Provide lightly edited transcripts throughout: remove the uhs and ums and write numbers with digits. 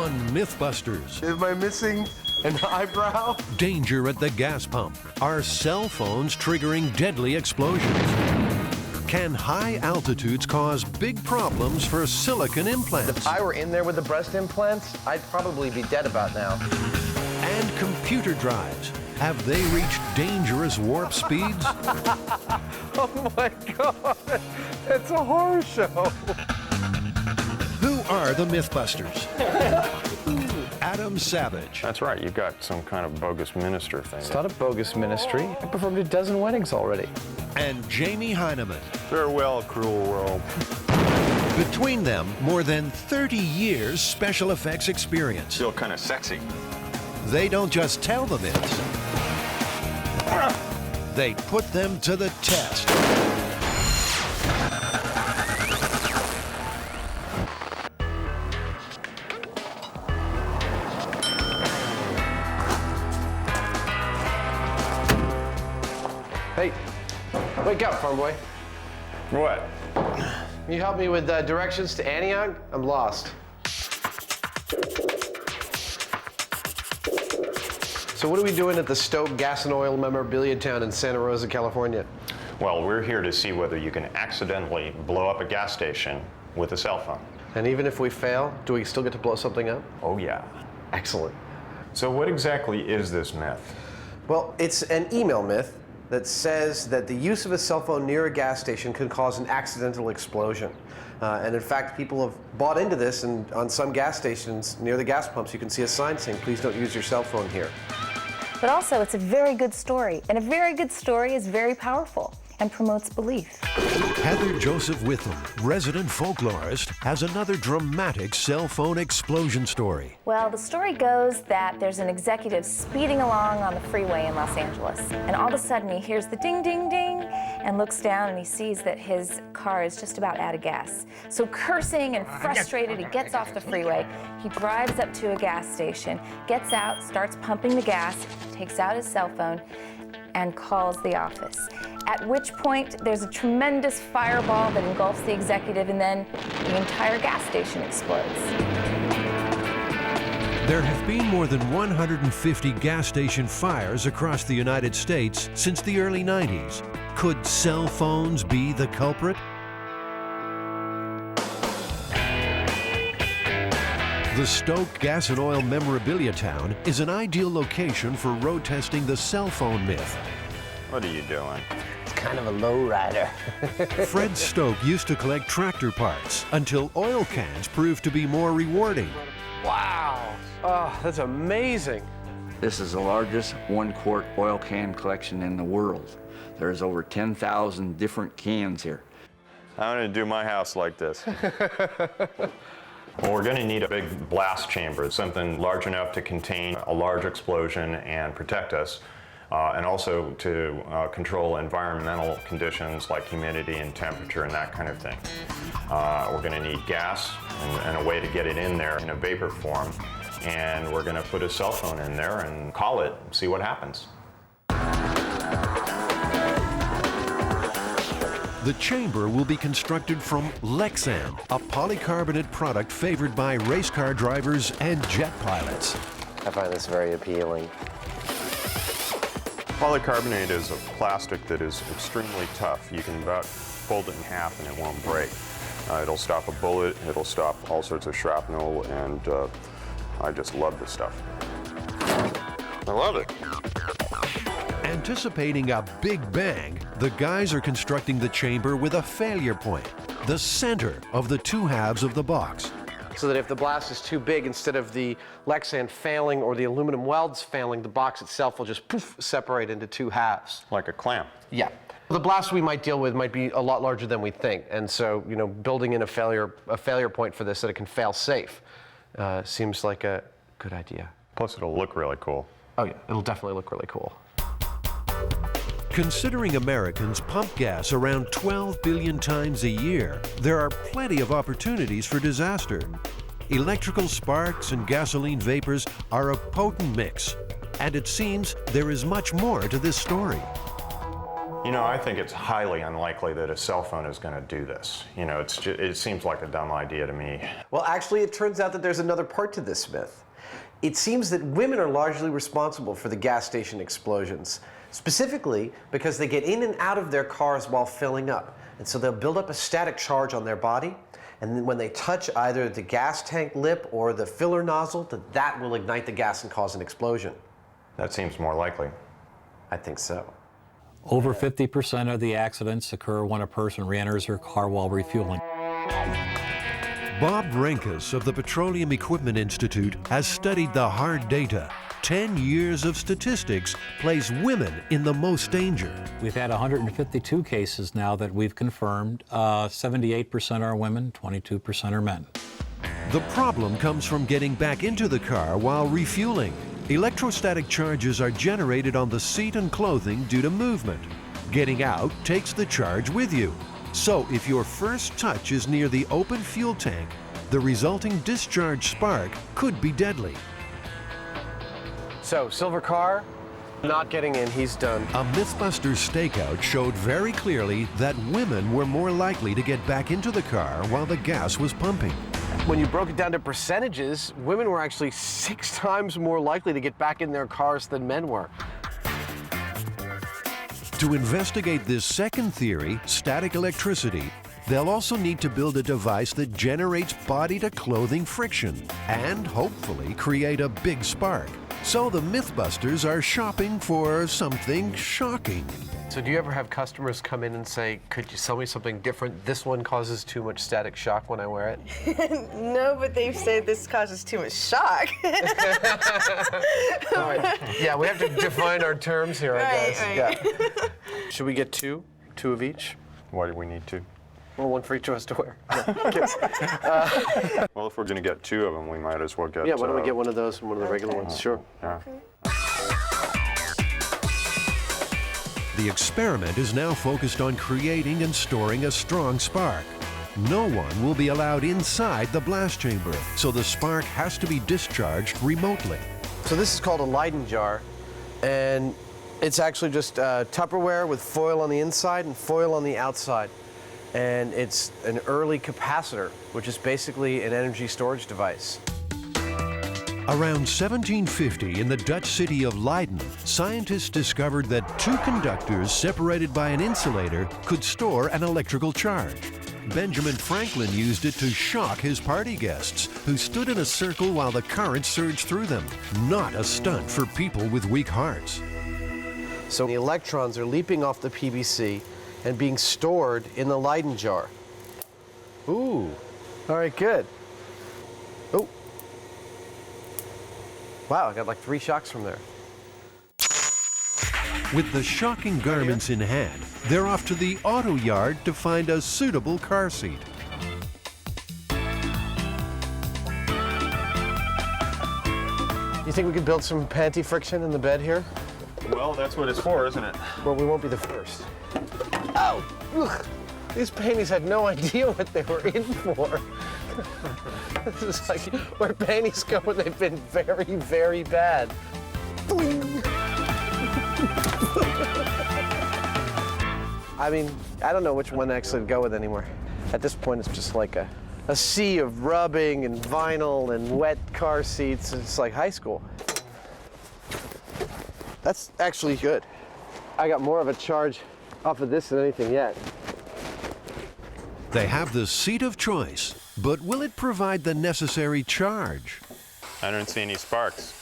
on MythBusters. Am I missing an eyebrow? Danger at the gas pump. Are cell phones triggering deadly explosions? Can high altitudes cause big problems for silicone implants? If I were in there with the breast implants, I'd probably be dead about now. And computer drives. Have they reached dangerous warp speeds? Oh my God, it's a horror show. Who are the MythBusters? Adam Savage. That's right, you've got some kind of bogus minister thing. It's not a bogus ministry. I performed a dozen weddings already. And Jamie Heineman. Farewell, cruel world. Between them, more than 30 years special effects experience. Still kind of sexy. They don't just tell the myths. They put them to the test. Hey, wake up, farm boy. What? Can you help me with directions to Antioch? I'm lost. So what are we doing at the Stoke Gas and Oil Memorabilia Town in Santa Rosa, California? Well, we're here to see whether you can accidentally blow up a gas station with a cell phone. And even if we fail, do we still get to blow something up? Oh, yeah. Excellent. So what exactly is this myth? Well, it's an email myth that says that the use of a cell phone near a gas station can cause an accidental explosion. And in fact, people have bought into this, and on some gas stations near the gas pumps, you can see a sign saying, please don't use your cell phone here. But also, it's a very good story, and a very good story is very powerful and promotes belief. Heather Joseph Witham, resident folklorist, has another dramatic cell phone explosion story. Well, the story goes that there's an executive speeding along on the freeway in Los Angeles, and all of a sudden he hears the ding, ding, ding, and looks down and he sees that his car is just about out of gas. So cursing and frustrated, he gets off the freeway. He drives up to a gas station, gets out, starts pumping the gas, takes out his cell phone, and calls the office. At which point, there's a tremendous fireball that engulfs the executive, and then the entire gas station explodes. There have been more than 150 gas station fires across the United States since the early 90s. Could cell phones be the culprit? The Stoke Gas and Oil Memorabilia Town is an ideal location for road testing the cell phone myth. What are you doing? It's kind of a lowrider. Fred Stoke used to collect tractor parts until oil cans proved to be more rewarding. Wow. Oh, that's amazing. This is the largest one-quart oil can collection in the world. There's over 10,000 different cans here. I'm going to do my house like this. Well, we're going to need a big blast chamber, something large enough to contain a large explosion and protect us, and also to control environmental conditions like humidity and temperature and that kind of thing. We're going to need gas and a way to get it in there in a vapor form, and we're going to put a cell phone in there and call it, see what happens. The chamber will be constructed from Lexan, a polycarbonate product favored by race car drivers and jet pilots. I find this very appealing. Polycarbonate is a plastic that is extremely tough. You can about fold it in half and it won't break. It'll stop a bullet, it'll stop all sorts of shrapnel, and I just love this stuff. I love it. Anticipating a big bang, the guys are constructing the chamber with a failure point, the center of the two halves of the box. So that if the blast is too big, instead of the Lexan failing or the aluminum welds failing, the box itself will just poof, separate into two halves. Like a clamp. Yeah. The blast we might deal with might be a lot larger than we think, and so building in a failure point for this so that it can fail safe seems like a good idea. Plus it'll look really cool. Oh yeah, it'll definitely look really cool. Considering Americans pump gas around 12 billion times a year, there are plenty of opportunities for disaster. Electrical sparks and gasoline vapors are a potent mix, and it seems there is much more to this story. You know, I think it's highly unlikely that a cell phone is going to do this. You know, it seems like a dumb idea to me. Well, actually, it turns out that there's another part to this myth. It seems that women are largely responsible for the gas station explosions, specifically because they get in and out of their cars while filling up. And so they'll build up a static charge on their body, and then when they touch either the gas tank lip or the filler nozzle, that will ignite the gas and cause an explosion. That seems more likely. I think so. Over 50% of the accidents occur when a person re-enters her car while refueling. Bob Renkus of the Petroleum Equipment Institute has studied the hard data. 10 years of statistics place women in the most danger. We've had 152 cases now that we've confirmed. 78% are women, 22% are men. The problem comes from getting back into the car while refueling. Electrostatic charges are generated on the seat and clothing due to movement. Getting out takes the charge with you. So if your first touch is near the open fuel tank, the resulting discharge spark could be deadly. So, silver car, not getting in, he's done. A MythBusters stakeout showed very clearly that women were more likely to get back into the car while the gas was pumping. When you broke it down to percentages, women were actually 6 times more likely to get back in their cars than men were. To investigate this second theory, static electricity, they'll also need to build a device that generates body-to-clothing friction and hopefully create a big spark. So the MythBusters are shopping for something shocking. So do you ever have customers come in and say, could you sell me something different? This one causes too much static shock when I wear it? No, but they've said this causes too much shock. All right. Yeah, we have to define our terms here, I guess. Right. Yeah. Should we get 2? 2 of each? Why do we need 2? Well, 1 for each of us to wear. Well, if we're going to get 2 of them, we might as well get... Yeah, why don't we get one of those and one of the regular ones? Sure. Yeah. The experiment is now focused on creating and storing a strong spark. No one will be allowed inside the blast chamber, so the spark has to be discharged remotely. So this is called a Leyden jar, and it's actually just Tupperware with foil on the inside and foil on the outside. And it's an early capacitor, which is basically an energy storage device. Around 1750, in the Dutch city of Leiden, scientists discovered that 2 conductors separated by an insulator could store an electrical charge. Benjamin Franklin used it to shock his party guests, who stood in a circle while the current surged through them. Not a stunt for people with weak hearts. So the electrons are leaping off the PVC and being stored in the Leyden jar. Ooh, all right, good. Oh. Wow, I got like 3 shocks from there. With the shocking garments in hand, they're off to the auto yard to find a suitable car seat. You think we could build some panty friction in the bed here? Well, that's what it's for, isn't it? Well, we won't be the first. Oh, ugh. These panties had no idea what they were in for. This is like where panties go when they've been very, very bad. I mean, I don't know which one actually to go with anymore. At this point, it's just like a sea of rubbing and vinyl and wet car seats. It's like high school. That's actually good. I got more of a charge off of this than anything yet. They have the seat of choice, but will it provide the necessary charge? I don't see any sparks.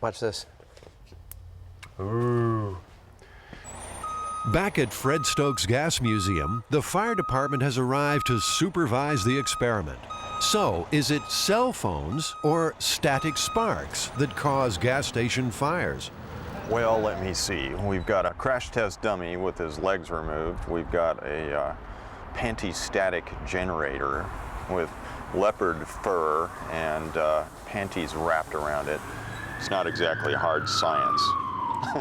Watch this. Ooh. Back at Fred Stokes Gas Museum, the fire department has arrived to supervise the experiment. So, is it cell phones or static sparks that cause gas station fires? Well, let me see. We've got a crash test dummy with his legs removed. We've got a panty-static generator with leopard fur and panties wrapped around it. It's not exactly hard science.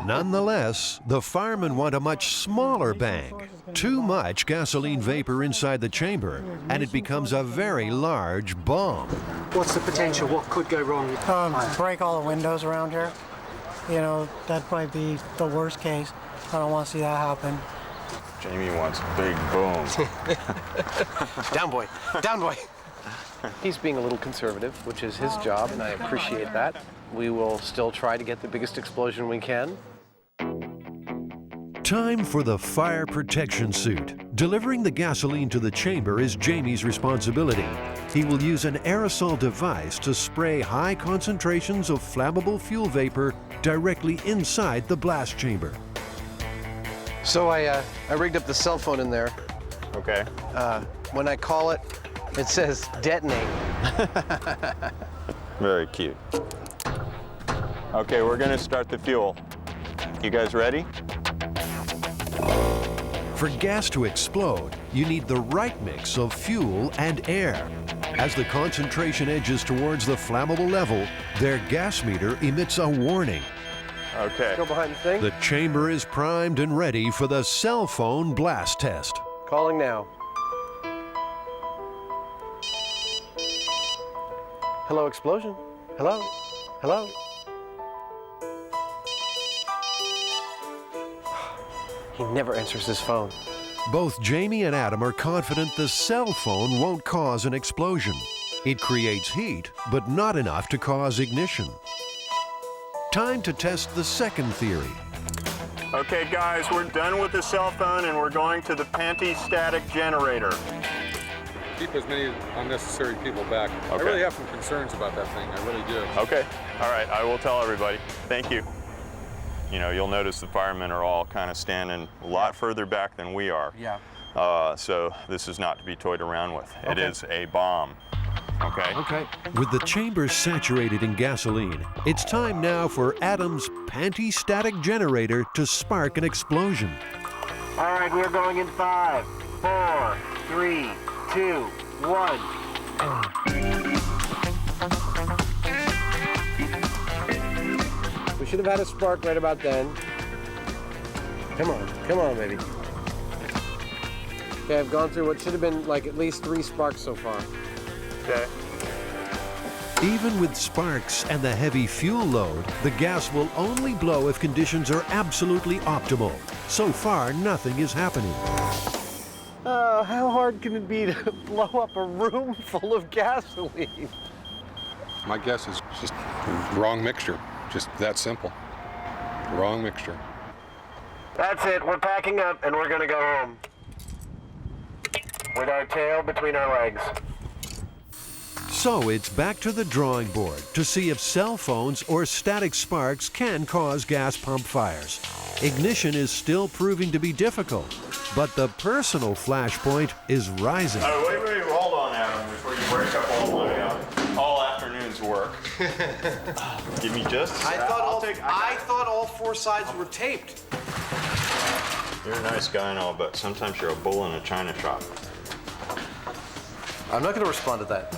Nonetheless, the firemen want a much smaller bang. Too much gasoline vapor inside the chamber, and it becomes a very large bomb. What's the potential? What could go wrong? Break all the windows around here. You know, that'd probably be the worst case. I don't want to see that happen. Jamie wants a big boom. Down, boy. Down, boy. He's being a little conservative, which is his job, and I appreciate that. We will still try to get the biggest explosion we can. Time for the fire protection suit. Delivering the gasoline to the chamber is Jamie's responsibility. He will use an aerosol device to spray high concentrations of flammable fuel vapor directly inside the blast chamber. So I rigged up the cell phone in there. Okay. When I call it, it says detonate. Very cute. Okay, we're gonna start the fuel. You guys ready? For gas to explode, you need the right mix of fuel and air. As the concentration edges towards the flammable level, their gas meter emits a warning. Okay. Go behind the thing. The chamber is primed and ready for the cell phone blast test. Calling now. Hello, explosion. Hello? Hello? He never answers his phone. Both Jamie and Adam are confident the cell phone won't cause an explosion. It creates heat, but not enough to cause ignition. Time to test the second theory. Okay, guys, we're done with the cell phone and we're going to the panty-static generator. Keep as many unnecessary people back. Okay. I really have some concerns about that thing. I really do. Okay. All right, I will tell everybody. Thank you. You know, you'll notice the firemen are all kind of standing a lot further back than we are. Yeah. So this is not to be toyed around with. It is a bomb. Okay? Okay. With the chamber saturated in gasoline, it's time now for Adam's panty-static generator to spark an explosion. All right, we're going in 5, 4, 3, 2, 1. We should have had a spark right about then. Come on, baby. Okay, I've gone through what should have been like at least 3 sparks so far. Okay. Even with sparks and the heavy fuel load, the gas will only blow if conditions are absolutely optimal. So far, nothing is happening. How hard can it be to blow up a room full of gasoline? My guess is just wrong mixture. Just that simple. Wrong mixture. That's it. We're packing up and we're gonna go home. With our tail between our legs. So it's back to the drawing board to see if cell phones or static sparks can cause gas pump fires. Ignition is still proving to be difficult, but the personal flashpoint is rising. Oh, wait, hold on, Adam, before you break up all afternoon's work. Give me just a sec. I thought all 4 sides were taped. You're a nice guy and all, but sometimes you're a bull in a china shop. I'm not gonna respond to that.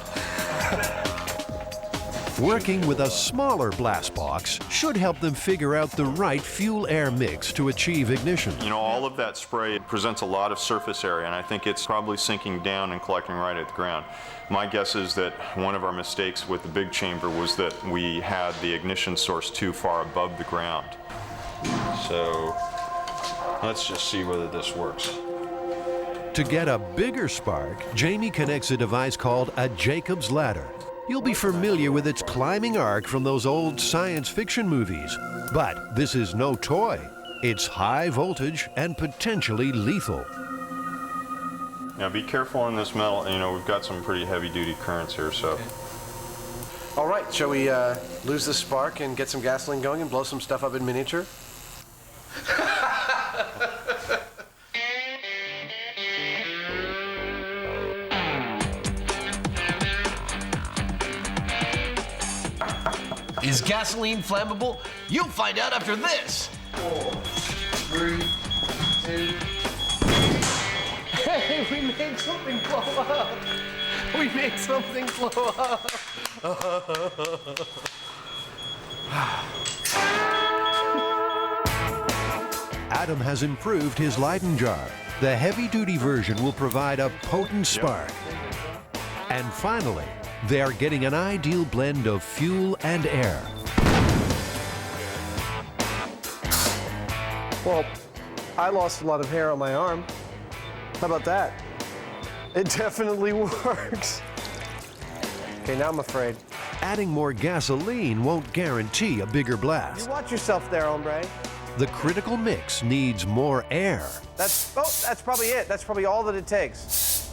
Working with a smaller blast box should help them figure out the right fuel-air mix to achieve ignition. You know, all of that spray presents a lot of surface area, and I think it's probably sinking down and collecting right at the ground. My guess is that one of our mistakes with the big chamber was that we had the ignition source too far above the ground. So let's just see whether this works. To get a bigger spark, Jamie connects a device called a Jacob's ladder. You'll be familiar with its climbing arc from those old science fiction movies. But this is no toy. It's high voltage and potentially lethal. Now be careful in this metal. You know, we've got some pretty heavy-duty currents here, so. All right, shall we lose the spark and get some gasoline going and blow some stuff up in miniature? Is gasoline flammable? You'll find out after this. 4, 3, 2. Hey, we made something blow up. We made something blow up. Adam has improved his Leyden jar. The heavy-duty version will provide a potent spark. And finally, they are getting an ideal blend of fuel and air. Well, I lost a lot of hair on my arm. How about that? It definitely works. Okay, now I'm afraid. Adding more gasoline won't guarantee a bigger You blast. watch yourself there, hombre. The critical mix needs more air. That's probably it. That's probably all that it takes.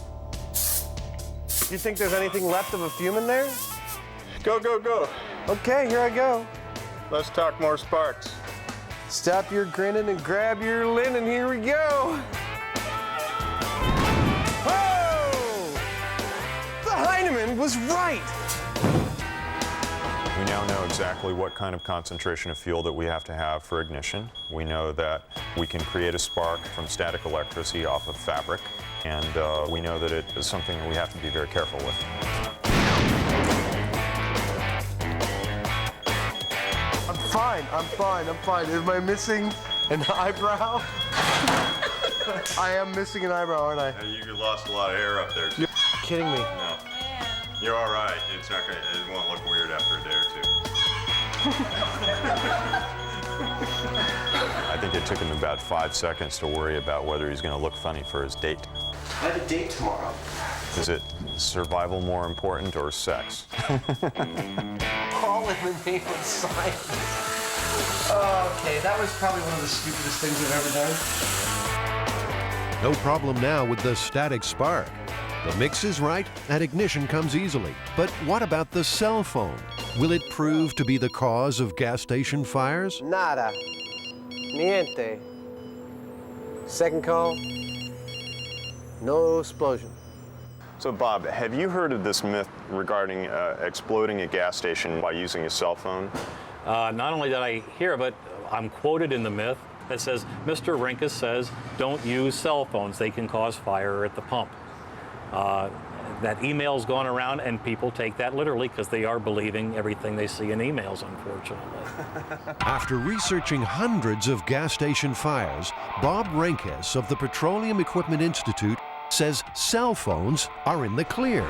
You think there's anything left of a fume in there? Go, go, go. Okay, here I go. Let's talk more sparks. Stop your grinning and grab your linen. Here we go. Oh! The Heinemann was right. We now know exactly what kind of concentration of fuel that we have to have for ignition. We know that we can create a spark from static electricity off of fabric, and we know that it is something that we have to be very careful with. I'm fine. Am I missing an eyebrow? I am missing an eyebrow, aren't I? You lost a lot of hair up there. You're kidding me. No. You're all right. It's not gonna. It won't look weird after a day or two. I think it took him about 5 seconds to worry about whether he's going to look funny for his date. I have a date tomorrow. Is it survival more important or sex? All in the name of science. Okay, that was probably one of the stupidest things I've ever done. No problem now with the static spark. The mix is right and ignition comes easily. But what about the cell phone? Will it prove to be the cause of gas station fires? Nada. Niente. Second call. No explosion. So, Bob, have you heard of this myth regarding exploding a gas station by using a cell phone? Not only did I hear of it, I'm quoted in the myth that says, Mr. Rinkus says, don't use cell phones. They can cause fire at the pump. That email's gone around, and people take that literally because they are believing everything they see in emails, unfortunately. After researching hundreds of gas station fires, Bob Renkes of the Petroleum Equipment Institute says cell phones are in the clear.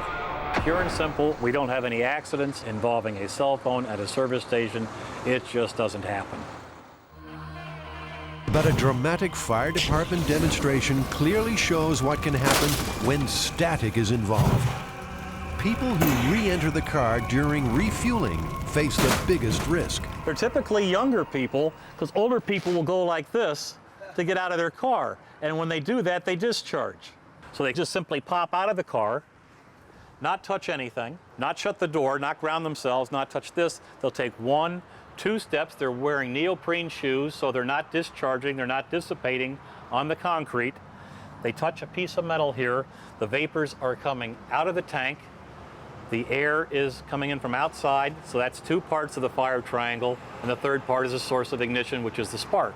Pure and simple, we don't have any accidents involving a cell phone at a service station. It just doesn't happen. But a dramatic fire department demonstration clearly shows what can happen when static is involved. People who re-enter the car during refueling face the biggest risk. They're typically younger people, because older people will go like this to get out of their car. And when they do that, they discharge. So they just simply pop out of the car, not touch anything, not shut the door, not ground themselves, not touch this. They'll take 1, 2 steps. They're wearing neoprene shoes, so they're not discharging, they're not dissipating on the concrete. They touch a piece of metal here. The vapors are coming out of the tank. The air is coming in from outside, so that's 2 parts of the fire triangle, and the third part is a source of ignition, which is the spark.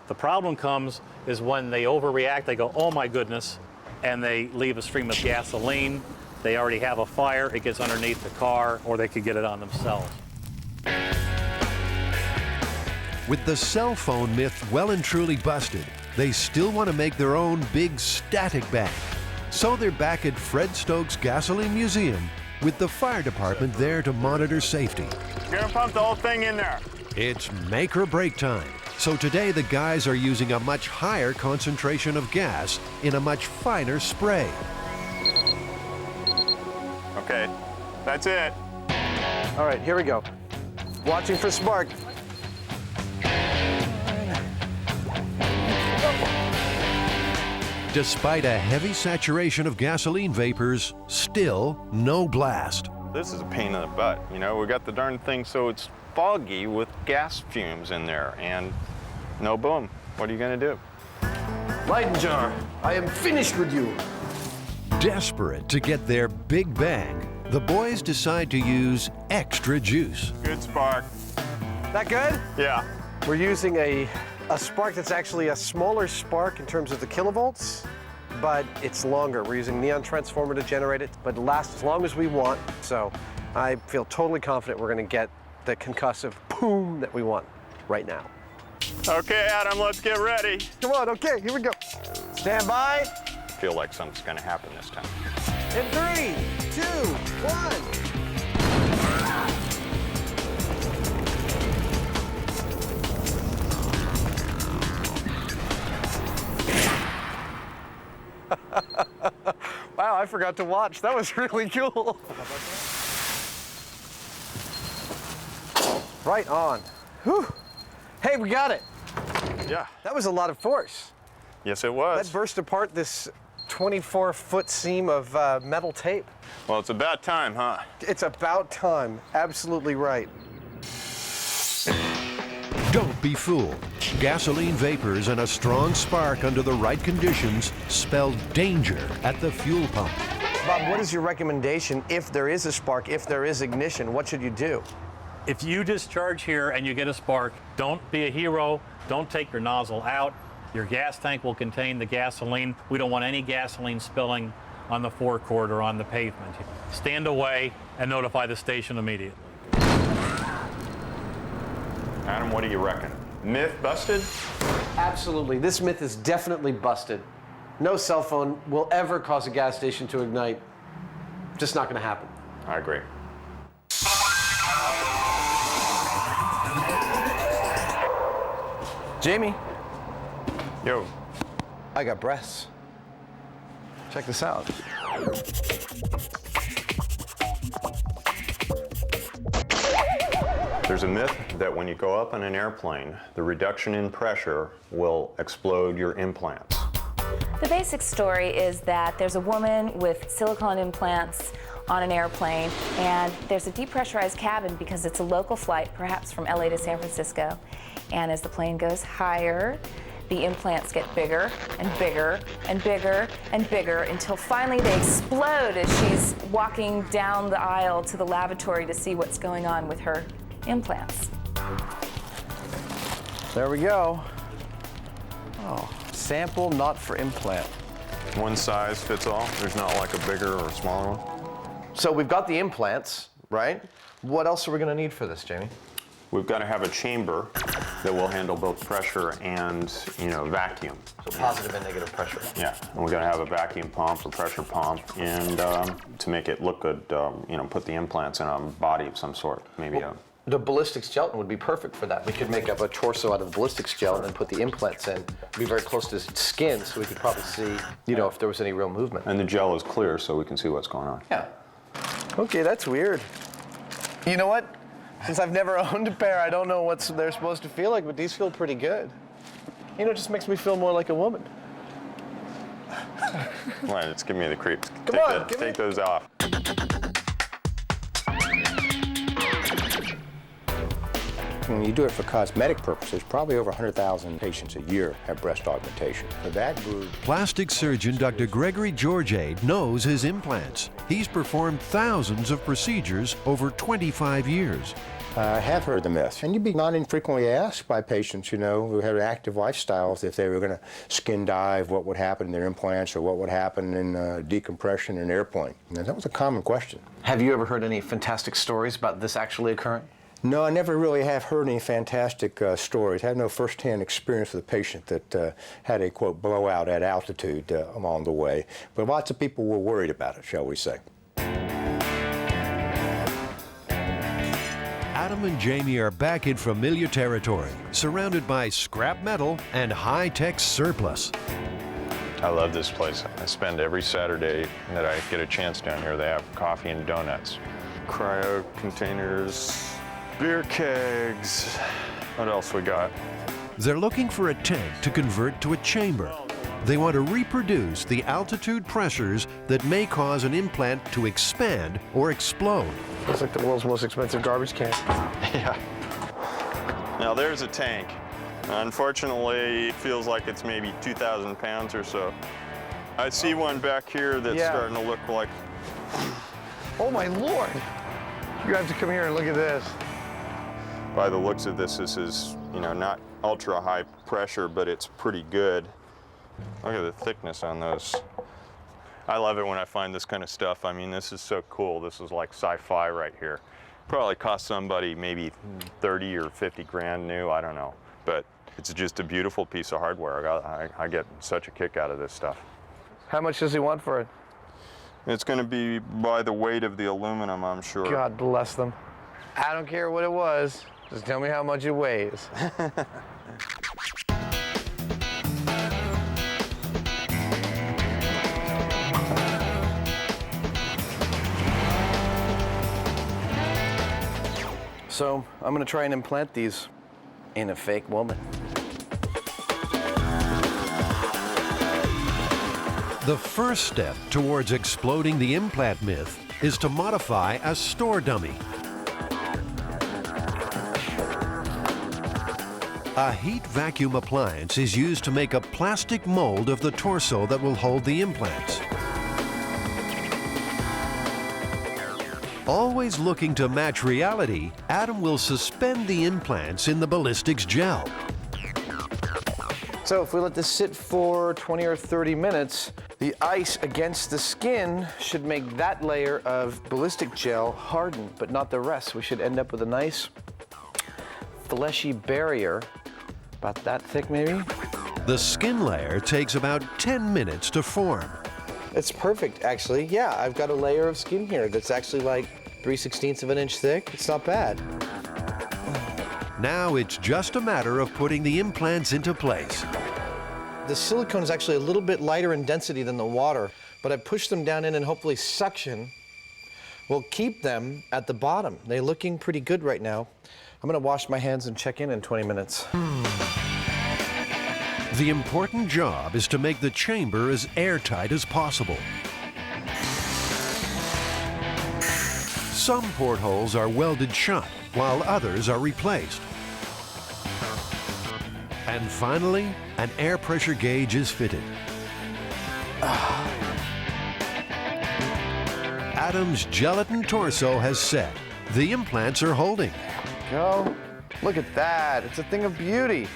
The problem comes is when they overreact, they go, oh my goodness, and they leave a stream of gasoline. They already have a fire, it gets underneath the car, or they could get it on themselves. With the cell phone myth well and truly busted, they still want to make their own big static bank. So they're back at Fred Stokes Gasoline Museum with the fire department there to monitor safety. You're gonna pump the whole thing in there. It's make or break time. So today the guys are using a much higher concentration of gas in a much finer spray. Okay, that's it. All right, here we go. Watching for spark. Despite a heavy saturation of gasoline vapors, still no blast. This is a pain in the butt. You know, we got the darn thing so it's foggy with gas fumes in there, and no boom. What are you gonna do? Leyden jar, I am finished with you. Desperate to get their big bang, the boys decide to use extra juice. Good spark. That good? Yeah. We're using a spark that's actually a smaller spark in terms of the kilovolts, but it's longer. We're using neon transformer to generate it, but it lasts as long as we want. So I feel totally confident we're gonna get the concussive boom that we want right now. Okay, Adam, let's get ready. Come on, okay, here we go. Stand by. I feel like something's gonna happen this time. In 3, 2, 1. Wow, I forgot to watch. That was really cool. Right on. Whew. Hey, we got it. Yeah. That was a lot of force. Yes, it was. That burst apart this 24-foot seam of metal tape. Well, it's about time, huh? It's about time. Absolutely right. Don't be fooled. Gasoline vapors and a strong spark under the right conditions spell danger at the fuel pump. Bob, what is your recommendation if there is a spark, if there is ignition? What should you do? If you discharge here and you get a spark, don't be a hero. Don't take your nozzle out. Your gas tank will contain the gasoline. We don't want any gasoline spilling on the forecourt or on the pavement. Stand away and notify the station immediately. Adam, what do you reckon? Myth busted? Absolutely. This myth is definitely busted. No cell phone will ever cause a gas station to ignite. Just not going to happen. I agree. Jamie. Yo. I got breasts. Check this out. There's a myth that when you go up in an airplane, the reduction in pressure will explode your implants. The basic story is that there's a woman with silicone implants on an airplane, and there's a depressurized cabin because it's a local flight, perhaps from LA to San Francisco. And as the plane goes higher, the implants get bigger and bigger and bigger and bigger until finally they explode as she's walking down the aisle to the lavatory to see what's going on with her implants. There we go. Oh, sample not for implant. One size fits all. There's not like a bigger or smaller one. So we've got the implants, right? What else are we going to need for this, Jamie? We've got to have a chamber that will handle both pressure and, vacuum. So positive and negative pressure. Yeah, and we've got to have a vacuum pump or pressure pump, and to make it look good, put the implants in a body of some sort, maybe The ballistics gelatin would be perfect for that. We could make up a torso out of ballistics gelatin and put the implants in. It'd be very close to skin, so we could probably see, if there was any real movement. And the gel is clear, so we can see what's going on. Yeah. Okay, that's weird. You know what? Since I've never owned a pair, I don't know what they're supposed to feel like, but these feel pretty good. It just makes me feel more like a woman. Right, it's giving me the creeps. Come on, take those off. When you do it for cosmetic purposes, probably over 100,000 patients a year have breast augmentation. For that group, Plastic surgeon Dr. Gregory Georgiade knows his implants. He's performed thousands of procedures over 25 years. I have heard the myth, and you'd be not infrequently asked by patients, who had active lifestyles if they were going to skin dive, what would happen in their implants or what would happen in decompression in an airplane. And that was a common question. Have you ever heard any fantastic stories about this actually occurring? No, I never really have heard any fantastic stories. I have no first-hand experience with a patient that had a, quote, blowout at altitude along the way. But lots of people were worried about it, shall we say. Adam and Jamie are back in familiar territory, surrounded by scrap metal and high-tech surplus. I love this place. I spend every Saturday that I get a chance down here. They have coffee and donuts, cryo containers, beer kegs. What else we got? They're looking for a tank to convert to a chamber. They want to reproduce the altitude pressures that may cause an implant to expand or explode. Looks like the world's most expensive garbage can. Yeah. Now there's a tank. Unfortunately, it feels like it's maybe 2,000 pounds or so. I see one back here that's starting to look like... Oh my Lord! You have to come here and look at this. By the looks of this is, not ultra high pressure, but it's pretty good. Look at the thickness on those. I love it when I find this kind of stuff. I mean, this is so cool. This is like sci-fi right here. Probably cost somebody maybe 30 or 50 grand new, I don't know. But it's just a beautiful piece of hardware. I get such a kick out of this stuff. How much does he want for it? It's going to be by the weight of the aluminum, I'm sure. God bless them. I don't care what it was. Just tell me how much it weighs. So I'm going to try and implant these in a fake woman. The first step towards exploding the implant myth is to modify a store dummy. A heat vacuum appliance is used to make a plastic mold of the torso that will hold the implants. Always looking to match reality, Adam will suspend the implants in the ballistics gel. So if we let this sit for 20 or 30 minutes, the ice against the skin should make that layer of ballistic gel harden, but not the rest. We should end up with a nice fleshy barrier, about that thick maybe. The skin layer takes about 10 minutes to form. It's perfect, actually. Yeah, I've got a layer of skin here that's actually like 3/16 of an inch thick. It's not bad. Now it's just a matter of putting the implants into place. The silicone is actually a little bit lighter in density than the water, but I pushed them down in and hopefully suction will keep them at the bottom. They're looking pretty good right now. I'm gonna wash my hands and check in 20 minutes. The important job is to make the chamber as airtight as possible. Some portholes are welded shut, while others are replaced. And finally, an air pressure gauge is fitted. Adam's gelatin torso has set. The implants are holding. Go. Look at that. It's a thing of beauty.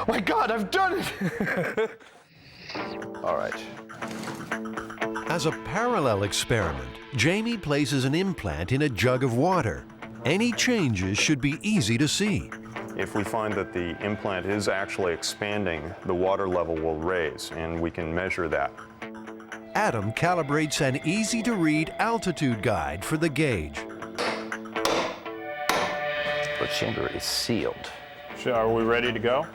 Oh my God, I've done it! All right. As a parallel experiment, Jamie places an implant in a jug of water. Any changes should be easy to see. If we find that the implant is actually expanding, the water level will raise, and we can measure that. Adam calibrates an easy-to-read altitude guide for the gauge. The chamber is sealed. So are we ready to go?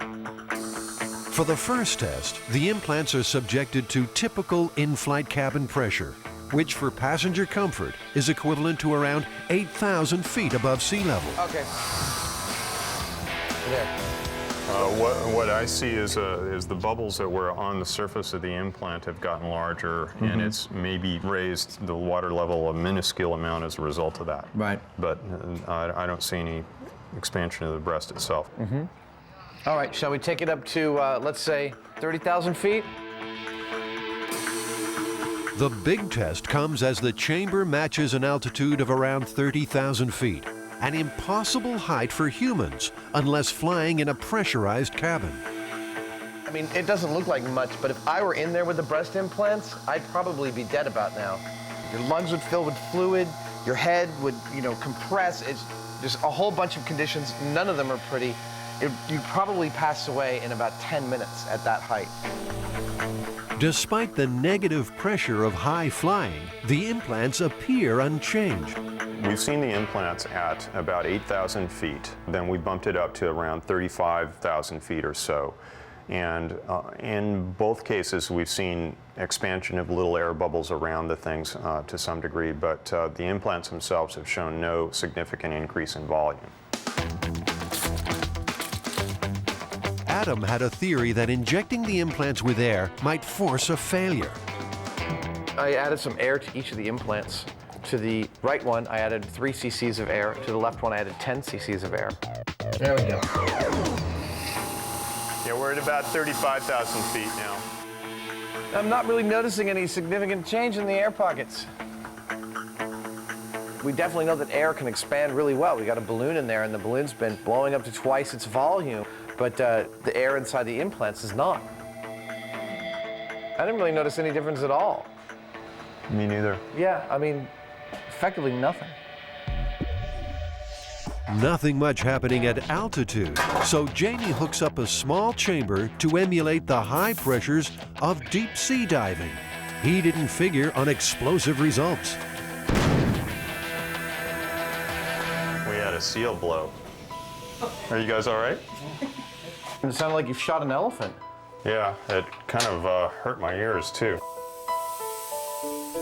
For the first test, the implants are subjected to typical in-flight cabin pressure, which for passenger comfort is equivalent to around 8,000 feet above sea level. Okay. There. What I see is the bubbles that were on the surface of the implant have gotten larger, and it's maybe raised the water level a minuscule amount as a result of that. Right. But I don't see any expansion of the breast itself. All right, shall we take it up to, let's say, 30,000 feet? The big test comes as the chamber matches an altitude of around 30,000 feet, an impossible height for humans unless flying in a pressurized cabin. I mean, it doesn't look like much, but if I were in there with the breast implants, I'd probably be dead about now. Your lungs would fill with fluid, your head would, compress. It's just a whole bunch of conditions. None of them are pretty. You'd probably pass away in about 10 minutes at that height. Despite the negative pressure of high flying, the implants appear unchanged. We've seen the implants at about 8,000 feet. Then we bumped it up to around 35,000 feet or so. And in both cases, we've seen expansion of little air bubbles around the things to some degree, but the implants themselves have shown no significant increase in volume. Adam had a theory that injecting the implants with air might force a failure. I added some air to each of the implants. To the right one, I added 3 cc's of air. To the left one, I added 10 cc's of air. There we go. Yeah, we're at about 35,000 feet now. I'm not really noticing any significant change in the air pockets. We definitely know that air can expand really well. We got a balloon in there, and the balloon's been blowing up to twice its volume, but the air inside the implants is not. I didn't really notice any difference at all. Me neither. Yeah, I mean, effectively nothing. Nothing much happening at altitude, so Jamie hooks up a small chamber to emulate the high pressures of deep sea diving. He didn't figure on explosive results. We had a seal blow. Are you guys all right? It sounded like you shot an elephant. Yeah, it kind of hurt my ears too.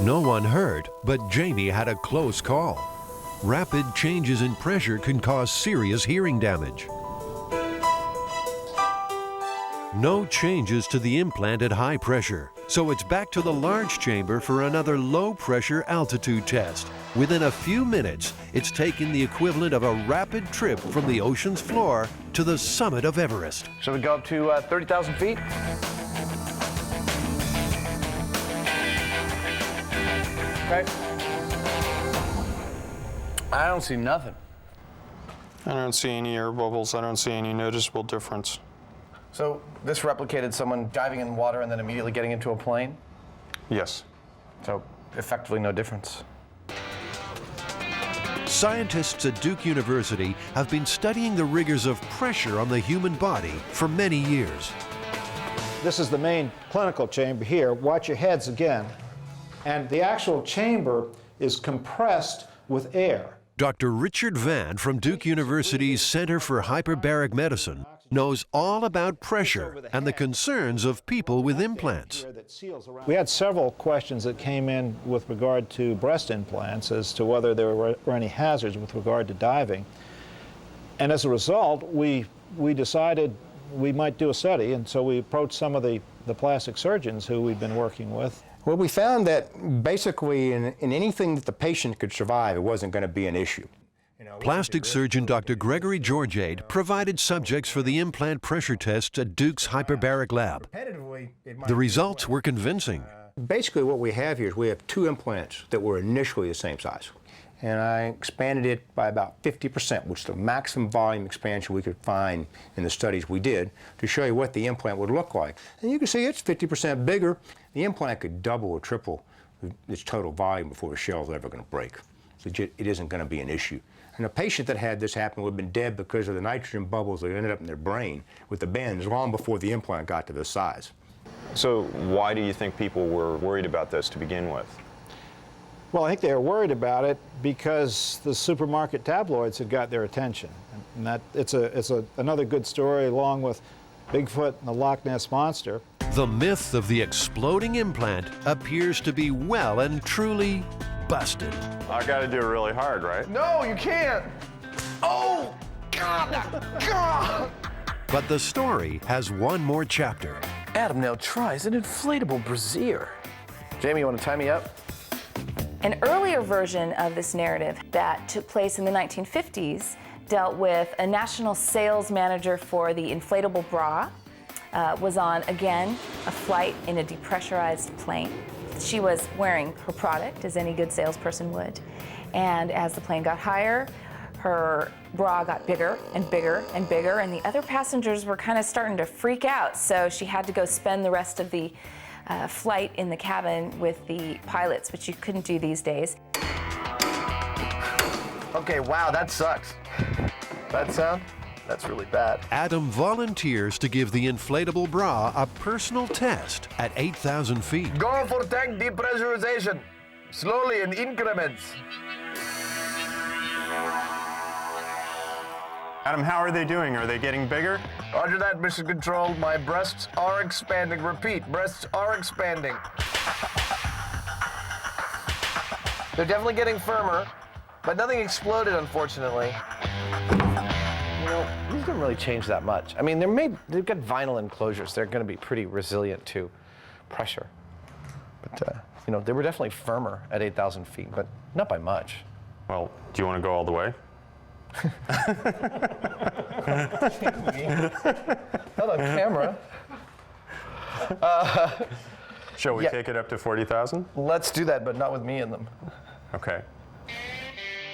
No one hurt, but Jamie had a close call. Rapid changes in pressure can cause serious hearing damage. No changes to the implant at high pressure, so it's back to the large chamber for another low pressure altitude test. Within a few minutes, it's taken the equivalent of a rapid trip from the ocean's floor to the summit of Everest. Shall we go up to 30,000 feet? Okay. I don't see nothing. I don't see any air bubbles. I don't see any noticeable difference. So this replicated someone diving in water and then immediately getting into a plane? Yes. So effectively no difference. Scientists at Duke University have been studying the rigors of pressure on the human body for many years. This is the main clinical chamber here. Watch your heads again. And the actual chamber is compressed with air. Dr. Richard Vann from Duke University's Center for Hyperbaric Medicine knows all about pressure and the concerns of people with implants. We had several questions that came in with regard to breast implants as to whether there were any hazards with regard to diving. And as a result, we decided we might do a study, and so we approached some of the plastic surgeons who we'd been working with. Well, we found that basically in anything that the patient could survive, it wasn't going to be an issue. Plastic surgeon Dr. Gregory Georgiade provided subjects for the implant pressure tests at Duke's hyperbaric lab. The results were convincing. Basically what we have here is we have two implants that were initially the same size. And I expanded it by about 50%, which is the maximum volume expansion we could find in the studies we did, to show you what the implant would look like. And you can see it's 50% bigger. The implant could double or triple its total volume before the shell is ever going to break. So it isn't going to be an issue. And a patient that had this happen would have been dead because of the nitrogen bubbles that ended up in their brain with the bends long before the implant got to this size. So why do you think people were worried about this to begin with? Well, I think they were worried about it because the supermarket tabloids had got their attention. And that it's another good story along with Bigfoot and the Loch Ness Monster. The myth of the exploding implant appears to be well and truly busted. I got to do it really hard, right? No, you can't. Oh, God, God. But the story has one more chapter. Adam now tries an inflatable brassiere. Jamie, you want to tie me up? An earlier version of this narrative that took place in the 1950s dealt with a national sales manager for the inflatable bra, was on, again, a flight in a depressurized plane. She was wearing her product, as any good salesperson would. And as the plane got higher, her bra got bigger and bigger and bigger, and the other passengers were kind of starting to freak out. So she had to go spend the rest of the flight in the cabin with the pilots, which you couldn't do these days. Okay, wow, that sucks. That sound? That's really bad. Adam volunteers to give the inflatable bra a personal test at 8,000 feet. Go for tank depressurization. Slowly in increments. Adam, how are they doing? Are they getting bigger? Roger that, Mission Control. My breasts are expanding. Repeat, breasts are expanding. They're definitely getting firmer, but nothing exploded, unfortunately. You know, these didn't really change that much. I mean, they've got vinyl enclosures. They're going to be pretty resilient to pressure. But, you know, they were definitely firmer at 8,000 feet, but not by much. Well, do you want to go all the way? Not on camera. Shall we take it up to 40,000? Let's do that, but not with me in them. Okay.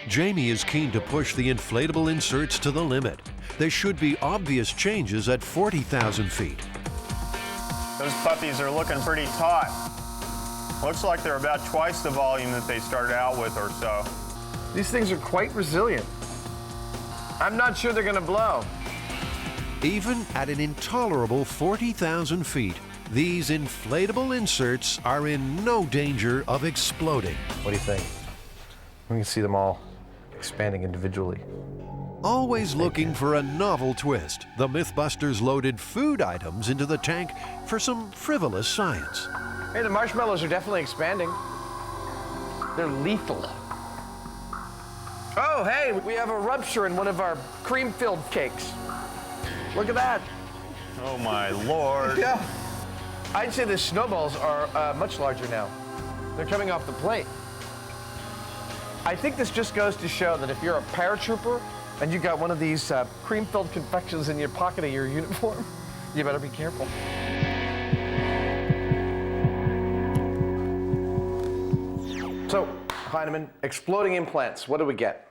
Jamie is keen to push the inflatable inserts to the limit. There should be obvious changes at 40,000 feet. Those puppies are looking pretty taut. Looks like they're about twice the volume that they started out with or so. These things are quite resilient. I'm not sure they're going to blow. Even at an intolerable 40,000 feet, these inflatable inserts are in no danger of exploding. What do you think? We can see them all expanding individually. Always looking for a novel twist, the MythBusters loaded food items into the tank for some frivolous science. Hey, the marshmallows are definitely expanding. They're lethal. Oh, hey, we have a rupture in one of our cream-filled cakes. Look at that. Oh my Lord. Yeah. I'd say the snowballs are much larger now. They're coming off the plate. I think this just goes to show that if you're a paratrooper and you got one of these cream-filled confections in your pocket of your uniform, you better be careful. So, Heinemann, exploding implants, what do we get?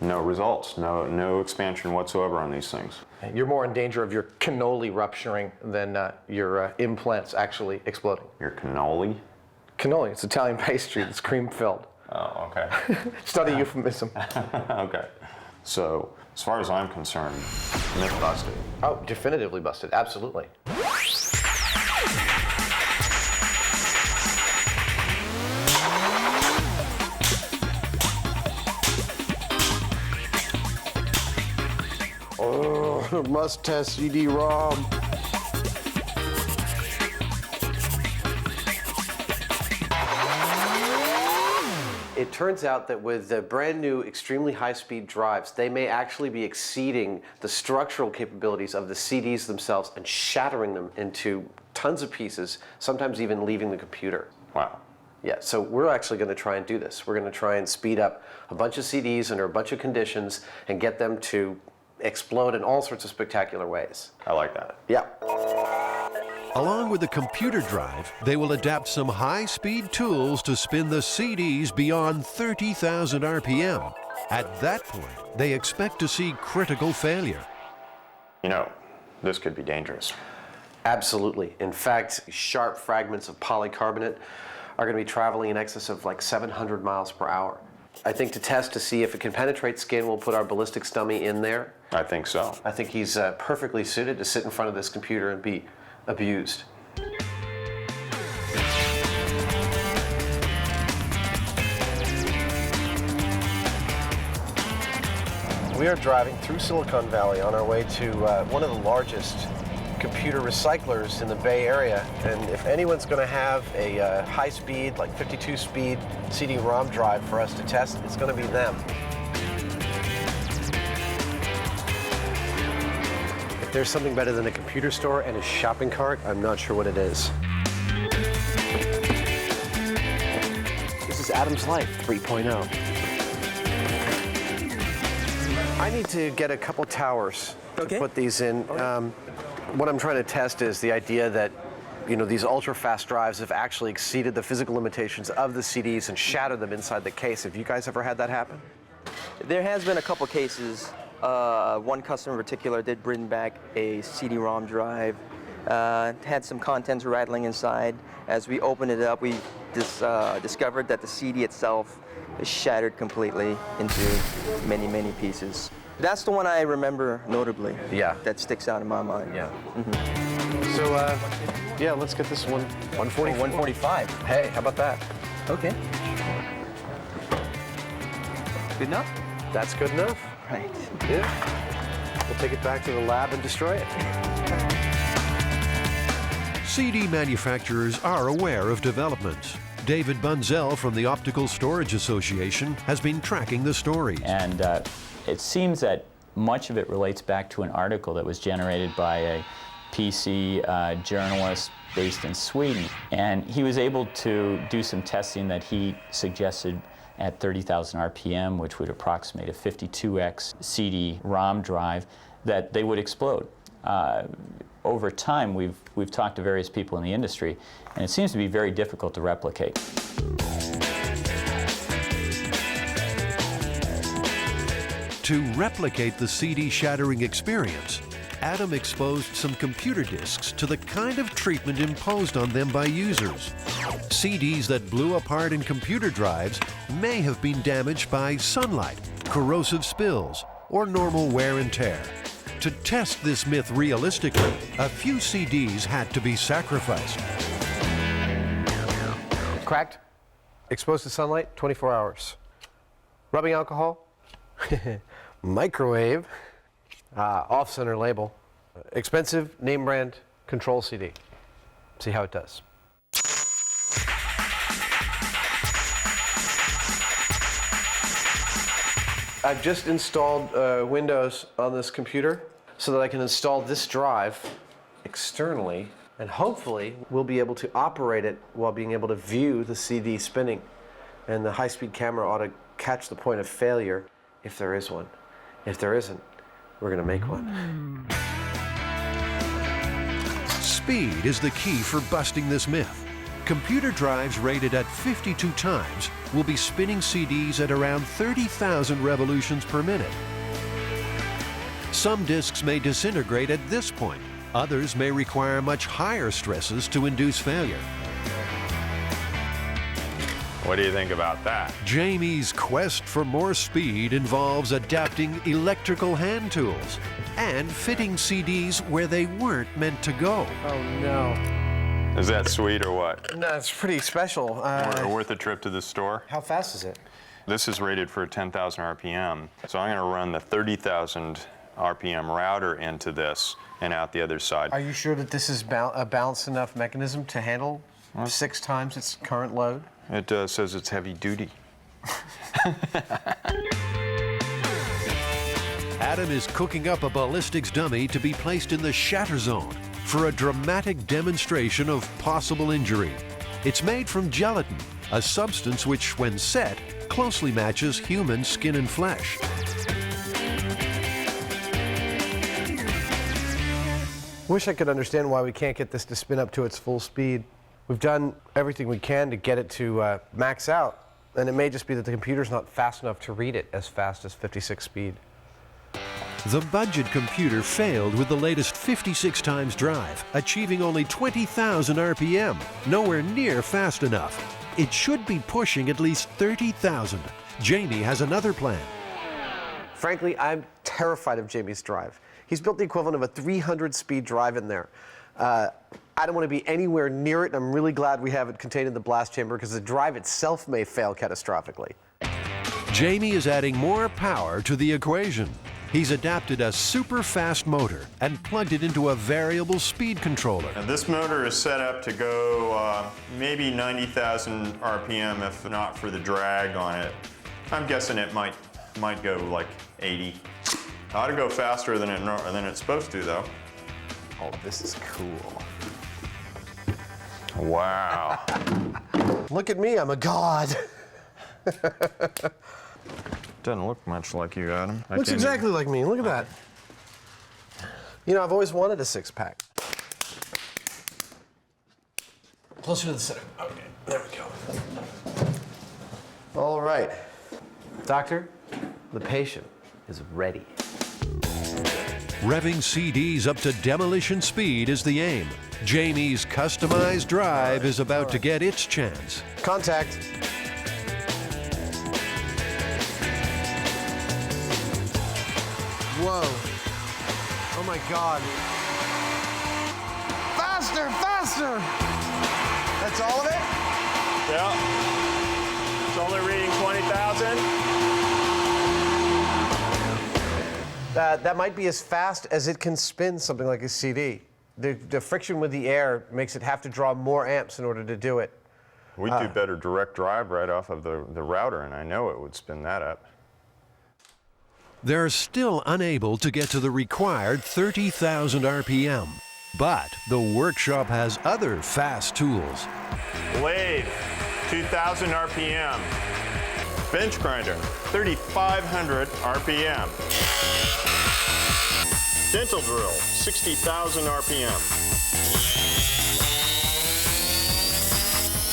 No results, no expansion whatsoever on these things. You're more in danger of your cannoli rupturing than your implants actually exploding. Your cannoli? Cannoli, it's Italian pastry that's cream-filled. Oh, okay. It's not a euphemism. Okay. So, as far as I'm concerned, myth busted. Oh, definitively busted, absolutely. Oh, must test CD-ROM. It turns out that with the brand new extremely high-speed drives, they may actually be exceeding the structural capabilities of the CDs themselves and shattering them into tons of pieces, sometimes even leaving the computer. Wow. Yeah, so we're actually going to try and do this. We're going to try and speed up a bunch of CDs under a bunch of conditions and get them to explode in all sorts of spectacular ways. I like that. Yeah. Along with the computer drive, they will adapt some high-speed tools to spin the CDs beyond 30,000 RPM. At that point, they expect to see critical failure. You know, this could be dangerous. Absolutely. In fact, sharp fragments of polycarbonate are going to be traveling in excess of like 700 miles per hour. I think to test to see if it can penetrate skin, we'll put our ballistics dummy in there. I think so. I think he's perfectly suited to sit in front of this computer and be abused. We are driving through Silicon Valley on our way to one of the largest computer recyclers in the Bay Area, and if anyone's going to have a high-speed, like 52-speed CD-ROM drive for us to test, it's going to be them. If there's something better than a computer store and a shopping cart, I'm not sure what it is. This is Adam's Life 3.0. I need to get a couple towers to put these in. What I'm trying to test is the idea that, you know, these ultra-fast drives have actually exceeded the physical limitations of the CDs and shattered them inside the case. Have you guys ever had that happen? There has been a couple cases. One customer in particular did bring back a CD-ROM drive, had some contents rattling inside. As we opened it up, we discovered that the CD itself is shattered completely into many, many pieces. That's the one I remember notably. Yeah. That sticks out in my mind. Yeah. Mm-hmm. So, yeah, let's get this one. 145. 145. Hey, how about that? Okay. Good enough? That's good enough. Right. Yeah. We'll take it back to the lab and destroy it. CD manufacturers are aware of developments. David Bunzel from the Optical Storage Association has been tracking the stories. And it seems that much of it relates back to an article that was generated by a PC journalist based in Sweden. And he was able to do some testing that he suggested at 30,000 RPM, which would approximate a 52x CD-ROM drive, that they would explode. Over time, we've talked to various people in the industry, and it seems to be very difficult to replicate. To replicate the CD shattering experience, Adam exposed some computer disks to the kind of treatment imposed on them by users. CDs that blew apart in computer drives may have been damaged by sunlight, corrosive spills, or normal wear and tear. To test this myth realistically, a few CDs had to be sacrificed. Cracked, exposed to sunlight, 24 hours. Rubbing alcohol, microwave, off-center label, expensive name brand control CD. See how it does. I've just installed Windows on this computer so that I can install this drive externally, and hopefully we'll be able to operate it while being able to view the CD spinning. And the high-speed camera ought to catch the point of failure if there is one. If there isn't, we're going to make one. Speed is the key for busting this myth. Computer drives rated at 52 times will be spinning CDs at around 30,000 revolutions per minute. Some disks may disintegrate at this point. Others may require much higher stresses to induce failure. What do you think about that? Jamie's quest for more speed involves adapting electrical hand tools and fitting CDs where they weren't meant to go. Oh no. Is that sweet or what? No, it's pretty special. Worth a trip to the store? How fast is it? This is rated for 10,000 RPM. So I'm going to run the 30,000 RPM router into this and out the other side. Are you sure that this is a balanced enough mechanism to handle 6 times its current load? It says it's heavy duty. Adam is cooking up a ballistics dummy to be placed in the shatter zone for a dramatic demonstration of possible injury. It's made from gelatin, a substance which, when set, closely matches human skin and flesh. Wish I could understand why we can't get this to spin up to its full speed. We've done everything we can to get it to max out, and it may just be that the computer's not fast enough to read it as fast as 56 speed. The budget computer failed with the latest 56 times drive, achieving only 20,000 RPM, nowhere near fast enough. It should be pushing at least 30,000. Jamie has another plan. Frankly, I'm terrified of Jamie's drive. He's built the equivalent of a 300-speed drive in there. I don't want to be anywhere near it, and I'm really glad we have it contained in the blast chamber because the drive itself may fail catastrophically. Jamie is adding more power to the equation. He's adapted a super fast motor and plugged it into a variable speed controller. And this motor is set up to go maybe 90,000 RPM if not for the drag on it. I'm guessing it might go like 80. Ought to go faster than it's supposed to though. Oh, this is cool. Wow. Look at me, I'm a god. Doesn't look much like you, Adam. Looks exactly like me, look at that. You know, I've always wanted a 6-pack. Closer to the center. Okay, there we go. All right. Doctor, the patient is ready. Revving CDs up to demolition speed is the aim. Jamie's customized drive is about to get its chance. Contact. Whoa. Oh my God. Faster, faster! That's all of it? Yeah. It's only reading 20,000. That might be as fast as it can spin something like a CD. The friction with the air makes it have to draw more amps in order to do it. We'd do better direct drive right off of the router, and I know it would spin that up. They're still unable to get to the required 30,000 RPM. But the workshop has other fast tools. Lathe, 2,000 RPM. Bench grinder, 3,500 RPM. Dental drill, 60,000 RPM.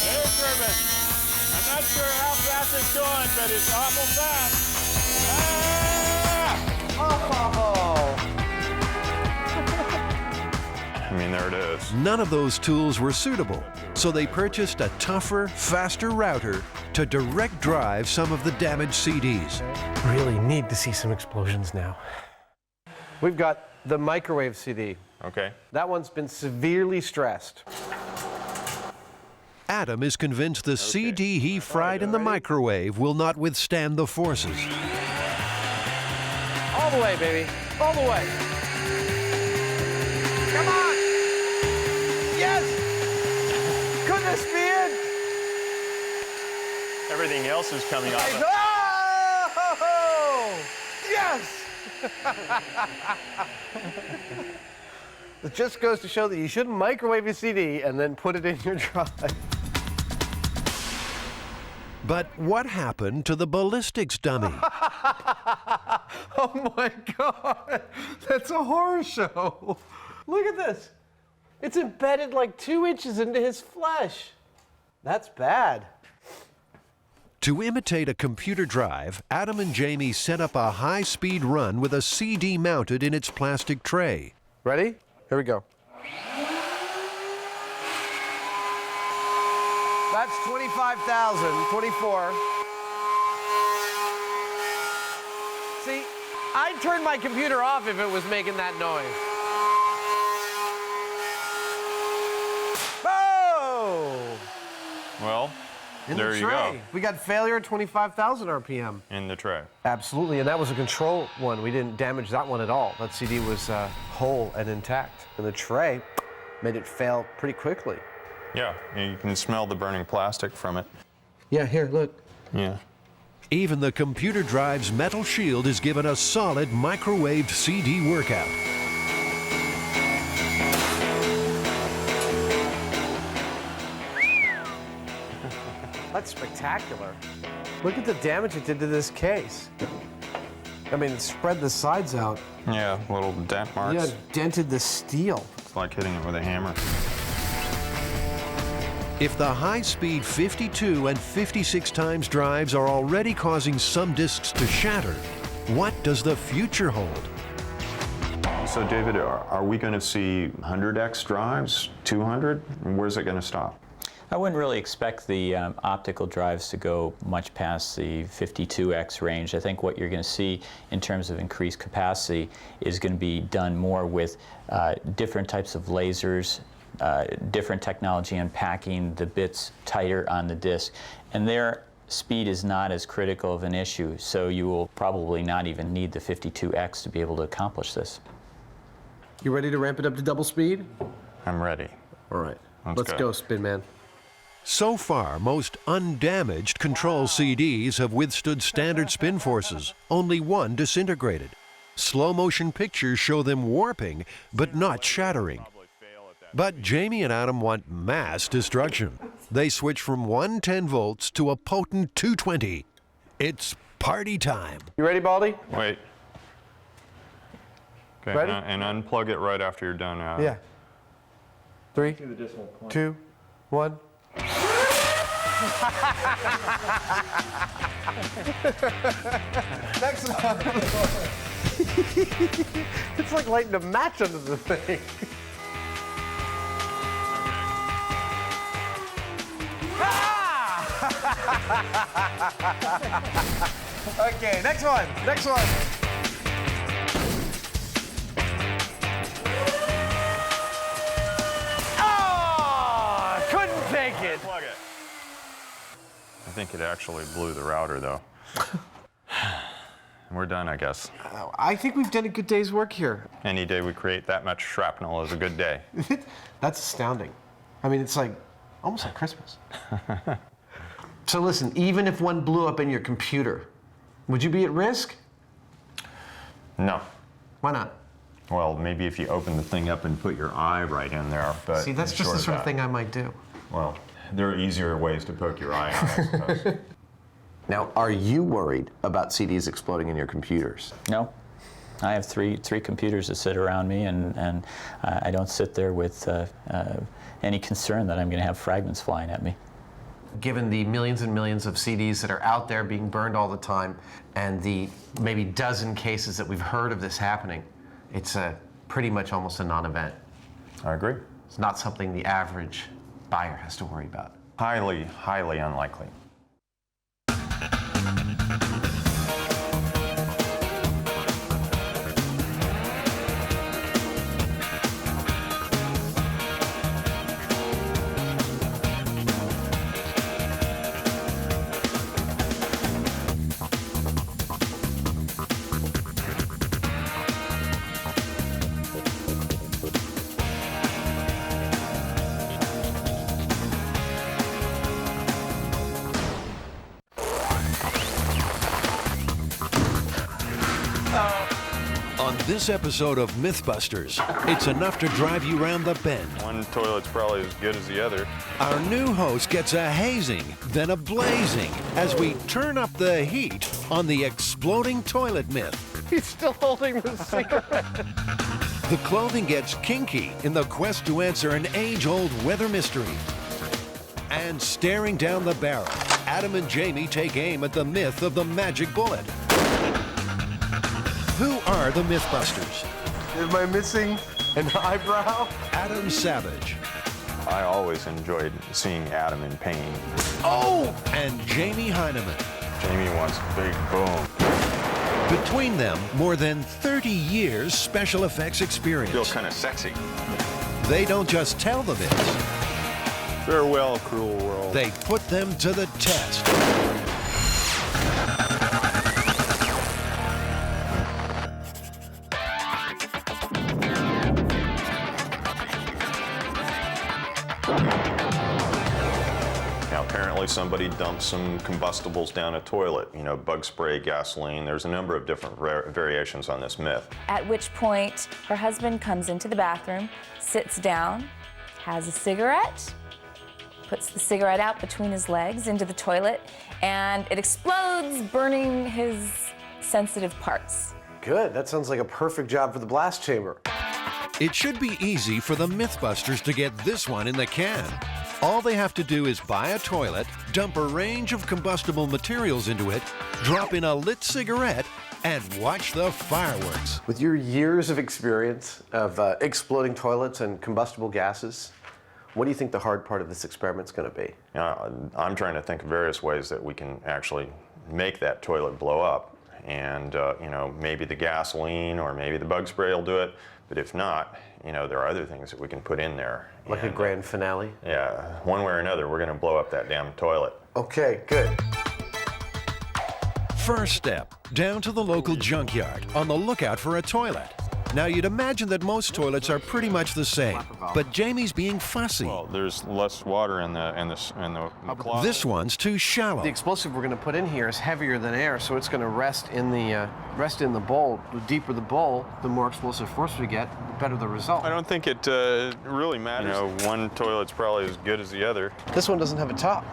Air turbine. I'm not sure how fast it's going, but it's awful fast. I mean, there it is. None of those tools were suitable, so they purchased a tougher, faster router to direct drive some of the damaged CDs. Really need to see some explosions now. We've got the microwave CD. Okay. That one's been severely stressed. Adam is convinced the CD he fried in the microwave will not withstand the forces. All the way, baby. All the way. Come on! Yes! Could this be it? Everything else is coming off. Oh! Yes! It just goes to show that you shouldn't microwave a CD and then put it in your drive. But what happened to the ballistics dummy? Oh my God, that's a horror show. Look at this. It's embedded like 2 inches into his flesh. That's bad. To imitate a computer drive, Adam and Jamie set up a high-speed run with a CD mounted in its plastic tray. Ready? Here we go. That's 25,000, 24. See, I'd turn my computer off if it was making that noise. Oh! Well, In there the you tray. go. We got failure at 25,000 RPM. In the tray. Absolutely, and that was a control one. We didn't damage that one at all. That CD was whole and intact. And the tray made it fail pretty quickly. Yeah, you can smell the burning plastic from it. Yeah, here, look. Yeah. Even the computer drive's metal shield is given a solid microwaved CD workout. That's spectacular. Look at the damage it did to this case. I mean, it spread the sides out. Yeah, little dent marks. Yeah, it dented the steel. It's like hitting it with a hammer. If the high-speed 52 and 56 times drives are already causing some disks to shatter, what does the future hold? So, David, are we going to see 100x drives, 200? Where's it going to stop? I wouldn't really expect the optical drives to go much past the 52x range. I think what you're going to see in terms of increased capacity is going to be done more with different types of lasers, different technology unpacking the bits tighter on the disk. And their speed is not as critical of an issue, so you will probably not even need the 52x to be able to accomplish this. You ready to ramp it up to double speed? I'm ready. All right, Let's go, Spin Man. So far, most undamaged control CDs have withstood standard spin forces. Only one disintegrated. Slow-motion pictures show them warping, but not shattering. But Jamie and Adam want mass destruction. They switch from 110 volts to a potent 220. It's party time. You ready, Baldy? Wait. Okay, Ready? and unplug it right after you're done. Yeah. 3, 2, 1. Next one. It's like lighting a match under the thing. Okay, next one. Next one. Oh, couldn't take it. Plug it. I think it actually blew the router, though. We're done, I guess. I think we've done a good day's work here. Any day we create that much shrapnel is a good day. That's astounding. I mean, it's like almost like Christmas. So listen, even if one blew up in your computer, would you be at risk? No. Why not? Well, maybe if you open the thing up and put your eye right in there, but See, that's just the sort of thing I might do. Well, there are easier ways to poke your eye out, I suppose. Now, are you worried about CDs exploding in your computers? No. I have three computers that sit around me, and I don't sit there with any concern that I'm going to have fragments flying at me. Given the millions and millions of CDs that are out there being burned all the time, and the maybe dozen cases that we've heard of this happening, it's pretty much almost a non-event. I agree. It's not something the average buyer has to worry about. Highly, highly unlikely. this episode of MythBusters, it's enough to drive you round the bend. One toilet's probably as good as the other. Our new host gets a hazing, then a blazing, as we turn up the heat on the exploding toilet myth. He's still holding the cigarette. The clothing gets kinky in the quest to answer an age-old weather mystery. And staring down the barrel, Adam and Jamie take aim at the myth of the magic bullet. Who are the MythBusters? Am I missing an eyebrow? Adam Savage. I always enjoyed seeing Adam in pain. Oh! And Jamie Heineman. Jamie wants a big boom. Between them, more than 30 years special effects experience. Feels kind of sexy. They don't just tell the myths. Farewell, cruel world. They put them to the test. Now, apparently somebody dumped some combustibles down a toilet, you know, bug spray, gasoline. There's a number of different variations on this myth. At which point, her husband comes into the bathroom, sits down, has a cigarette, puts the cigarette out between his legs into the toilet, and it explodes, burning his sensitive parts. Good. That sounds like a perfect job for the blast chamber. It should be easy for the MythBusters to get this one in the can. All they have to do is buy a toilet, dump a range of combustible materials into it, drop in a lit cigarette, and watch the fireworks. With your years of experience of exploding toilets and combustible gases, what do you think the hard part of this experiment's going to be? I'm trying to think of various ways that we can actually make that toilet blow up. And, you know, maybe the gasoline or maybe the bug spray will do it. But if not, you know, there are other things that we can put in there. Like a grand finale? Yeah, one way or another, we're going to blow up that damn toilet. Okay, good. First step, down to the local junkyard on the lookout for a toilet. Now, you'd imagine that most toilets are pretty much the same, but Jamie's being fussy. Well, there's less water in the closet. This one's too shallow. The explosive we're going to put in here is heavier than air, so it's going to rest in the bowl. The deeper the bowl, the more explosive force we get, the better the result. I don't think it really matters. You know, one toilet's probably as good as the other. This one doesn't have a top.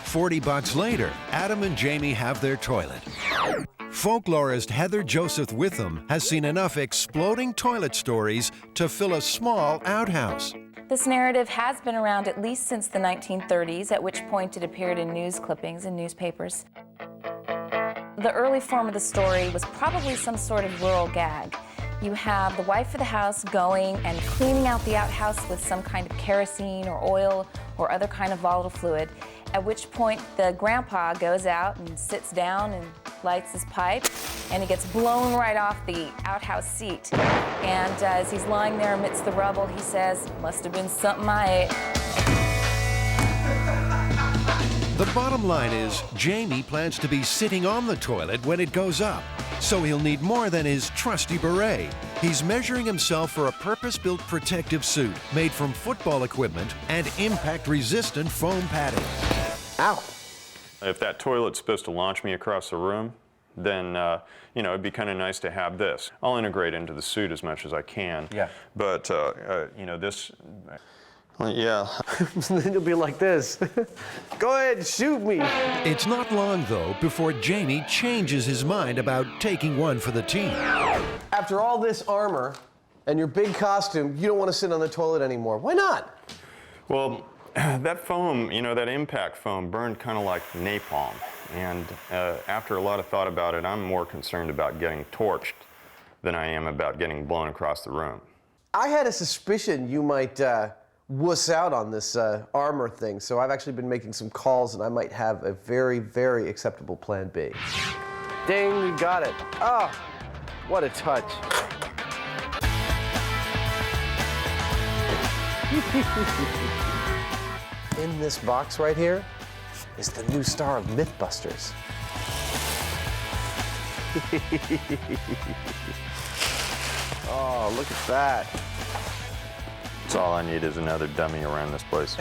40 bucks later, Adam and Jamie have their toilet. Folklorist Heather Joseph Witham has seen enough exploding toilet stories to fill a small outhouse. This narrative has been around at least since the 1930s, at which point it appeared in news clippings in newspapers. The early form of the story was probably some sort of rural gag. You have the wife of the house going and cleaning out the outhouse with some kind of kerosene or oil or other kind of volatile fluid, at which point the grandpa goes out and sits down and lights his pipe, and he gets blown right off the outhouse seat. And as he's lying there amidst the rubble, he says, "Must have been something I ate." The bottom line is, Jamie plans to be sitting on the toilet when it goes up, so he'll need more than his trusty beret. He's measuring himself for a purpose-built protective suit made from football equipment and impact-resistant foam padding. Ow! If that toilet's supposed to launch me across the room, then, you know, it'd be kind of nice to have this. I'll integrate into the suit as much as I can. Yeah. But, you know, this... Yeah. Then you'll be like this. Go ahead, shoot me. It's not long, though, before Jamie changes his mind about taking one for the team. After all this armor and your big costume, you don't want to sit on the toilet anymore. Why not? Well, that foam, you know, that impact foam burned kind of like napalm. And after a lot of thought about it, I'm more concerned about getting torched than I am about getting blown across the room. I had a suspicion you might wuss out on this armor thing, so I've actually been making some calls, and I might have a very, very acceptable plan B. Ding, we got it. Oh, what a touch. In this box right here is the new star of MythBusters. Oh, look at that. That's all I need is another dummy around this place.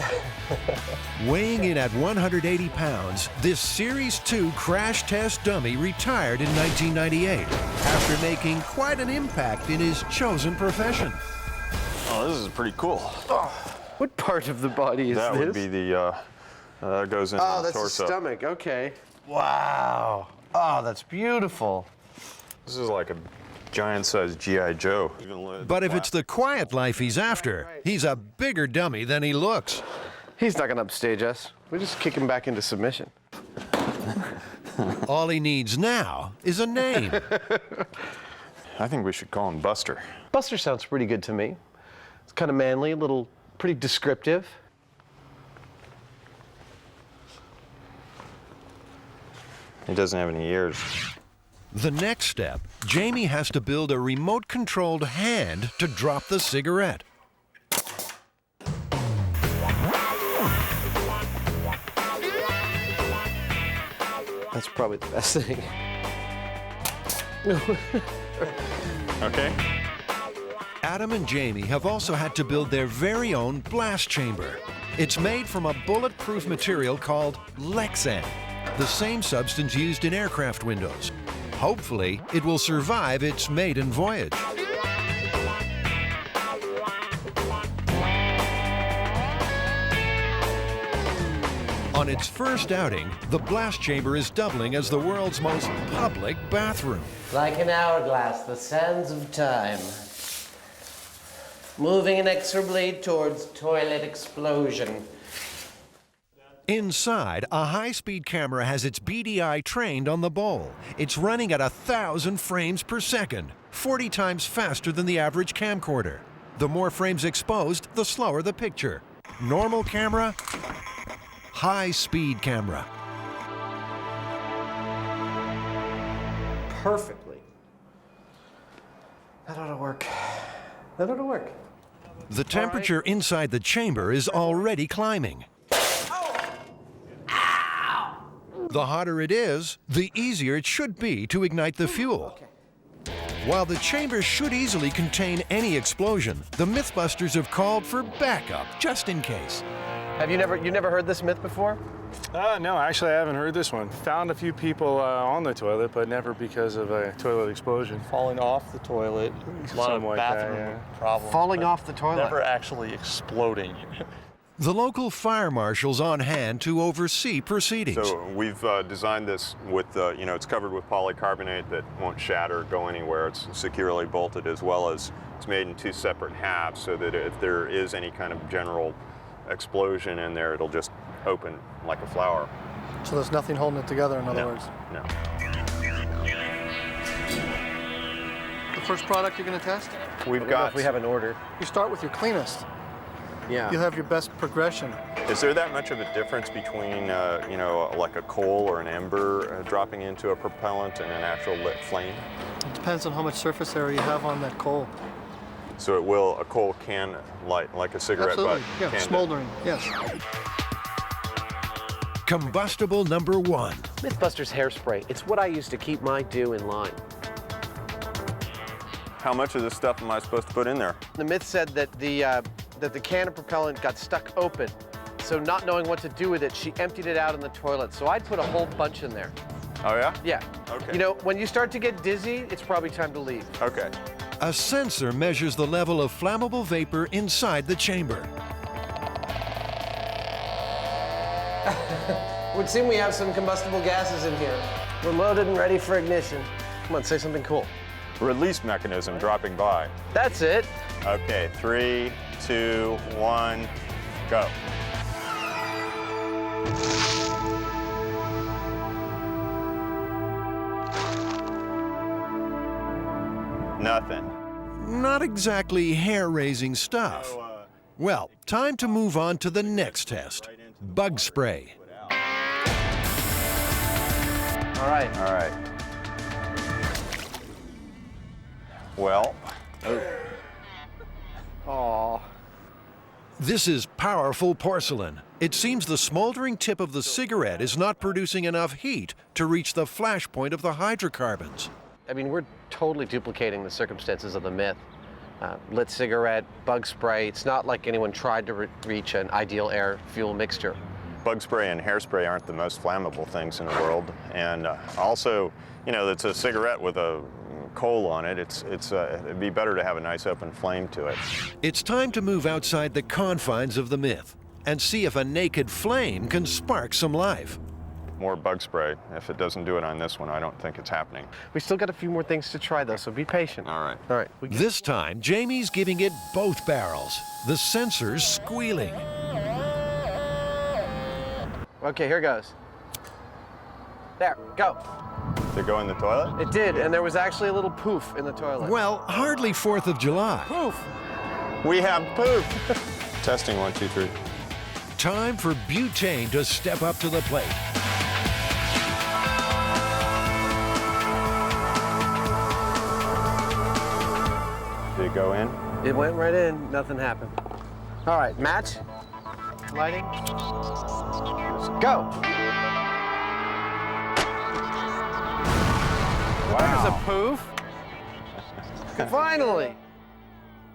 Weighing in at 180 pounds, this Series 2 crash test dummy retired in 1998 after making quite an impact in his chosen profession. Oh, this is pretty cool. What part of the body is that this? That would be the, goes into the torso. Oh, that's the stomach, okay. Wow. Oh, that's beautiful. This is like a giant-sized G.I. Joe. But if it's the quiet life he's after, he's a bigger dummy than he looks. He's not going to upstage us. We just kick him back into submission. All he needs now is a name. I think we should call him Buster. Buster sounds pretty good to me. It's kind of manly, a little pretty descriptive. He doesn't have any ears. The next step, Jamie has to build a remote-controlled hand to drop the cigarette. That's probably the best thing. Okay. Adam and Jamie have also had to build their very own blast chamber. It's made from a bulletproof material called Lexan, the same substance used in aircraft windows. Hopefully, it will survive its maiden voyage. On its first outing, the blast chamber is doubling as the world's most public bathroom. Like an hourglass, the sands of time. Moving inexorably towards toilet explosion. Inside, a high-speed camera has its beady eye trained on the bowl. It's running at 1,000 frames per second, 40 times faster than the average camcorder. The more frames exposed, the slower the picture. Normal camera, high-speed camera. Perfectly. That ought to work. That ought to work. The temperature inside the chamber is already climbing. The hotter it is, the easier it should be to ignite the fuel. While the chamber should easily contain any explosion, the MythBusters have called for backup, just in case. Have you never heard this myth before? No, actually I haven't heard this one. Found a few people on the toilet, but never because of a toilet explosion. Falling off the toilet, a lot of bathroom problems. Falling off the toilet? Never actually exploding. The local fire marshal's on hand to oversee proceedings. So we've designed this with, it's covered with polycarbonate that won't shatter or go anywhere. It's securely bolted, as well as it's made in 2 separate halves so that if there is any kind of general explosion in there, it'll just open like a flower. So there's nothing holding it together, in other words? No. The first product you're going to test? We have an order. You start with your cleanest. Yeah. You'll have your best progression. Is there that much of a difference between, like a coal or an ember dropping into a propellant and an actual lit flame? It depends on how much surface area you have on that coal. So a coal can light like a cigarette Absolutely. butt? Yeah, smoldering, yes. Combustible number 1. MythBusters hairspray. It's what I use to keep my dew in line. How much of this stuff am I supposed to put in there? The myth said that the can of propellant got stuck open. So not knowing what to do with it, she emptied it out in the toilet. So I'd put a whole bunch in there. Oh, yeah? Yeah. Okay. You know, when you start to get dizzy, it's probably time to leave. Okay. A sensor measures the level of flammable vapor inside the chamber. Would seem we have some combustible gases in here. We're loaded and ready for ignition. Come on, say something cool. Release mechanism dropping by. That's it. Okay, 3, 2, 1, go. Nothing. Not exactly hair-raising stuff. Well, time to move on to the next test. Bug spray. All right. All right. Well. Aw. This is powerful porcelain. It seems the smoldering tip of the cigarette is not producing enough heat to reach the flash point of the hydrocarbons. I mean, we're totally duplicating the circumstances of the myth. lit cigarette, bug spray. It's not like anyone tried to reach an ideal air-fuel mixture. Bug spray and hairspray aren't the most flammable things in the world. And also, you know, it's a cigarette with a coal on it. It'd be better to have a nice open flame to it. It's time to move outside the confines of the myth and see if a naked flame can spark some life. More bug spray. If it doesn't do it on this one, I don't think it's happening. We still got a few more things to try, though, so be patient. All right. All right. This time, Jamie's giving it both barrels, the sensors squealing. Okay, here goes. There, go. Did it go in the toilet? It did, and there was actually a little poof in the toilet. Well, hardly 4th of July. Poof. We have poof. Testing, 1, 2, 3. Time for butane to step up to the plate. Did it go in? It went right in, nothing happened. All right, match, lighting, go. Wow. There's a poof. Finally.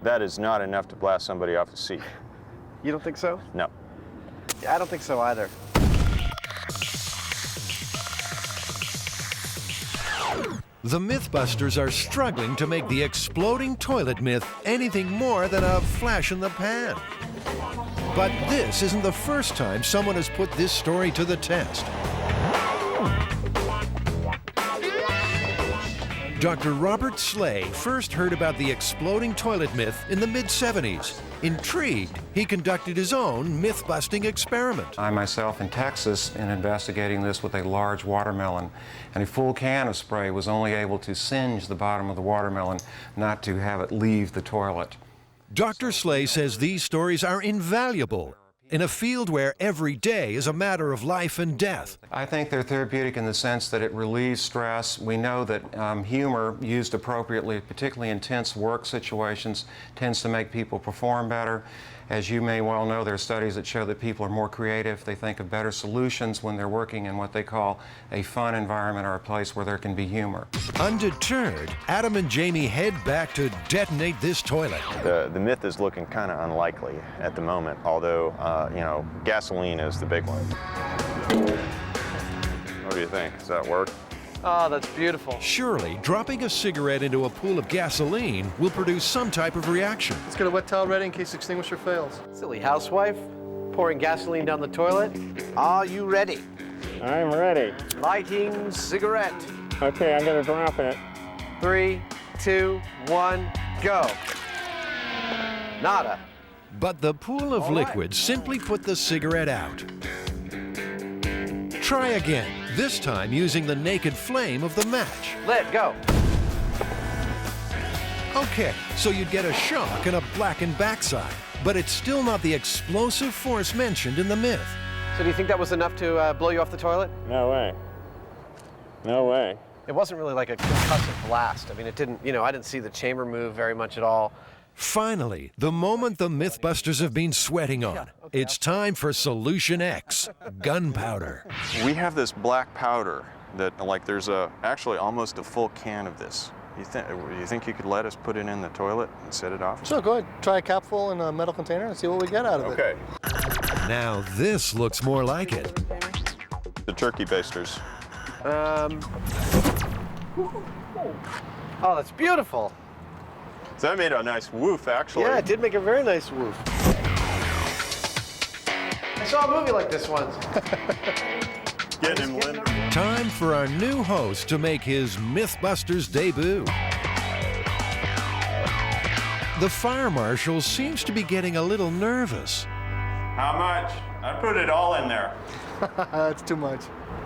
That is not enough to blast somebody off a seat. You don't think so? No. I don't think so either. The MythBusters are struggling to make the exploding toilet myth anything more than a flash in the pan. But this isn't the first time someone has put this story to the test. Dr. Robert Slay first heard about the exploding toilet myth in the mid-70s. Intrigued, he conducted his own myth-busting experiment. I myself in Texas, in investigating this with a large watermelon, and a full can of spray was only able to singe the bottom of the watermelon, not to have it leave the toilet. Dr. Slay says these stories are invaluable in a field where every day is a matter of life and death. I think they're therapeutic in the sense that it relieves stress. We know that humor used appropriately, particularly in tense work situations, tends to make people perform better. As you may well know, there are studies that show that people are more creative. They think of better solutions when they're working in what they call a fun environment or a place where there can be humor. Undeterred, Adam and Jamie head back to detonate this toilet. The myth is looking kind of unlikely at the moment, although, you know, gasoline is the big one. What do you think? Does that work? Oh, that's beautiful. Surely, dropping a cigarette into a pool of gasoline will produce some type of reaction. Let's get a wet towel ready in case the extinguisher fails. Silly housewife, pouring gasoline down the toilet. Are you ready? I'm ready. Lighting cigarette. Okay, I'm gonna drop it. 3, 2, 1, go. Nada. But the pool of liquid simply put the cigarette out. Try again, this time using the naked flame of the match. Let go. Okay, so you'd get a shock and a blackened backside, but it's still not the explosive force mentioned in the myth. So do you think that was enough to blow you off the toilet? No way. No way. It wasn't really like a concussive blast. I mean, it didn't, you know, I didn't see the chamber move very much at all. Finally, the moment the MythBusters have been sweating on. It's time for Solution X, gunpowder. We have this black powder that, like, there's actually almost a full can of this. You think you could let us put it in the toilet and set it off? Sure, go ahead. Try a capful in a metal container and see what we get out of it. Okay. Now this looks more like it. The turkey basters. Oh, that's beautiful. So that made a nice woof, actually. Yeah, it did make a very nice woof. I saw a movie like this once. Getting him limp. Time for our new host to make his MythBusters debut. The fire marshal seems to be getting a little nervous. How much? I put it all in there. That's too much.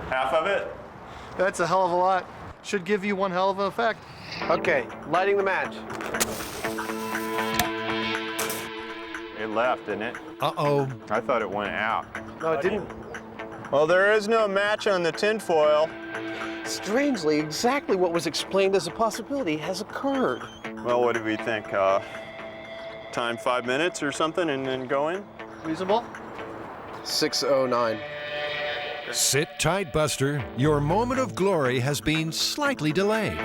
Half of it? That's a hell of a lot. Should give you one hell of an effect. Okay, lighting the match. It left, didn't it? Uh-oh. I thought it went out. No, it didn't. Well, there is no match on the tinfoil. Strangely, exactly what was explained as a possibility has occurred. Well, what do we think? Time 5 minutes or something and then go in? Reasonable? 6:09. Sit tight, Buster. Your moment of glory has been slightly delayed.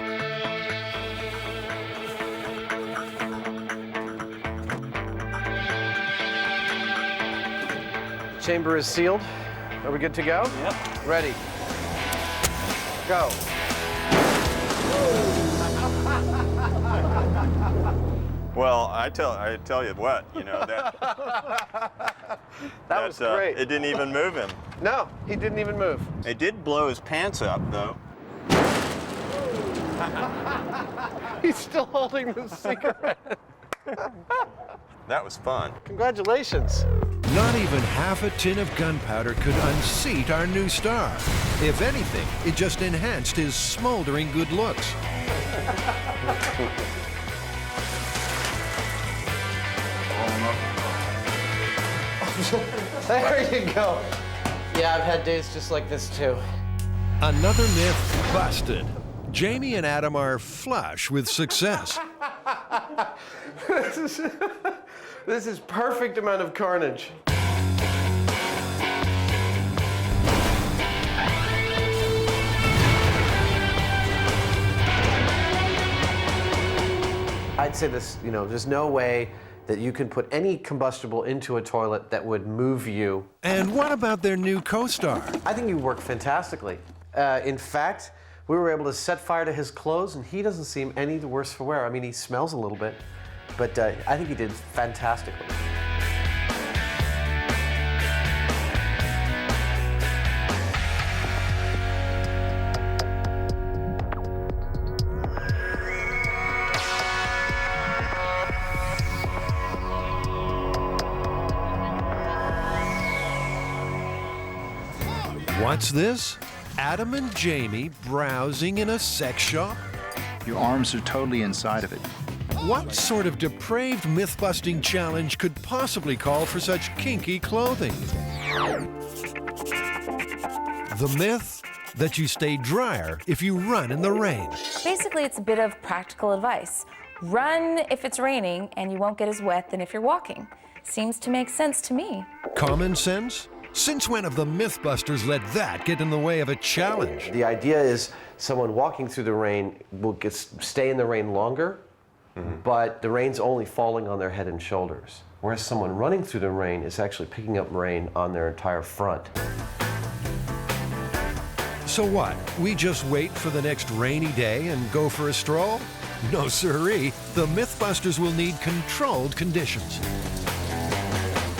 chamber is sealed. Are we good to go? Yep. Ready. Go. Well, I tell you what, you know, that that was great. It didn't even move him. No, he didn't even move. It did blow his pants up, though. He's still holding the cigarette. That was fun. Congratulations. Not even half a tin of gunpowder could unseat our new star. If anything, it just enhanced his smoldering good looks. There you go. Yeah, I've had days just like this too. Another myth busted. Jamie and Adam are flush with success. This is perfect amount of carnage. I'd say this, you know, there's no way that you can put any combustible into a toilet that would move you. And what about their new co-star? I think you work fantastically. In fact, we were able to set fire to his clothes, and he doesn't seem any the worse for wear. I mean, he smells a little bit, but I think he did fantastically. What's this? Adam and Jamie browsing in a sex shop? Your arms are totally inside of it. What sort of depraved myth-busting challenge could possibly call for such kinky clothing? The myth that you stay drier if you run in the rain. Basically, it's a bit of practical advice. Run if it's raining, and you won't get as wet than if you're walking. Seems to make sense to me. Common sense? Since when have the Mythbusters let that get in the way of a challenge? The idea is someone walking through the rain will stay in the rain longer, but the rain's only falling on their head and shoulders. Whereas someone running through the rain is actually picking up rain on their entire front. So what? We just wait for the next rainy day and go for a stroll? No siree. The Mythbusters will need controlled conditions.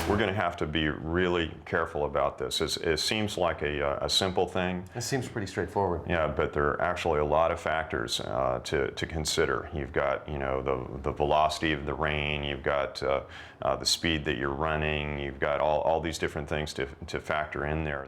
We're going to have to be really careful about this. It seems like a simple thing. It seems pretty straightforward. Yeah, but there are actually a lot of factors to consider. You've got, you know, the velocity of the rain. You've got the speed that you're running. You've got all these different things to factor in there.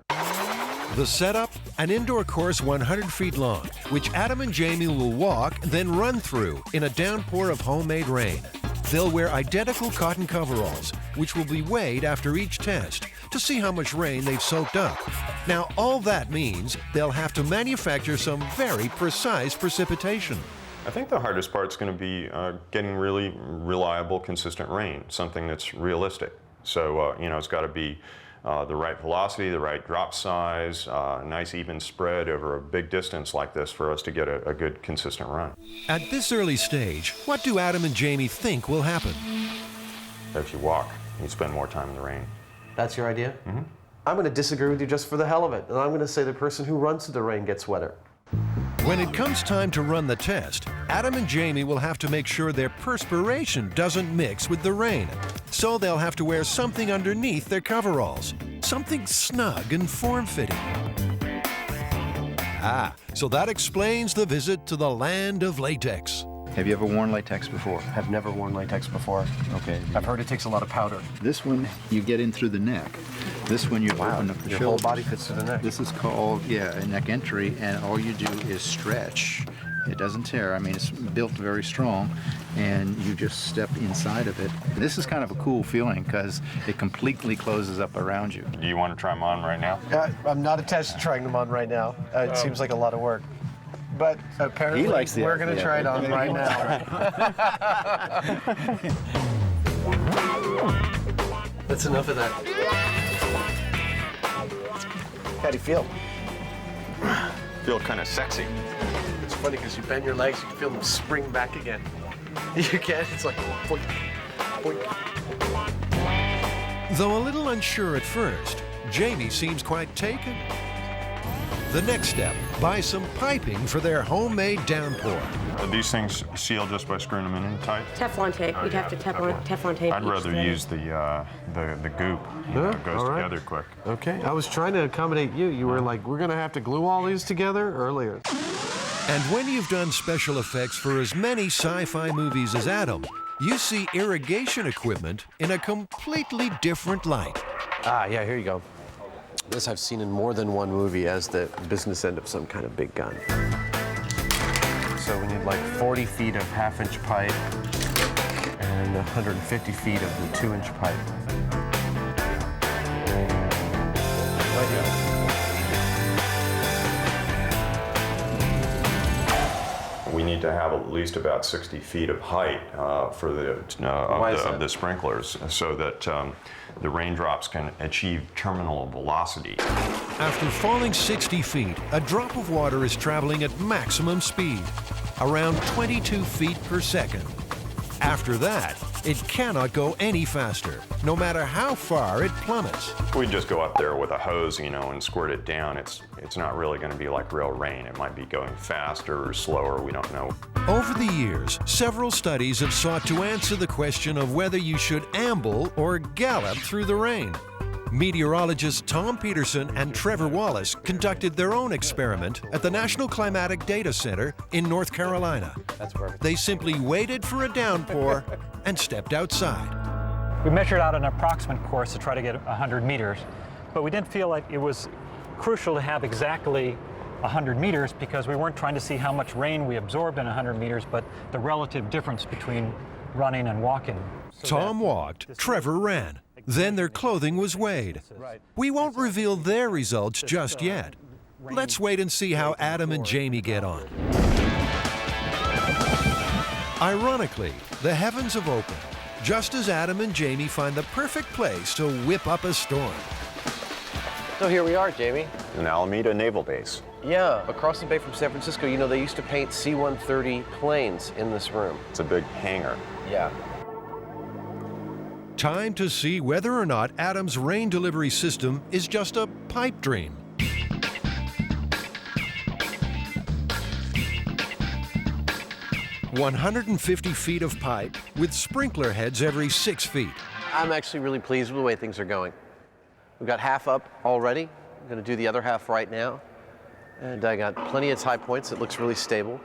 The setup, an indoor course 100 feet long, which Adam and Jamie will walk, then run through in a downpour of homemade rain. They'll wear identical cotton coveralls, which will be weighed after each test to see how much rain they've soaked up. Now, all that means they'll have to manufacture some very precise precipitation. I think the hardest part is going to be getting really reliable, consistent rain, something that's realistic. So, you know, it's got to be the right velocity, the right drop size, nice even spread over a big distance like this for us to get a good, consistent run. At this early stage, what do Adam and Jamie think will happen? If you walk, you spend more time in the rain. That's your idea? Mm-hmm. I'm going to disagree with you just for the hell of it, and I'm going to say the person who runs through the rain gets wetter. When it comes time to run the test, Adam and Jamie will have to make sure their perspiration doesn't mix with the rain. So they'll have to wear something underneath their coveralls, something snug and form-fitting. Ah, so that explains the visit to the land of latex. Have you ever worn latex before? I've never worn latex before. Okay. I've heard it takes a lot of powder. This one, you get in through the neck. This one, you open up the Your shoulders. whole body fits through the neck. This is called, a neck entry, and all you do is stretch. It doesn't tear. I mean, it's built very strong, and you just step inside of it. This is kind of a cool feeling because it completely closes up around you. Do you want to try them on right now? I'm not attached to trying them on right now. It seems like a lot of work. But apparently, we're going to try it on right now. That's enough of that. How do you feel? Feel kind of sexy. It's funny because you bend your legs, you can feel them spring back again. You can? It's like boink, boink. Though a little unsure at first, Jamie seems quite taken. The next step, buy some piping for their homemade downpour. Are these things sealed just by screwing them in tight? Teflon tape. You'd have to Teflon tape. I'd rather use the goop. You know, it goes together quick. Okay, I was trying to accommodate you. You were like, we're gonna have to glue all these together earlier. And when you've done special effects for as many sci-fi movies as Adam, you see irrigation equipment in a completely different light. Ah, yeah, here you go. This I've seen in more than one movie as the business end of some kind of big gun. So we need like 40 feet of half-inch pipe and 150 feet of the 2-inch pipe. Right here. We need to have at least about 60 feet of height for the sprinklers so that the raindrops can achieve terminal velocity. After falling 60 feet, a drop of water is traveling at maximum speed, around 22 feet per second. After that, it cannot go any faster, no matter how far it plummets. We just go up there with a hose, you know, and squirt it down. It's not really going to be like real rain. It might be going faster or slower, we don't know. Over the years, several studies have sought to answer the question of whether you should amble or gallop through the rain. Meteorologists Tom Peterson and Trevor Wallace conducted their own experiment at the National Climatic Data Center in North Carolina. That's perfect. They simply waited for a downpour and stepped outside. We measured out an approximate course to try to get 100 meters, but we didn't feel like it was crucial to have exactly 100 meters because we weren't trying to see how much rain we absorbed in 100 meters, but the relative difference between running and walking. Tom walked, Trevor ran. Then their clothing was weighed. We won't reveal their results just yet. Let's wait and see how Adam and Jamie get on. Ironically, the heavens have opened, just as Adam and Jamie find the perfect place to whip up a storm. So here we are, Jamie. An Alameda Naval Base. Yeah, across the bay from San Francisco. You know, they used to paint C-130 planes in this room. It's a big hangar. Yeah. Time to see whether or not Adam's rain delivery system is just a pipe dream. "150 feet of pipe with sprinkler heads every 6 feet. I'm actually really pleased with the way things are going. We've got half up already. I'm going to do the other half right now. And I got plenty of high points. It looks really stable.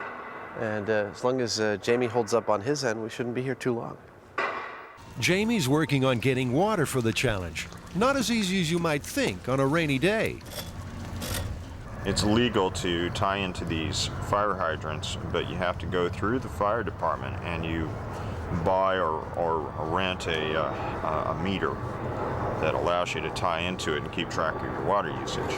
And as long as Jamie holds up on his end, we shouldn't be here too long. Jamie's working on getting water for the challenge. Not as easy as you might think on a rainy day. It's legal to tie into these fire hydrants, but you have to go through the fire department and you buy or rent a meter that allows you to tie into it and keep track of your water usage.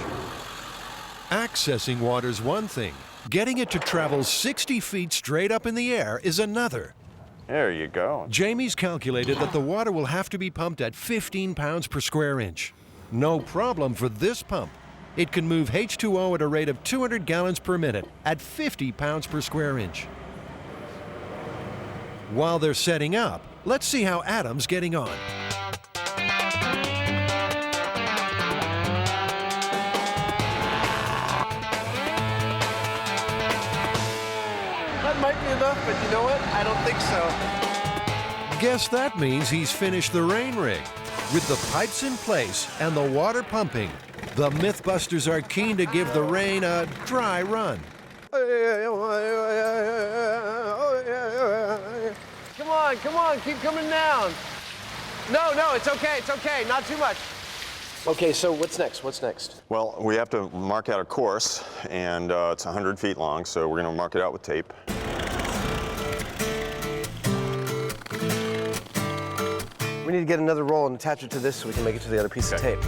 Accessing water's one thing. Getting it to travel 60 feet straight up in the air is another. There you go. Jamie's calculated that the water will have to be pumped at 15 pounds per square inch. No problem for this pump. It can move H2O at a rate of 200 gallons per minute at 50 pounds per square inch. While they're setting up, let's see how Adam's getting on. That might be enough, but you know what? I don't think so. Guess that means he's finished the rain rig. With the pipes in place and the water pumping, the MythBusters are keen to give the rain a dry run. Come on, keep coming down. No, it's okay, not too much. Okay, so what's next? Well, we have to mark out a course, and it's 100 feet long, so we're going to mark it out with tape. We need to get another roll and attach it to this so we can make it to the other piece of tape.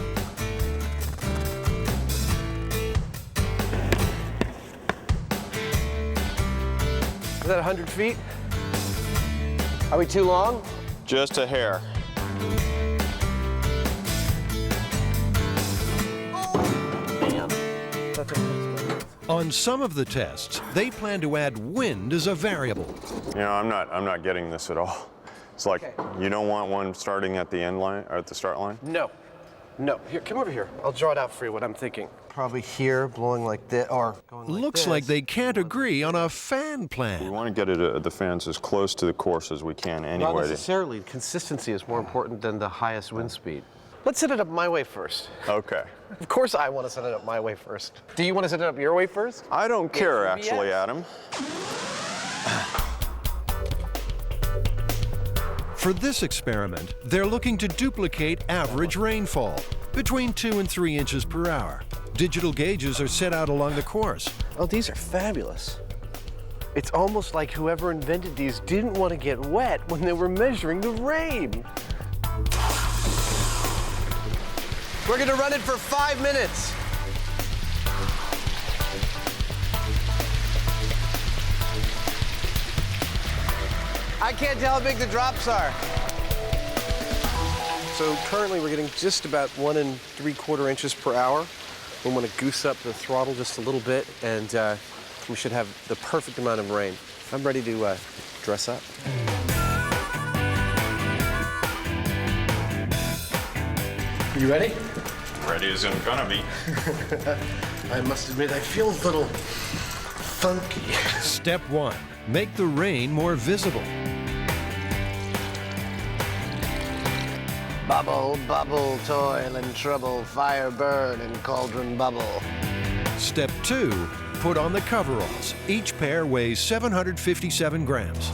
Is that 100 feet? Are we too long? Just a hair. On some of the tests, they plan to add wind as a variable. You know, I'm not getting this at all. It's like you don't want one starting at the end line or at the start line? No. No, here, come over here. I'll draw it out for you, what I'm thinking. Probably here, blowing like this, or going like Looks this. like they can't agree on a fan plan. We want to get it, the fans as close to the course as we can anyway. Not necessarily. Consistency is more important than the highest wind speed. Let's set it up my way first. Okay. Of course I want to set it up my way first. Do you want to set it up your way first? I don't care, actually, Adam. For this experiment, they're looking to duplicate average rainfall, between 2 and 3 inches per hour. Digital gauges are set out along the course. Oh, these are fabulous. It's almost like whoever invented these didn't want to get wet when they were measuring the rain. We're going to run it for 5 minutes. I can't tell how big the drops are. So currently we're getting just about 1 3/4 inches per hour. We want to goose up the throttle just a little bit, and we should have the perfect amount of rain. I'm ready to dress up. You ready? Ready as I'm gonna be. I must admit, I feel a little funky. Step 1, make the rain more visible. Bubble, bubble, toil and trouble, fire burn and cauldron bubble. Step 2, put on the coveralls. Each pair weighs 757 grams.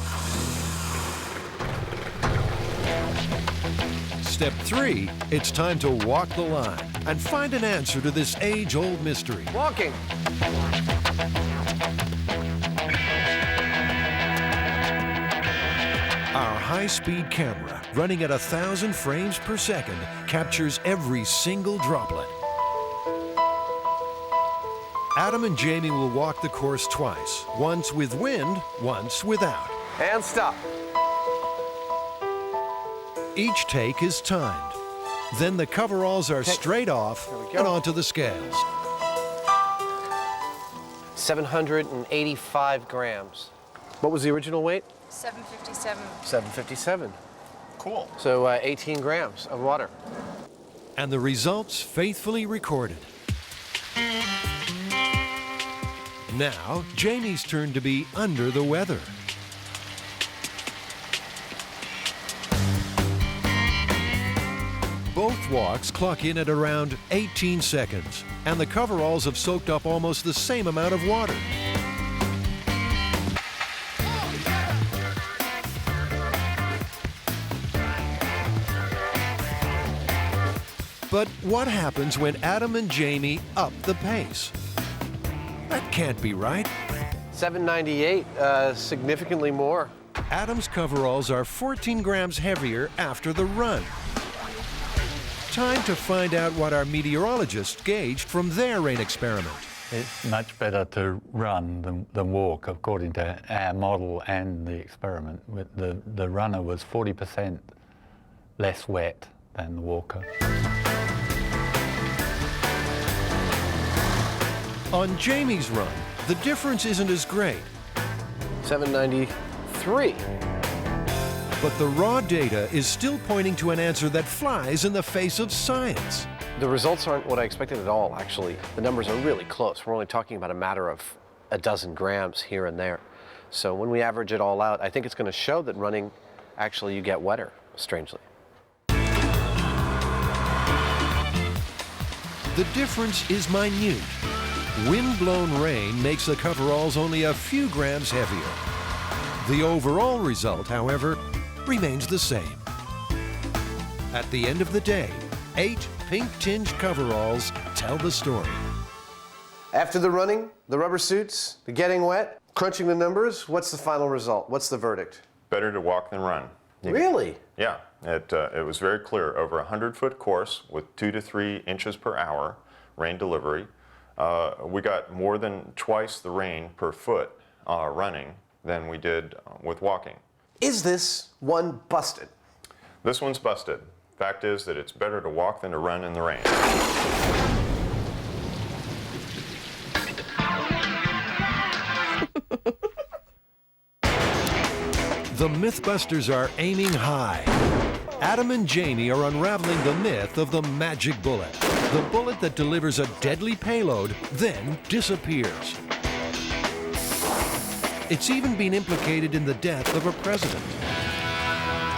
Step 3, it's time to walk the line and find an answer to this age-old mystery. Walking. Our high-speed camera, running at 1,000 frames per second, captures every single droplet. Adam and Jamie will walk the course twice, once with wind, once without. And stop. Each take is timed. Then the coveralls are straight off and onto the scales. 785 grams. What was the original weight? 757. 757. Cool. So 18 grams of water. And the results faithfully recorded. Now, Jamie's turn to be under the weather. Both walks clock in at around 18 seconds, and the coveralls have soaked up almost the same amount of water. But what happens when Adam and Jamie up the pace? That can't be right. 798, significantly more. Adam's coveralls are 14 grams heavier after the run. Time to find out what our meteorologists gauged from their rain experiment. It's much better to run than walk, according to our model and the experiment. The runner was 40% less wet than the walker. On Jamie's run, the difference isn't as great. 793. But the raw data is still pointing to an answer that flies in the face of science. The results aren't what I expected at all, actually. The numbers are really close. We're only talking about a matter of a dozen grams here and there. So when we average it all out, I think it's going to show that running, actually, you get wetter, strangely. The difference is minute. Wind-blown rain makes the coveralls only a few grams heavier. The overall result, however, remains the same. At the end of the day, 8 pink-tinged coveralls tell the story. After the running, the rubber suits, the getting wet, crunching the numbers, what's the final result? What's the verdict? Better to walk than run. Really? Yeah, it was very clear. Over a 100-foot course with 2 to 3 inches per hour rain delivery, we got more than twice the rain per foot running than we did with walking. Is this one busted? This one's busted. Fact is that it's better to walk than to run in the rain. The MythBusters are aiming high. Adam and Jamie are unraveling the myth of the magic bullet. The bullet that delivers a deadly payload, then disappears. It's even been implicated in the death of a president.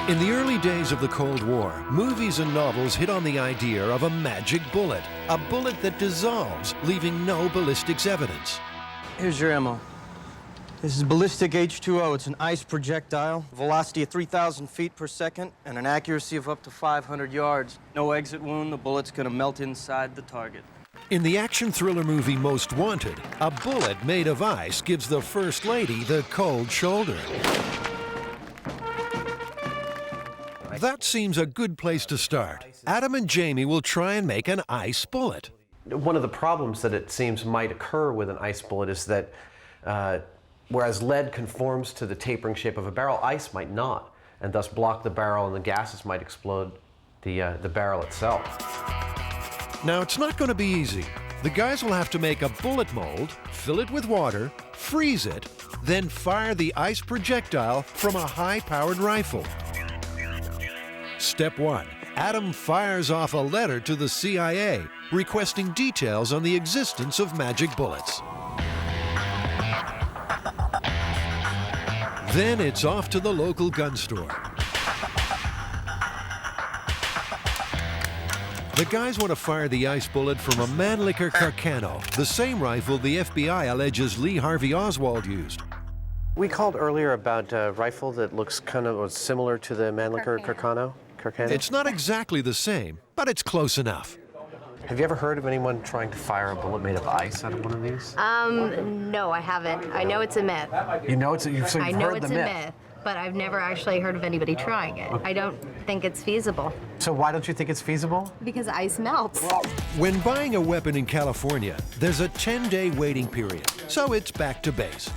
In the early days of the Cold War, movies and novels hit on the idea of a magic bullet, a bullet that dissolves, leaving no ballistics evidence. Here's your ammo. This is ballistic H2O. It's an ice projectile, velocity of 3,000 feet per second, and an accuracy of up to 500 yards. No exit wound, the bullet's gonna melt inside the target. In the action thriller movie Most Wanted, a bullet made of ice gives the First Lady the cold shoulder. That seems a good place to start. Adam and Jamie will try and make an ice bullet. One of the problems that it seems might occur with an ice bullet is that whereas lead conforms to the tapering shape of a barrel, ice might not, and thus block the barrel, and the gases might explode the barrel itself. Now, it's not going to be easy. The guys will have to make a bullet mold, fill it with water, freeze it, then fire the ice projectile from a high-powered rifle. Step 1. Adam fires off a letter to the CIA requesting details on the existence of magic bullets. Then it's off to the local gun store. The guys want to fire the ice bullet from a Mannlicher Carcano, the same rifle the FBI alleges Lee Harvey Oswald used. We called earlier about a rifle that looks kind of similar to the Mannlicher Carcano. It's not exactly the same, but it's close enough. Have you ever heard of anyone trying to fire a bullet made of ice out of one of these? No, I haven't. I know it's a myth. You know it's you've I know heard it's the a myth. myth, but I've never actually heard of anybody trying it. I don't think it's feasible. So why don't you think it's feasible? Because ice melts. When buying a weapon in California, there's a 10-day waiting period, so it's back to base.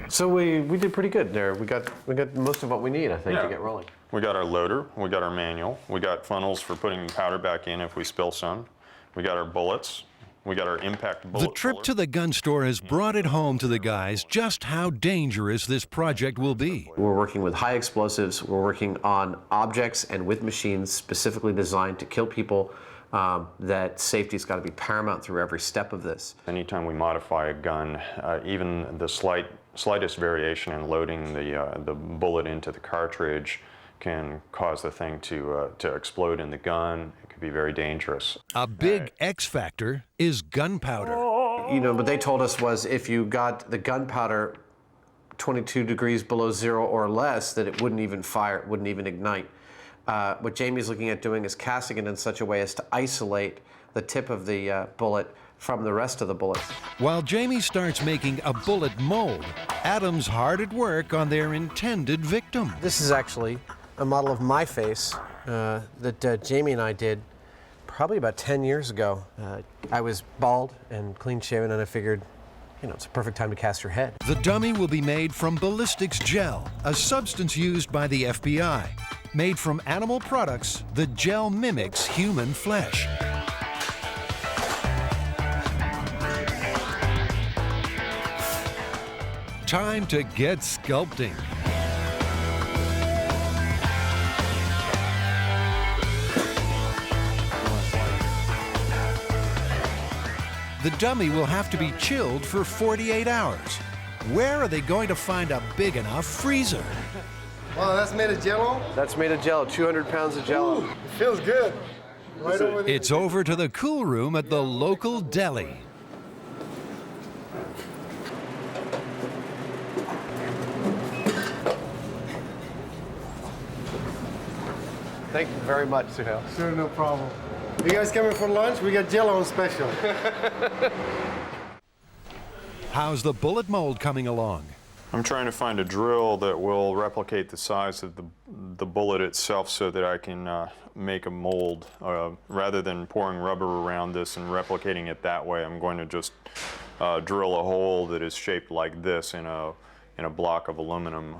So we did pretty good there. We got most of what we need, I think, to get rolling. We got our loader, we got our manual, we got funnels for putting powder back in if we spill some, we got our bullets, we got our impact bullet. The trip to the gun store has brought it home to the guys just how dangerous this project will be. We're working with high explosives, we're working on objects and with machines specifically designed to kill people. That safety's got to be paramount through every step of this. Anytime we modify a gun, even the slightest variation in loading the bullet into the cartridge can cause the thing to explode in the gun. It could be very dangerous. A big X factor is gunpowder. You know, what they told us was if you got the gunpowder 22 degrees below zero or less, that it wouldn't even fire, it wouldn't even ignite. What Jamie's looking at doing is casting it in such a way as to isolate the tip of the bullet from the rest of the bullets. While Jamie starts making a bullet mold, Adam's hard at work on their intended victim. This is actually a model of my face that Jamie and I did probably about 10 years ago. I was bald and clean shaven, and I figured, you know, it's a perfect time to cast your head. The dummy will be made from ballistics gel, a substance used by the FBI. Made from animal products, the gel mimics human flesh. Time to get sculpting. The dummy will have to be chilled for 48 hours. Where are they going to find a big enough freezer? Wow, that's made of Jell-O? That's made of Jell-O, 200 pounds of Jell-O. It feels good. Right over there. It's over to the cool room at the local deli. Thank you very much, Suhail. Sure, no problem. You guys coming for lunch? We got Jell-O on special. How's the bullet mold coming along? I'm trying to find a drill that will replicate the size of the bullet itself so that I can make a mold. Rather than pouring rubber around this and replicating it that way, I'm going to just drill a hole that is shaped like this in a block of aluminum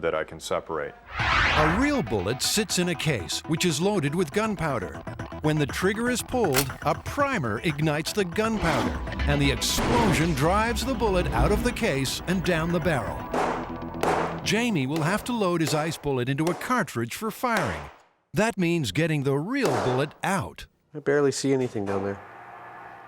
that I can separate. A real bullet sits in a case, which is loaded with gunpowder. When the trigger is pulled, a primer ignites the gunpowder, and the explosion drives the bullet out of the case and down the barrel. Jamie will have to load his ice bullet into a cartridge for firing. That means getting the real bullet out. I barely see anything down there.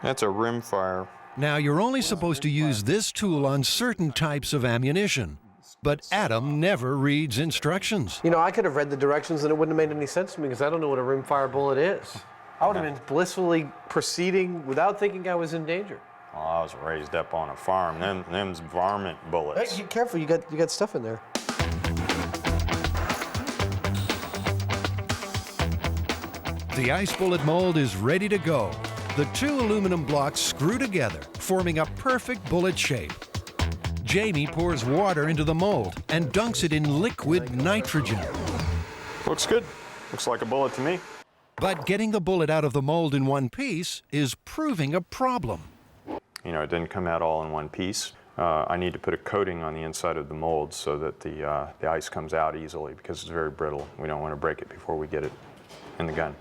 That's a rimfire. Now, you're only supposed to use this tool on certain types of ammunition, but Adam never reads instructions. You know, I could have read the directions and it wouldn't have made any sense to me because I don't know what a rimfire bullet is. I would have been blissfully proceeding without thinking I was in danger. Well, I was raised up on a farm. Them's varmint bullets. Hey, be careful, you got stuff in there. The ice bullet mold is ready to go. The two aluminum blocks screw together, forming a perfect bullet shape. Jamie pours water into the mold and dunks it in liquid nitrogen. Looks good. Looks like a bullet to me. But getting the bullet out of the mold in one piece is proving a problem. You know, it didn't come out all in one piece. I need to put a coating on the inside of the mold so that the ice comes out easily because it's very brittle. We don't want to break it before we get it in the gun.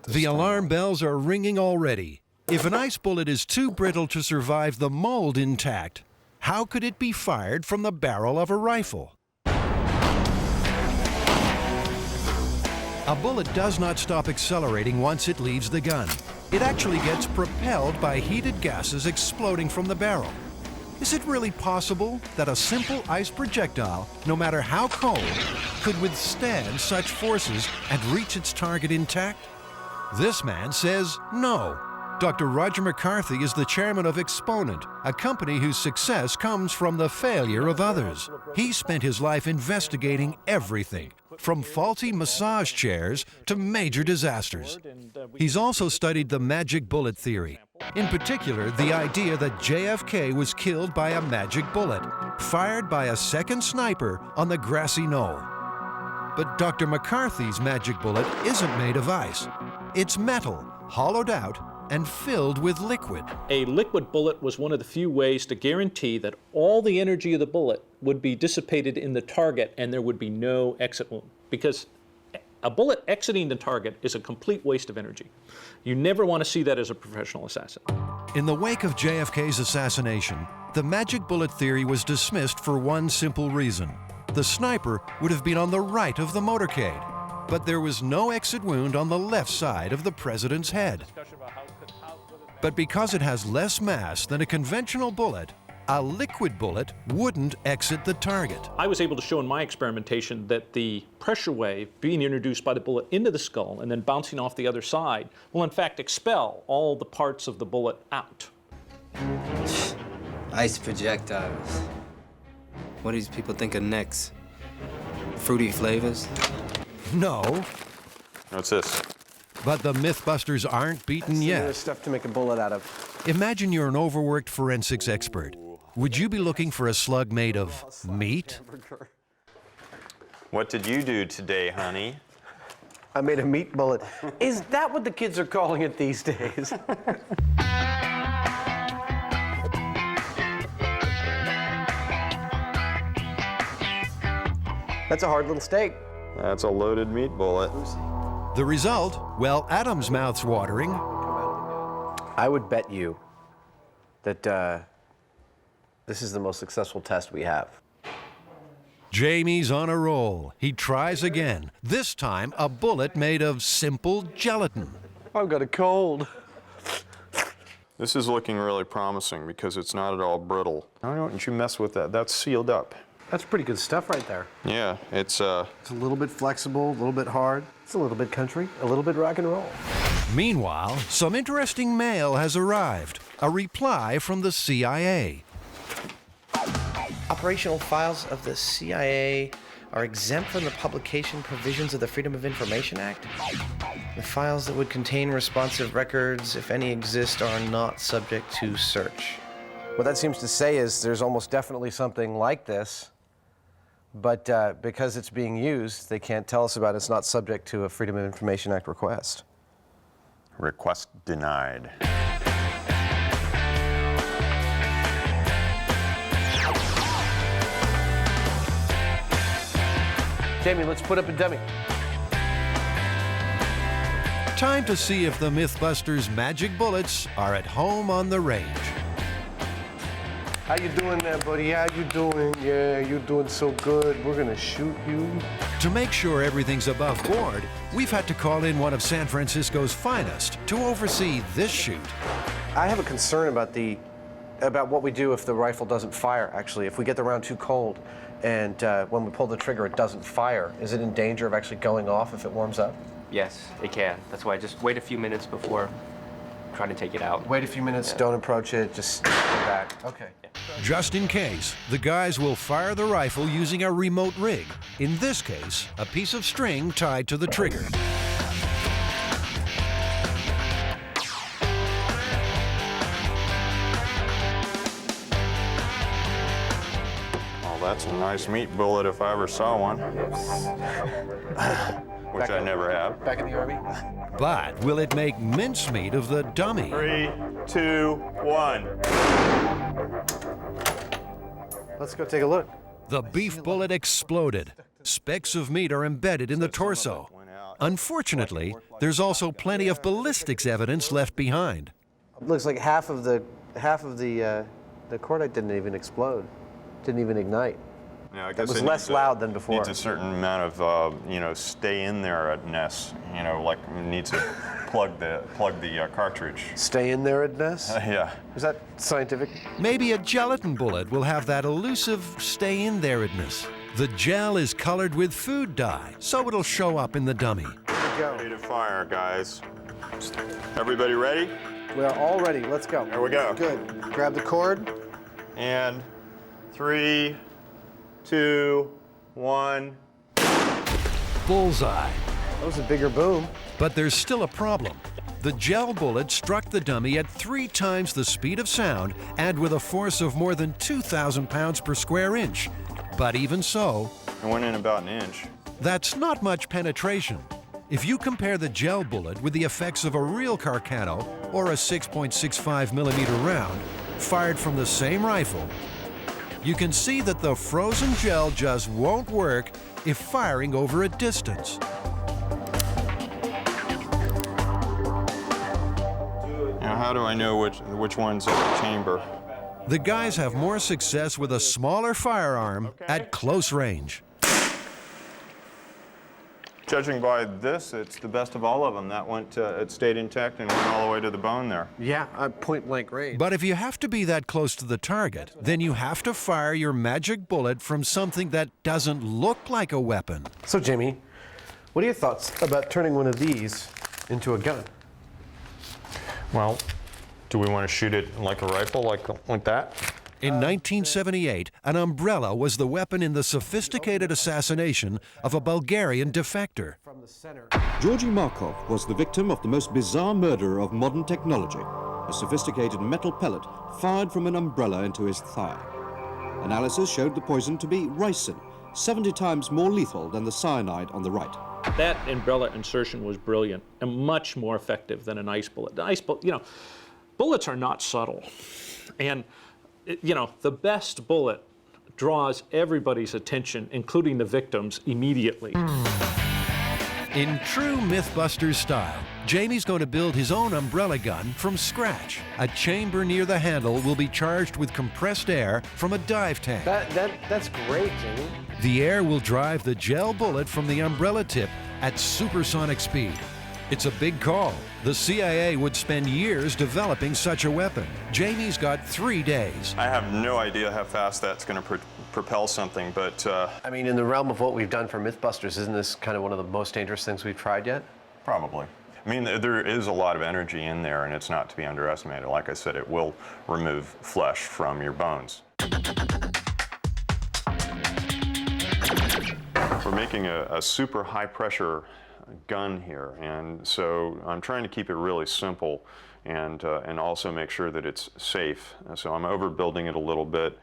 The alarm bells are ringing already. If an ice bullet is too brittle to survive the mold intact, how could it be fired from the barrel of a rifle? A bullet does not stop accelerating once it leaves the gun. It actually gets propelled by heated gases exploding from the barrel. Is it really possible that a simple ice projectile, no matter how cold, could withstand such forces and reach its target intact? This man says no. Dr. Roger McCarthy is the chairman of Exponent, a company whose success comes from the failure of others. He spent his life investigating everything, from faulty massage chairs to major disasters. He's also studied the magic bullet theory. In particular, the idea that JFK was killed by a magic bullet, fired by a second sniper on the grassy knoll. But Dr. McCarthy's magic bullet isn't made of ice. It's metal, hollowed out, and filled with liquid. A liquid bullet was one of the few ways to guarantee that all the energy of the bullet would be dissipated in the target and there would be no exit wound. Because a bullet exiting the target is a complete waste of energy. You never want to see that as a professional assassin. In the wake of JFK's assassination, the magic bullet theory was dismissed for one simple reason. The sniper would have been on the right of the motorcade, but there was no exit wound on the left side of the president's head. But because it has less mass than a conventional bullet, a liquid bullet wouldn't exit the target. I was able to show in my experimentation that the pressure wave being introduced by the bullet into the skull and then bouncing off the other side will in fact expel all the parts of the bullet out. Ice projectiles. What do these people think of next? Fruity flavors? No. What's this? But the MythBusters aren't beaten yet. There's stuff to make a bullet out of. Imagine you're an overworked forensics expert. Would you be looking for a slug made of meat? What did you do today, honey? I made a meat bullet. Is that what the kids are calling it these days? That's a hard little steak. That's a loaded meat bullet. The result? Well, Adam's mouth's watering. I would bet you that this is the most successful test we have. Jamie's on a roll. He tries again. This time, a bullet made of simple gelatin. I've got a cold. This is looking really promising because it's not at all brittle. Why don't you mess with that? That's sealed up. That's pretty good stuff right there. Yeah, it's a little bit flexible, a little bit hard. It's a little bit country, a little bit rock and roll. Meanwhile, some interesting mail has arrived. A reply from the CIA. Operational files of the CIA are exempt from the publication provisions of the Freedom of Information Act. The files that would contain responsive records, if any exist, are not subject to search. What that seems to say is there's almost definitely something like this, but because it's being used, they can't tell us about it. It's not subject to a Freedom of Information Act request. Request denied. Jamie, let's put up a dummy. Time to see if the MythBusters' magic bullets are at home on the range. How you doing there, buddy? How you doing? Yeah, you're doing so good. We're gonna shoot you. To make sure everything's above board, we've had to call in one of San Francisco's finest to oversee this shoot. I have a concern about what we do if the rifle doesn't fire, actually. If we get the round too cold and when we pull the trigger it doesn't fire, is it in danger of actually going off if it warms up? Yes, it can. That's why just wait a few minutes before trying to take it out. Wait a few minutes, don't approach it, just step back. Okay. Just in case, the guys will fire the rifle using a remote rig. In this case, a piece of string tied to the trigger. Well, that's a nice meat bullet if I ever saw one. Which I never have. Back in the Army? But will it make mincemeat of the dummy? 3, 2, 1. Let's go take a look. The beef bullet exploded. Specks of meat are embedded in the torso. Unfortunately, there's also plenty of ballistics evidence left behind. It looks like half of the cordite didn't even explode, didn't even ignite. Yeah, I It guess was it less loud than before. Needs a certain amount of, stay in there-ness. Like needs to plug the cartridge. Stay in there-ness? Yeah. Is that scientific? Maybe a gelatin bullet will have that elusive stay in there-ness. The gel is colored with food dye, so it'll show up in the dummy. Ready to fire, guys. Everybody ready? We're all ready. Let's go. There we go. Good. Grab the cord. And 3, 2, 1. Bullseye. That was a bigger boom. But there's still a problem. The gel bullet struck the dummy at 3 times the speed of sound and with a force of more than 2,000 pounds per square inch. But even so, It went in about an inch. that's not much penetration. If you compare the gel bullet with the effects of a real Carcano or a 6.65 millimeter round fired from the same rifle, you can see that the frozen gel just won't work if firing over a distance. Now, how do I know which one's in the chamber? The guys have more success with a smaller firearm at close range. Judging by this, it's the best of all of them. That it stayed intact and went all the way to the bone there. Yeah, point blank range. But if you have to be that close to the target, then you have to fire your magic bullet from something that doesn't look like a weapon. So, Jamie, what are your thoughts about turning one of these into a gun? Well, do we want to shoot it like a rifle, like that? In 1978, an umbrella was the weapon in the sophisticated assassination of a Bulgarian defector. Georgy Markov was the victim of the most bizarre murder of modern technology, a sophisticated metal pellet fired from an umbrella into his thigh. Analysis showed the poison to be ricin, 70 times more lethal than the cyanide on the right. That umbrella insertion was brilliant and much more effective than an ice bullet. The ice bullet, bullets are not subtle. And the best bullet draws everybody's attention, including the victims, immediately. In true MythBusters style, Jamie's going to build his own umbrella gun from scratch. A chamber near the handle will be charged with compressed air from a dive tank. That's great, Jamie. The air will drive the gel bullet from the umbrella tip at supersonic speed. It's a big call. The CIA would spend years developing such a weapon. Jamie's got 3 days. I have no idea how fast that's going to propel something, but... I mean, in the realm of what we've done for MythBusters, isn't this kind of one of the most dangerous things we've tried yet? Probably. I mean, there is a lot of energy in there, and it's not to be underestimated. Like I said, it will remove flesh from your bones. We're making a super high-pressure gun here, and so I'm trying to keep it really simple and also make sure that it's safe. So I'm overbuilding it a little bit.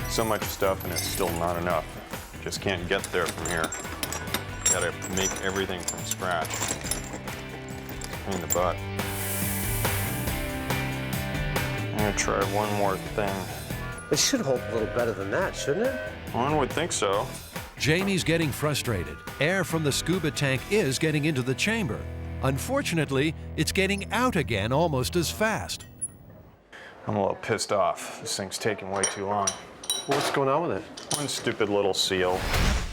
So much stuff and it's still not enough. Just can't get there from here. Gotta make everything from scratch. Pain in the butt. I'm gonna try one more thing. It should hold a little better than that, shouldn't it? One would think so. Jamie's getting frustrated. Air from the scuba tank is getting into the chamber, Unfortunately, it's getting out again almost as fast. I'm a little pissed off. This thing's taking way too long. What's going on with it? One stupid little seal.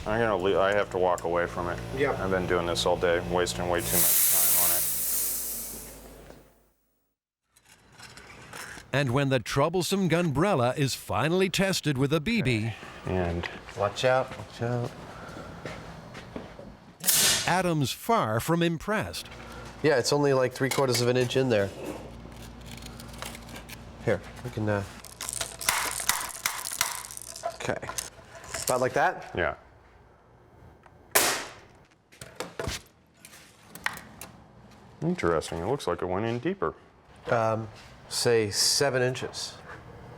I have to walk away from it. Yeah. I've been doing this all day, wasting way too much time on it. And when the troublesome gunbrella is finally tested with a BB, and watch out, watch out. Adam's far from impressed. Yeah, it's only like 3/4 of an inch in there. Here, we can, okay. About like that? Yeah. Interesting. It looks like it went in deeper. Say 7 inches.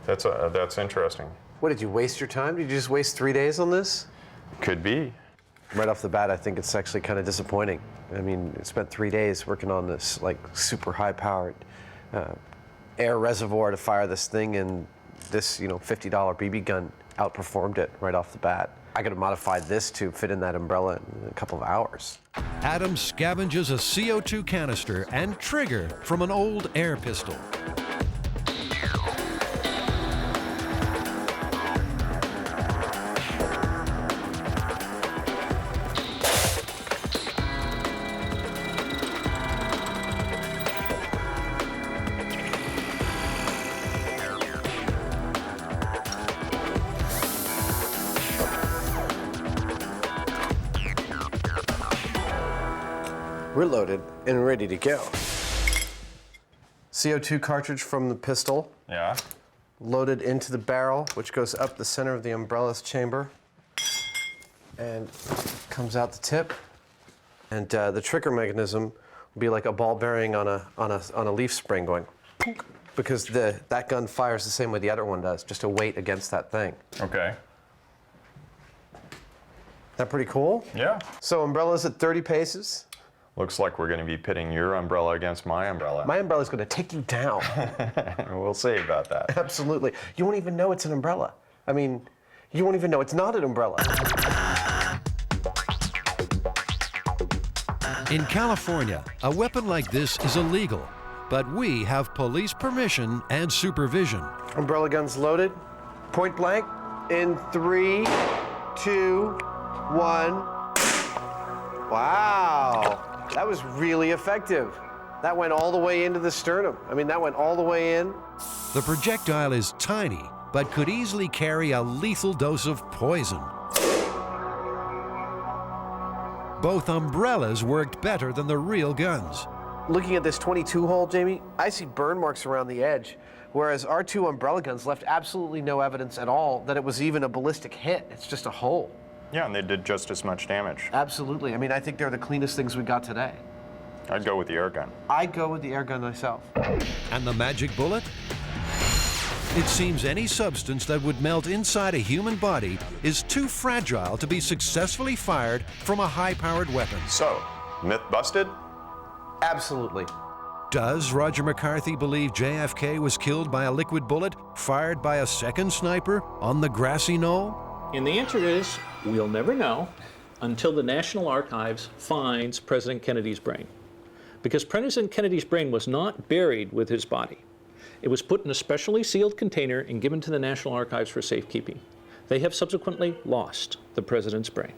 That's interesting. What, did you waste your time? Did you just waste 3 days on this? Could be. Right off the bat, I think it's actually kind of disappointing. I mean, I spent 3 days working on this like super high-powered air reservoir to fire this thing, and this, $50 BB gun outperformed it right off the bat. I could have modified this to fit in that umbrella in a couple of hours. Adam scavenges a CO2 canister and trigger from an old air pistol. We're loaded and ready to go. CO2 cartridge from the pistol. Yeah. Loaded into the barrel, which goes up the center of the umbrella's chamber and comes out the tip. And the trigger mechanism will be like a ball bearing on a leaf spring going, because that gun fires the same way the other one does, just a weight against that thing. Okay. That pretty cool? Yeah. So umbrella's at 30 paces. Looks like we're going to be pitting your umbrella against my umbrella. My umbrella's going to take you down. We'll see about that. Absolutely. You won't even know it's an umbrella. I mean, you won't even know it's not an umbrella. In California, a weapon like this is illegal, but we have police permission and supervision. Umbrella gun's loaded. Point blank. In 3, 2, 1. Wow. That was really effective. That went all the way into the sternum. I mean, that went all the way in. The projectile is tiny, but could easily carry a lethal dose of poison. Both umbrellas worked better than the real guns. Looking at this 22 hole, Jamie, I see burn marks around the edge, whereas our 2 umbrella guns left absolutely no evidence at all that it was even a ballistic hit. It's just a hole. Yeah, and they did just as much damage. Absolutely. I mean, I think they're the cleanest things we got today. I'd go with the air gun. I'd go with the air gun myself. And the magic bullet? It seems any substance that would melt inside a human body is too fragile to be successfully fired from a high-powered weapon. So, myth busted? Absolutely. Does Roger McCarthy believe JFK was killed by a liquid bullet fired by a second sniper on the grassy knoll? And the answer is, we'll never know until the National Archives finds President Kennedy's brain. Because President Kennedy's brain was not buried with his body. It was put in a specially sealed container and given to the National Archives for safekeeping. They have subsequently lost the president's brain.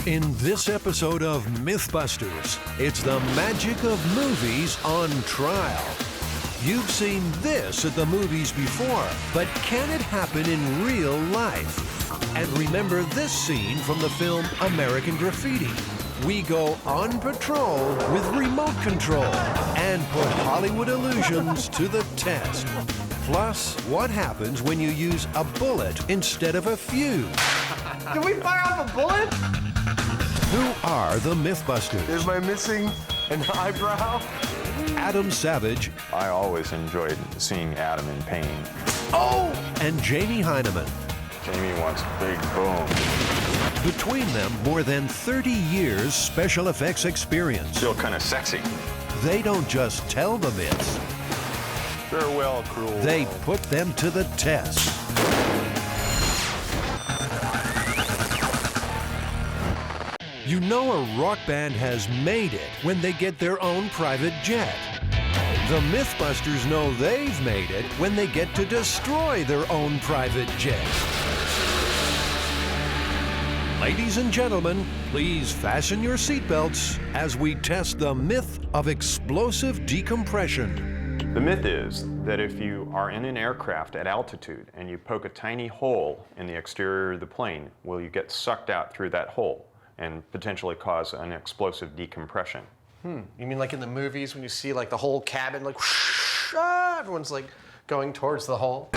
In this episode of MythBusters, it's the magic of movies on trial. You've seen this at the movies before, but can it happen in real life? And remember this scene from the film American Graffiti. We go on patrol with remote control and put Hollywood illusions to the test. Plus, what happens when you use a bullet instead of a fuse? Can we fire off a bullet? Who are the MythBusters? Is my missing an eyebrow? Adam Savage. I always enjoyed seeing Adam in pain. Oh! And Jamie Heineman. Jamie wants big boom. Between them, more than 30 years special effects experience. Feel kind of sexy. They don't just tell the myths. Farewell, cruel world. They put them to the test. You know a rock band has made it when they get their own private jet. The MythBusters know they've made it when they get to destroy their own private jet. Ladies and gentlemen, please fasten your seatbelts as we test the myth of explosive decompression. The myth is that if you are in an aircraft at altitude and you poke a tiny hole in the exterior of the plane, will you get sucked out through that hole and potentially cause an explosive decompression? You mean like in the movies when you see like the whole cabin, like everyone's like going towards the hole?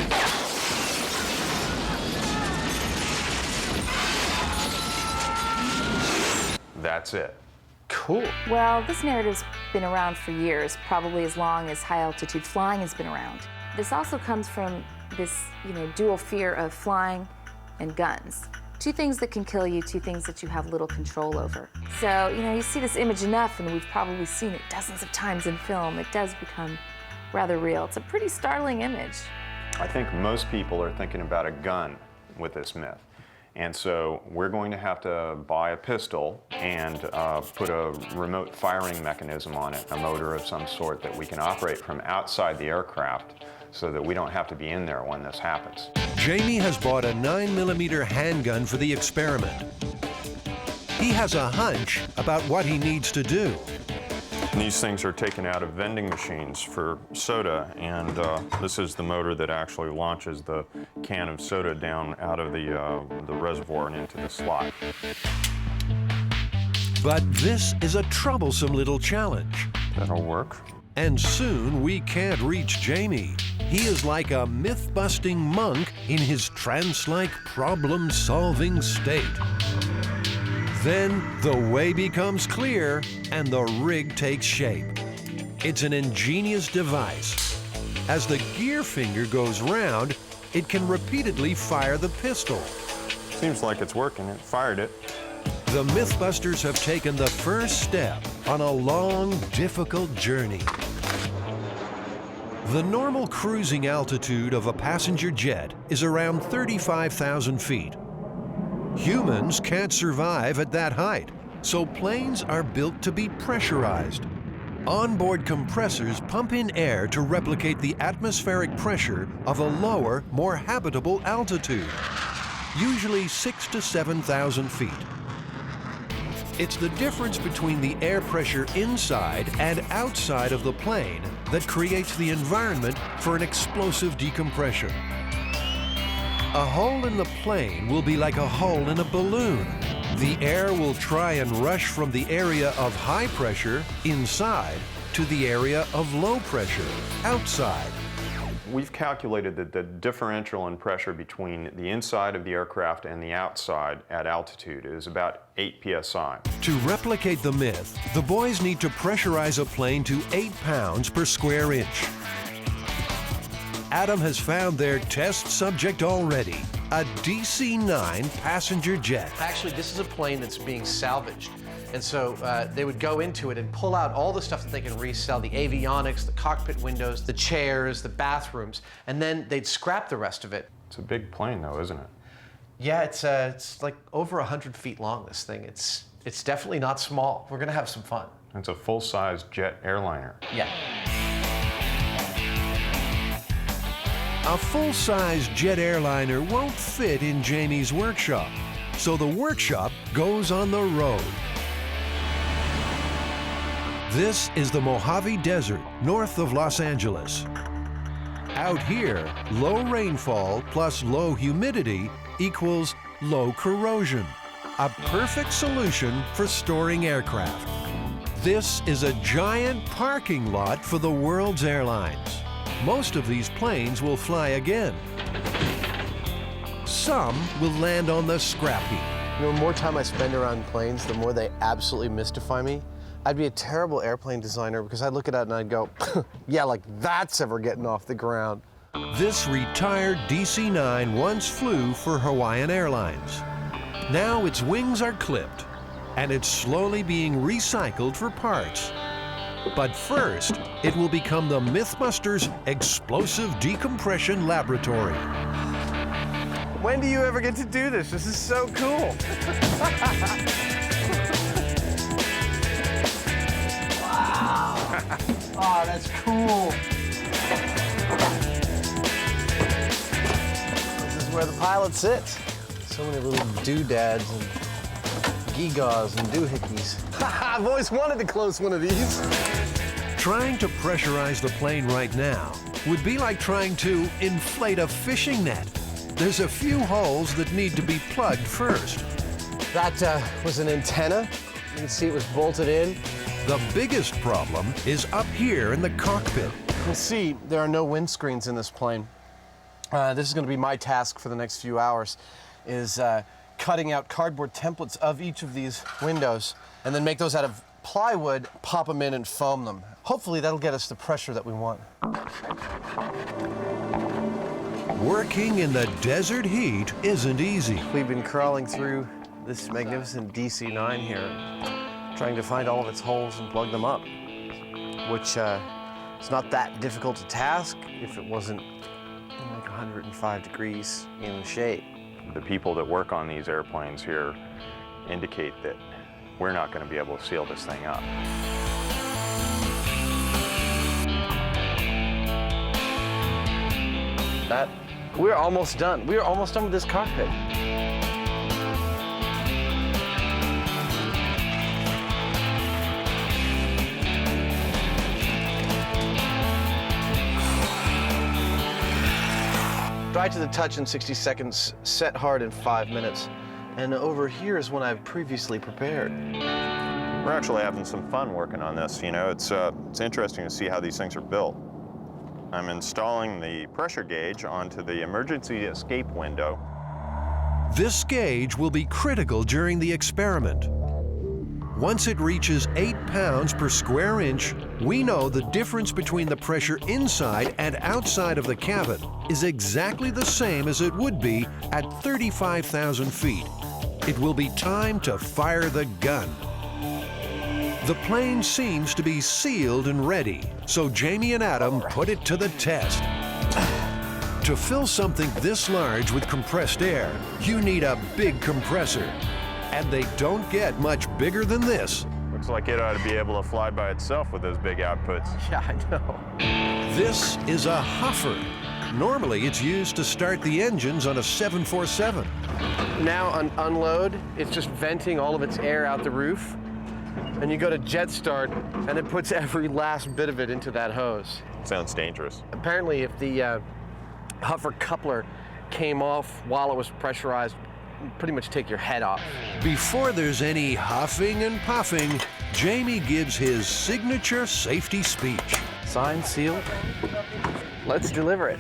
That's it. Cool. Well, this narrative's been around for years, probably as long as high-altitude flying has been around. This also comes from this, dual fear of flying and guns. Two things that can kill you, two things that you have little control over. So, you see this image enough, and we've probably seen it dozens of times in film. It does become rather real. It's a pretty startling image. I think most people are thinking about a gun with this myth. And so we're going to have to buy a pistol and put a remote firing mechanism on it, a motor of some sort that we can operate from outside the aircraft so that we don't have to be in there when this happens. Jamie has bought a 9mm handgun for the experiment. He has a hunch about what he needs to do. These things are taken out of vending machines for soda, and this is the motor that actually launches the can of soda down out of the reservoir and into the slot. But this is a troublesome little challenge. That'll work. And soon we can't reach Jamie. He is like a myth-busting monk in his trance-like problem-solving state. Then the way becomes clear and the rig takes shape. It's an ingenious device. As the gear finger goes round, it can repeatedly fire the pistol. Seems like it's working. It fired it. The MythBusters have taken the first step on a long, difficult journey. The normal cruising altitude of a passenger jet is around 35,000 feet. Humans can't survive at that height, so planes are built to be pressurized. Onboard compressors pump in air to replicate the atmospheric pressure of a lower, more habitable altitude, usually 6,000 to 7,000 feet. It's the difference between the air pressure inside and outside of the plane that creates the environment for an explosive decompression. A hole in the plane will be like a hole in a balloon. The air will try and rush from the area of high pressure inside to the area of low pressure outside. We've calculated that the differential in pressure between the inside of the aircraft and the outside at altitude is about 8 psi. To replicate the myth, the boys need to pressurize a plane to 8 pounds per square inch. Adam has found their test subject already, a DC-9 passenger jet. Actually, this is a plane that's being salvaged. And so they would go into it and pull out all the stuff that they can resell, the avionics, the cockpit windows, the chairs, the bathrooms, and then they'd scrap the rest of it. It's a big plane though, isn't it? Yeah, it's like over 100 feet long, this thing. It's definitely not small. We're gonna have some fun. It's a full-size jet airliner. Yeah. A full-size jet airliner won't fit in Jamie's workshop, so the workshop goes on the road. This is the Mojave Desert, north of Los Angeles. Out here, low rainfall plus low humidity equals low corrosion, a perfect solution for storing aircraft. This is a giant parking lot for the world's airlines. Most of these planes will fly again. Some will land on the scrap heap. You know, the more time I spend around planes, the more they absolutely mystify me. I'd be a terrible airplane designer because I'd look at it and I'd go, yeah, like that's ever getting off the ground. This retired DC-9 once flew for Hawaiian Airlines. Now its wings are clipped, and it's slowly being recycled for parts. But first, it will become the MythBusters Explosive Decompression Laboratory. When do you ever get to do this? This is so cool. Wow. Oh, that's cool. This is where the pilot sits. So many little doodads and gewgaws and doohickeys. I've always wanted to close one of these. Trying to pressurize the plane right now would be like trying to inflate a fishing net. There's a few holes that need to be plugged first. That was an antenna. You can see it was bolted in. The biggest problem is up here in the cockpit. You can see there are no windscreens in this plane. This is going to be my task for the next few hours, is cutting out cardboard templates of each of these windows and then make those out of plywood, pop them in and foam them. Hopefully that'll get us the pressure that we want. Working in the desert heat isn't easy. We've been crawling through this magnificent DC-9 here, trying to find all of its holes and plug them up, which is not that difficult a task if it wasn't like 105 degrees in the shade. The people that work on these airplanes here indicate that we're not going to be able to seal this thing up. We're almost done. We're almost done with this cockpit. Dry to the touch in 60 seconds, set hard in 5 minutes. And over here is one I've previously prepared. We're actually having some fun working on this. You know, it's interesting to see how these things are built. I'm installing the pressure gauge onto the emergency escape window. This gauge will be critical during the experiment. Once it reaches 8 pounds per square inch, we know the difference between the pressure inside and outside of the cabin is exactly the same as it would be at 35,000 feet. It will be time to fire the gun. The plane seems to be sealed and ready, so Jamie and Adam put it to the test. To fill something this large with compressed air, you need a big compressor. And they don't get much bigger than this. Looks like it ought to be able to fly by itself with those big outputs. Yeah, I know. This is a huffer. Normally, it's used to start the engines on a 747. Now on unload, it's just venting all of its air out the roof. And you go to jet start, and it puts every last bit of it into that hose. Sounds dangerous. Apparently, if the huffer coupler came off while it was pressurized, it'd pretty much take your head off. Before there's any huffing and puffing, Jamie gives his signature safety speech. Signed, sealed. Let's deliver it.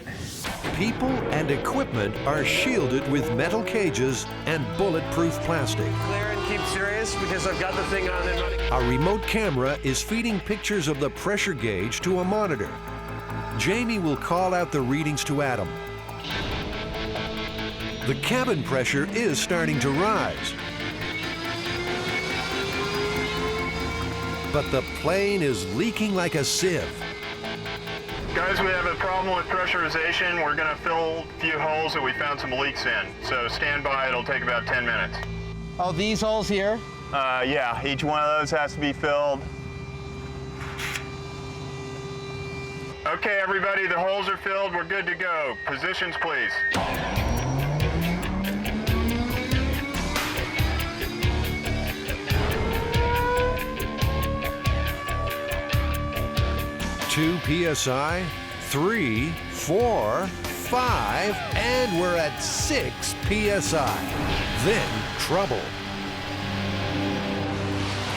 People and equipment are shielded with metal cages and bulletproof plastic. Clear and keep serious because I've got the thing on and running. A remote camera is feeding pictures of the pressure gauge to a monitor. Jamie will call out the readings to Adam. The cabin pressure is starting to rise. But the plane is leaking like a sieve. Guys, we have a problem with pressurization. We're going to fill a few holes that we found some leaks in. So stand by, it'll take about 10 minutes. Oh, these holes here? Yeah, each one of those has to be filled. Okay, everybody, the holes are filled. We're good to go. Positions, please. Two PSI, 3, 4, 5, and we're at 6 PSI. Then trouble.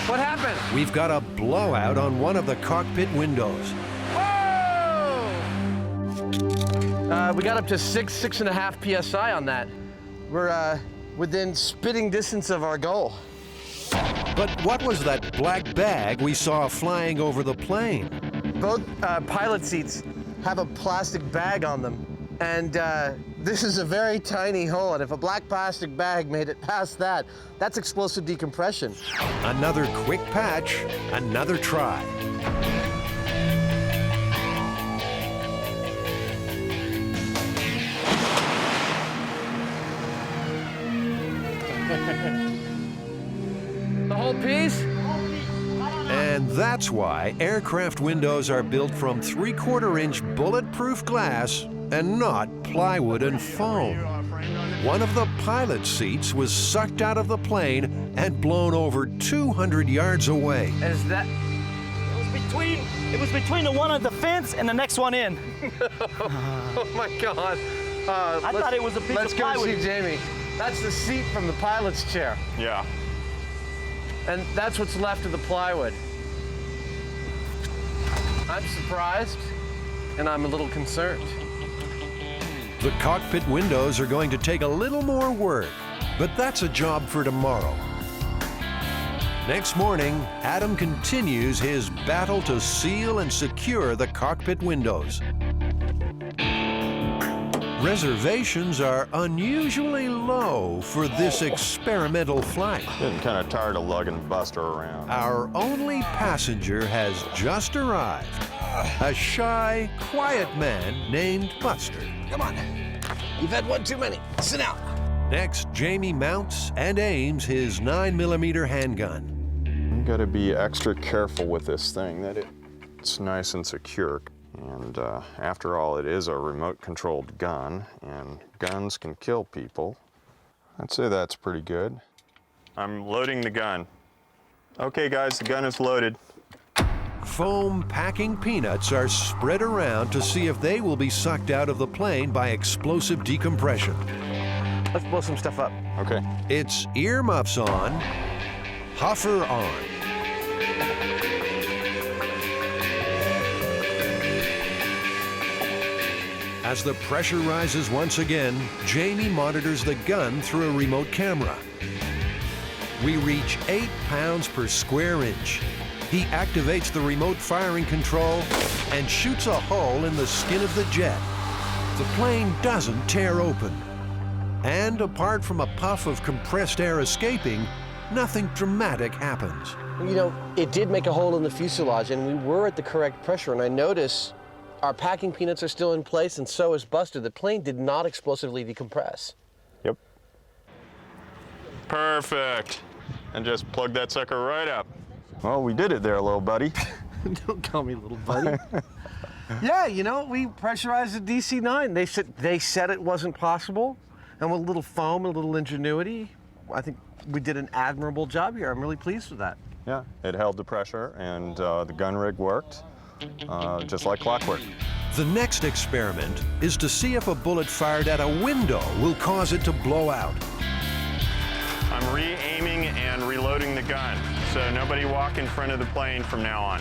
What happened? We've got a blowout on one of the cockpit windows. Whoa! We got up to 6.5 PSI on that. We're within spitting distance of our goal. But what was that black bag we saw flying over the plane? Both pilot seats have a plastic bag on them. And this is a very tiny hole, and if a black plastic bag made it past that, that's explosive decompression. Another quick patch, another try. The whole piece? And that's why aircraft windows are built from 3/4-inch bulletproof glass and not plywood and foam. One of the pilot's seats was sucked out of the plane and blown over 200 yards away. Is that? It was between the one on the fence and the next one in. Oh my God. I thought it was a piece Let's of go plywood. see Jamie. That's the seat from the pilot's chair. Yeah. And that's what's left of the plywood. I'm surprised, and I'm a little concerned. The cockpit windows are going to take a little more work, but that's a job for tomorrow. Next morning, Adam continues his battle to seal and secure the cockpit windows. Reservations are unusually low for this experimental flight. Getting kind of tired of lugging Buster around. Our only passenger has just arrived. A shy, quiet man named Buster. Come on. You've had one too many. Sit down. Next, Jamie mounts and aims his 9mm handgun. You gotta be extra careful with this thing, that it's nice and secure. And after all, it is a remote-controlled gun, and guns can kill people. I'd say that's pretty good. I'm loading the gun. Okay, guys, the gun is loaded. Foam packing peanuts are spread around to see if they will be sucked out of the plane by explosive decompression. Let's blow some stuff up. Okay. It's earmuffs on, huffer on. As the pressure rises once again, Jamie monitors the gun through a remote camera. We reach 8 pounds per square inch. He activates the remote firing control and shoots a hole in the skin of the jet. The plane doesn't tear open. And apart from a puff of compressed air escaping, nothing dramatic happens. You know, it did make a hole in the fuselage, and we were at the correct pressure, and I notice our packing peanuts are still in place, and so is Buster. The plane did not explosively decompress. Yep. Perfect. And just plug that sucker right up. Well, we did it there, little buddy. Don't call me little buddy. Yeah, you know, we pressurized the DC-9. They said it wasn't possible, and with a little foam and a little ingenuity, I think we did an admirable job here. I'm really pleased with that. Yeah, it held the pressure, and the gun rig worked. Just like clockwork. The next experiment is to see if a bullet fired at a window will cause it to blow out. I'm re-aiming and reloading the gun, so nobody walk in front of the plane from now on.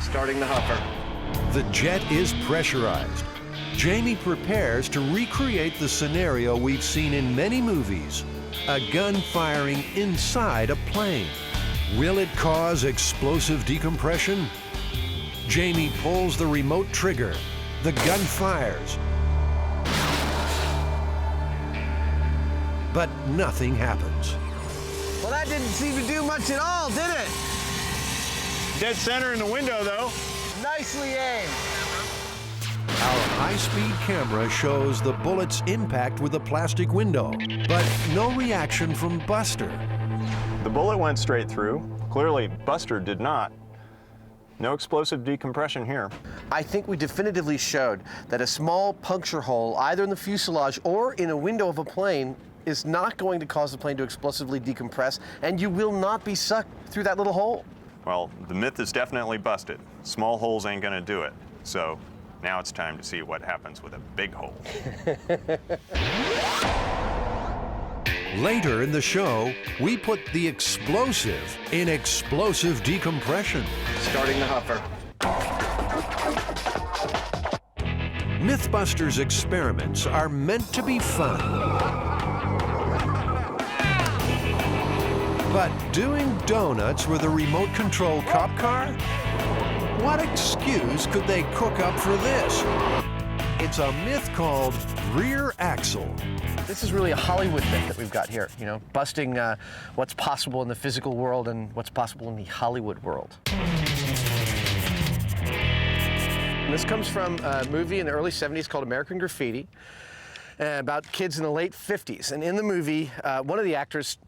Starting the hopper. The jet is pressurized. Jamie prepares to recreate the scenario we've seen in many movies, a gun firing inside a plane. Will it cause explosive decompression? Jamie pulls the remote trigger. The gun fires. But nothing happens. Well, that didn't seem to do much at all, did it? Dead center in the window, though. Nicely aimed. Our high-speed camera shows the bullet's impact with the plastic window, but no reaction from Buster. The bullet went straight through. Clearly, Buster did not. No explosive decompression here. I think we definitively showed that a small puncture hole, either in the fuselage or in a window of a plane, is not going to cause the plane to explosively decompress, and you will not be sucked through that little hole. Well, the myth is definitely busted. Small holes ain't gonna do it. So now it's time to see what happens with a big hole. Later in the show, we put the explosive in explosive decompression. Starting the hopper. MythBusters experiments are meant to be fun. But doing donuts with a remote control cop car? What excuse could they cook up for this? It's a myth called rear axle. This is really a Hollywood myth that we've got here, you know, busting what's possible in the physical world and what's possible in the Hollywood world. This comes from a movie in the early 70s called American Graffiti, about kids in the late 50s. And in the movie, one of the actors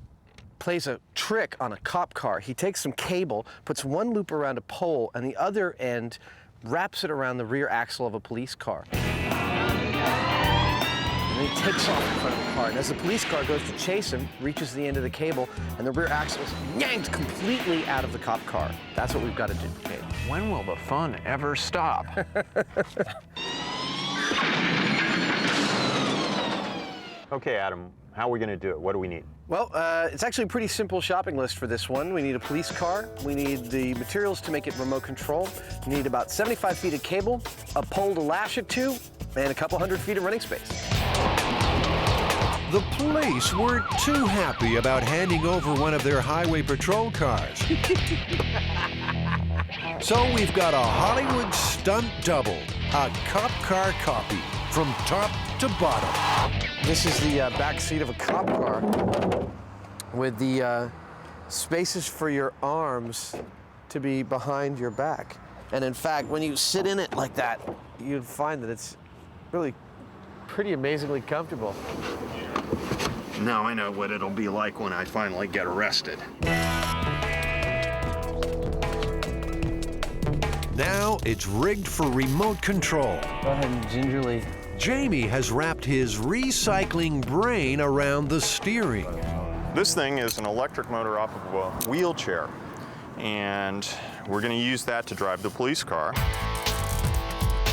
plays a trick on a cop car. He takes some cable, puts one loop around a pole, and the other end wraps it around the rear axle of a police car. And then he takes off in front of the car. And as the police car goes to chase him, reaches the end of the cable, and the rear axle is yanked completely out of the cop car. That's what we've got to duplicate. When will the fun ever stop? Okay, Adam, how are we going to do it? What do we need? Well, it's actually a pretty simple shopping list for this one. We need a police car, we need the materials to make it remote control, we need about 75 feet of cable, a pole to lash it to, and a couple hundred feet of running space. The police weren't too happy about handing over one of their highway patrol cars. So we've got a Hollywood stunt double, a cop car copy, from top to bottom. This is the back seat of a cop car with the spaces for your arms to be behind your back. And in fact, when you sit in it like that, you'd find that it's really pretty amazingly comfortable. Now I know what it'll be like when I finally get arrested. Now it's rigged for remote control. Go ahead and gingerly. Jamie has wrapped his recycling brain around the steering. This thing is an electric motor off of a wheelchair, and we're going to use that to drive the police car.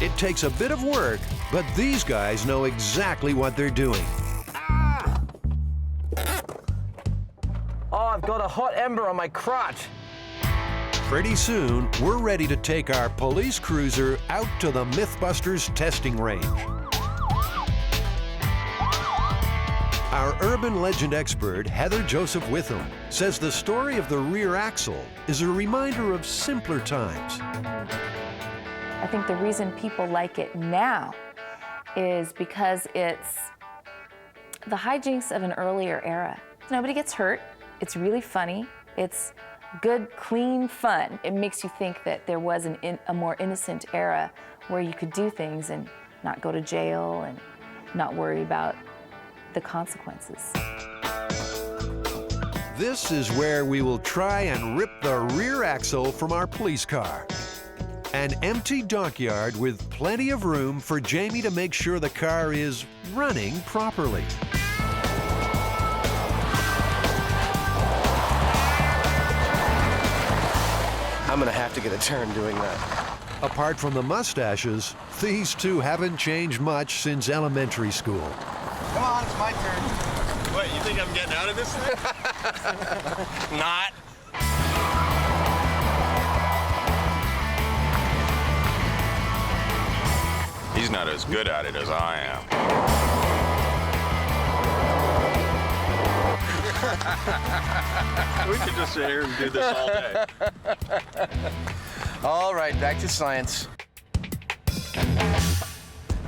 It takes a bit of work, but these guys know exactly what they're doing. Oh, I've got a hot ember on my crotch. Pretty soon, we're ready to take our police cruiser out to the MythBusters testing range. Our urban legend expert, Heather Joseph Witham, says the story of the rear axle is a reminder of simpler times. I think the reason people like it now is because it's the hijinks of an earlier era. Nobody gets hurt. It's really funny. It's good, clean fun. It makes you think that there was a more innocent era where you could do things and not go to jail and not worry about the consequences. This is where we will try and rip the rear axle from our police car. An empty dockyard with plenty of room for Jamie to make sure the car is running properly. I'm gonna have to get a turn doing that. Apart from the mustaches, these two haven't changed much since elementary school. Come on, it's my turn. Wait, you think I'm getting out of this thing? Not. He's not as good at it as I am. We could just sit here and do this all day. All right, back to science.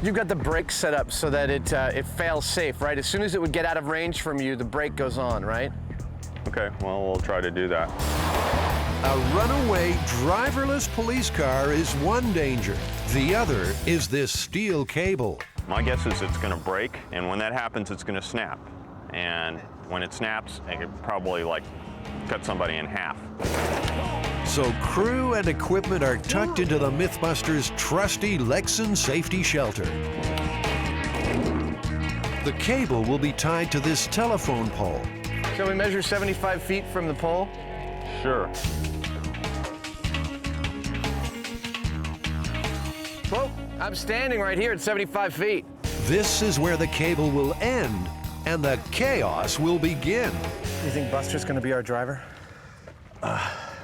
You've got the brake set up so that it fails safe, right? As soon as it would get out of range from you, the brake goes on, right? Okay, well, we'll try to do that. A runaway driverless police car is one danger. The other is this steel cable. My guess is it's going to break, and when that happens, it's going to snap. And when it snaps, it could probably, like, cut somebody in half. So crew and equipment are tucked into the MythBusters' trusty Lexan safety shelter. The cable will be tied to this telephone pole. Shall we measure 75 feet from the pole? Sure. Well, I'm standing right here at 75 feet. This is where the cable will end and the chaos will begin. You think Buster's gonna be our driver?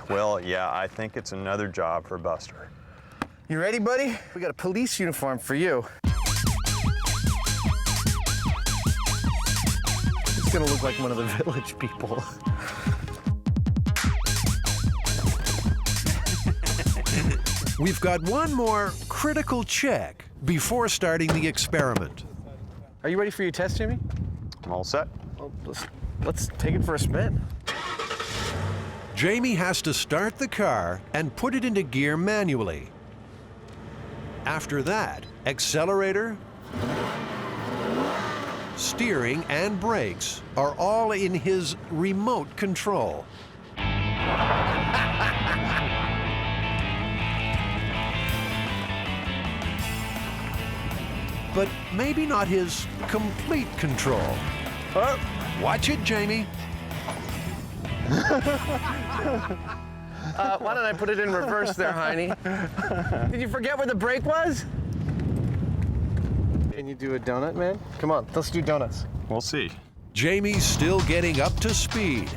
Well, yeah, I think it's another job for Buster. You ready, buddy? We got a police uniform for you. gonna look like one of the village people. We've got one more critical check before starting the experiment. Are you ready for your test, Jimmy? I'm all set. Well, let's take it for a spin. Jamie has to start the car and put it into gear manually. After that, accelerator, steering, and brakes are all in his remote control. But maybe not his complete control. Oh, watch it, Jamie. Why don't I put it in reverse there, Heine? Did you forget where the brake was? Can you do a donut, man? Come on, let's do donuts. We'll see. Jamie's still getting up to speed.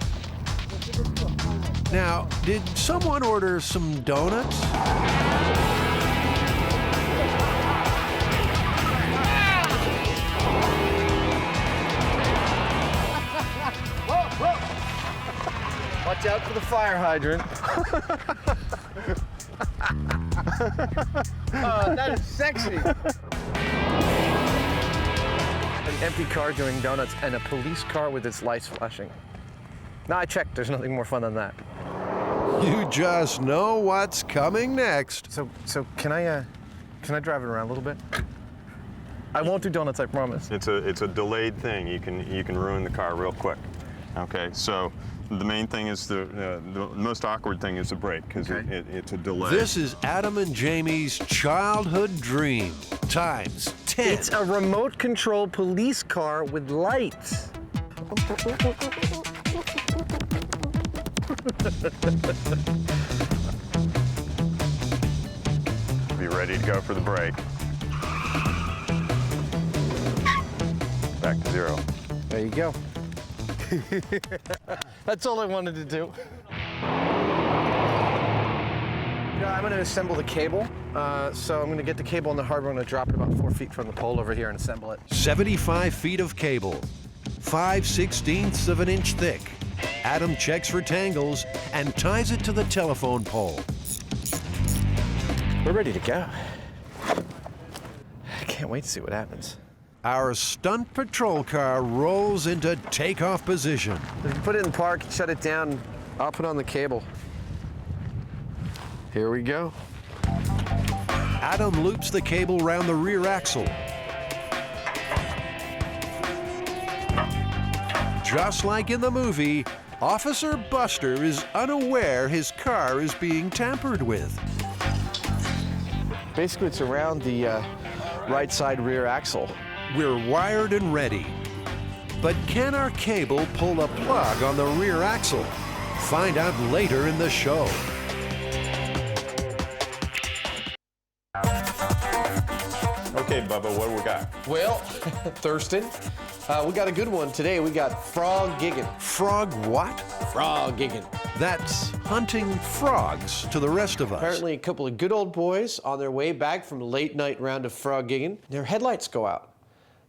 Now, did someone order some donuts? Watch out for the fire hydrant. Oh, that is sexy. An empty car doing donuts and a police car with its lights flashing. Now I checked, there's nothing more fun than that. You just know what's coming next. So can I drive it around a little bit? I won't do donuts, I promise. It's a delayed thing. You can ruin the car real quick. Okay, so the main thing is the most awkward thing is the brake because it's a delay. This is Adam and Jamie's childhood dream times 10. It's a remote control police car with lights. Be ready to go for the brake. Back to zero. There you go. That's all I wanted to do. I'm going to assemble the cable. So I'm going to get the cable on the hardware. I'm going to drop it about 4 feet from the pole over here and assemble it. 75 feet of cable, 5/16 of an inch thick. Adam checks for tangles and ties it to the telephone pole. We're ready to go. I can't wait to see what happens. Our stunt patrol car rolls into takeoff position. If you put it in park, shut it down, I'll put on the cable. Here we go. Adam loops the cable round the rear axle. Just like in the movie, Officer Buster is unaware his car is being tampered with. Basically, it's around the right side rear axle. We're wired and ready. But can our cable pull a plug on the rear axle? Find out later in the show. Okay, Bubba, what do we got? Well, Thurston, we got a good one today. We got frog gigging. Frog what? Frog gigging. That's hunting frogs to the rest of us. Apparently, a couple of good old boys on their way back from a late night round of frog gigging, their headlights go out.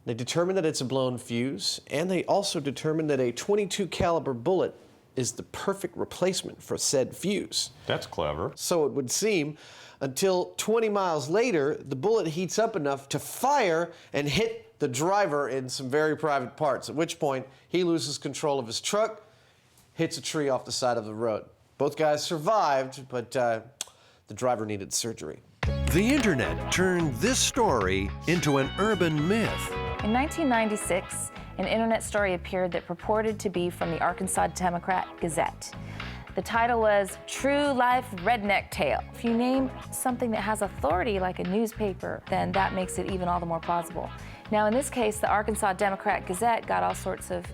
They determine that it's a blown fuse, and they also determine that a .22 caliber bullet is the perfect replacement for said fuse. That's clever. So it would seem, until 20 miles later, the bullet heats up enough to fire and hit the driver in some very private parts, at which point he loses control of his truck, hits a tree off the side of the road. Both guys survived, but the driver needed surgery. The internet turned this story into an urban myth. In 1996, an internet story appeared that purported to be from the Arkansas Democrat Gazette. The title was True Life Redneck Tale. If you name something that has authority like a newspaper, then that makes it even all the more plausible. Now in this case, the Arkansas Democrat Gazette got all sorts of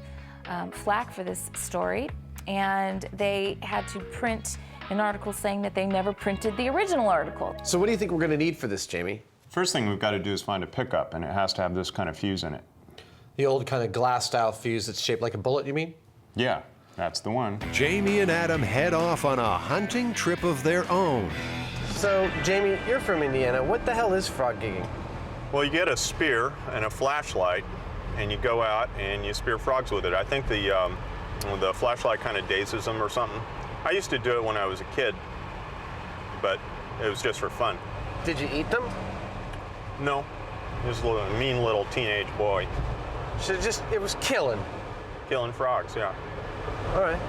flack for this story, and they had to print an article saying that they never printed the original article. So what do you think we're going to need for this, Jamie? First thing we've got to do is find a pickup, and it has to have this kind of fuse in it. The old kind of glass-style fuse that's shaped like a bullet, you mean? Yeah, that's the one. Jamie and Adam head off on a hunting trip of their own. So, Jamie, you're from Indiana. What the hell is frog gigging? Well, you get a spear and a flashlight, and you go out and you spear frogs with it. I think the flashlight kind of dazes them or something. I used to do it when I was a kid, but it was just for fun. Did you eat them? No, just a mean little teenage boy. So it was killing? Killing frogs, yeah. All right.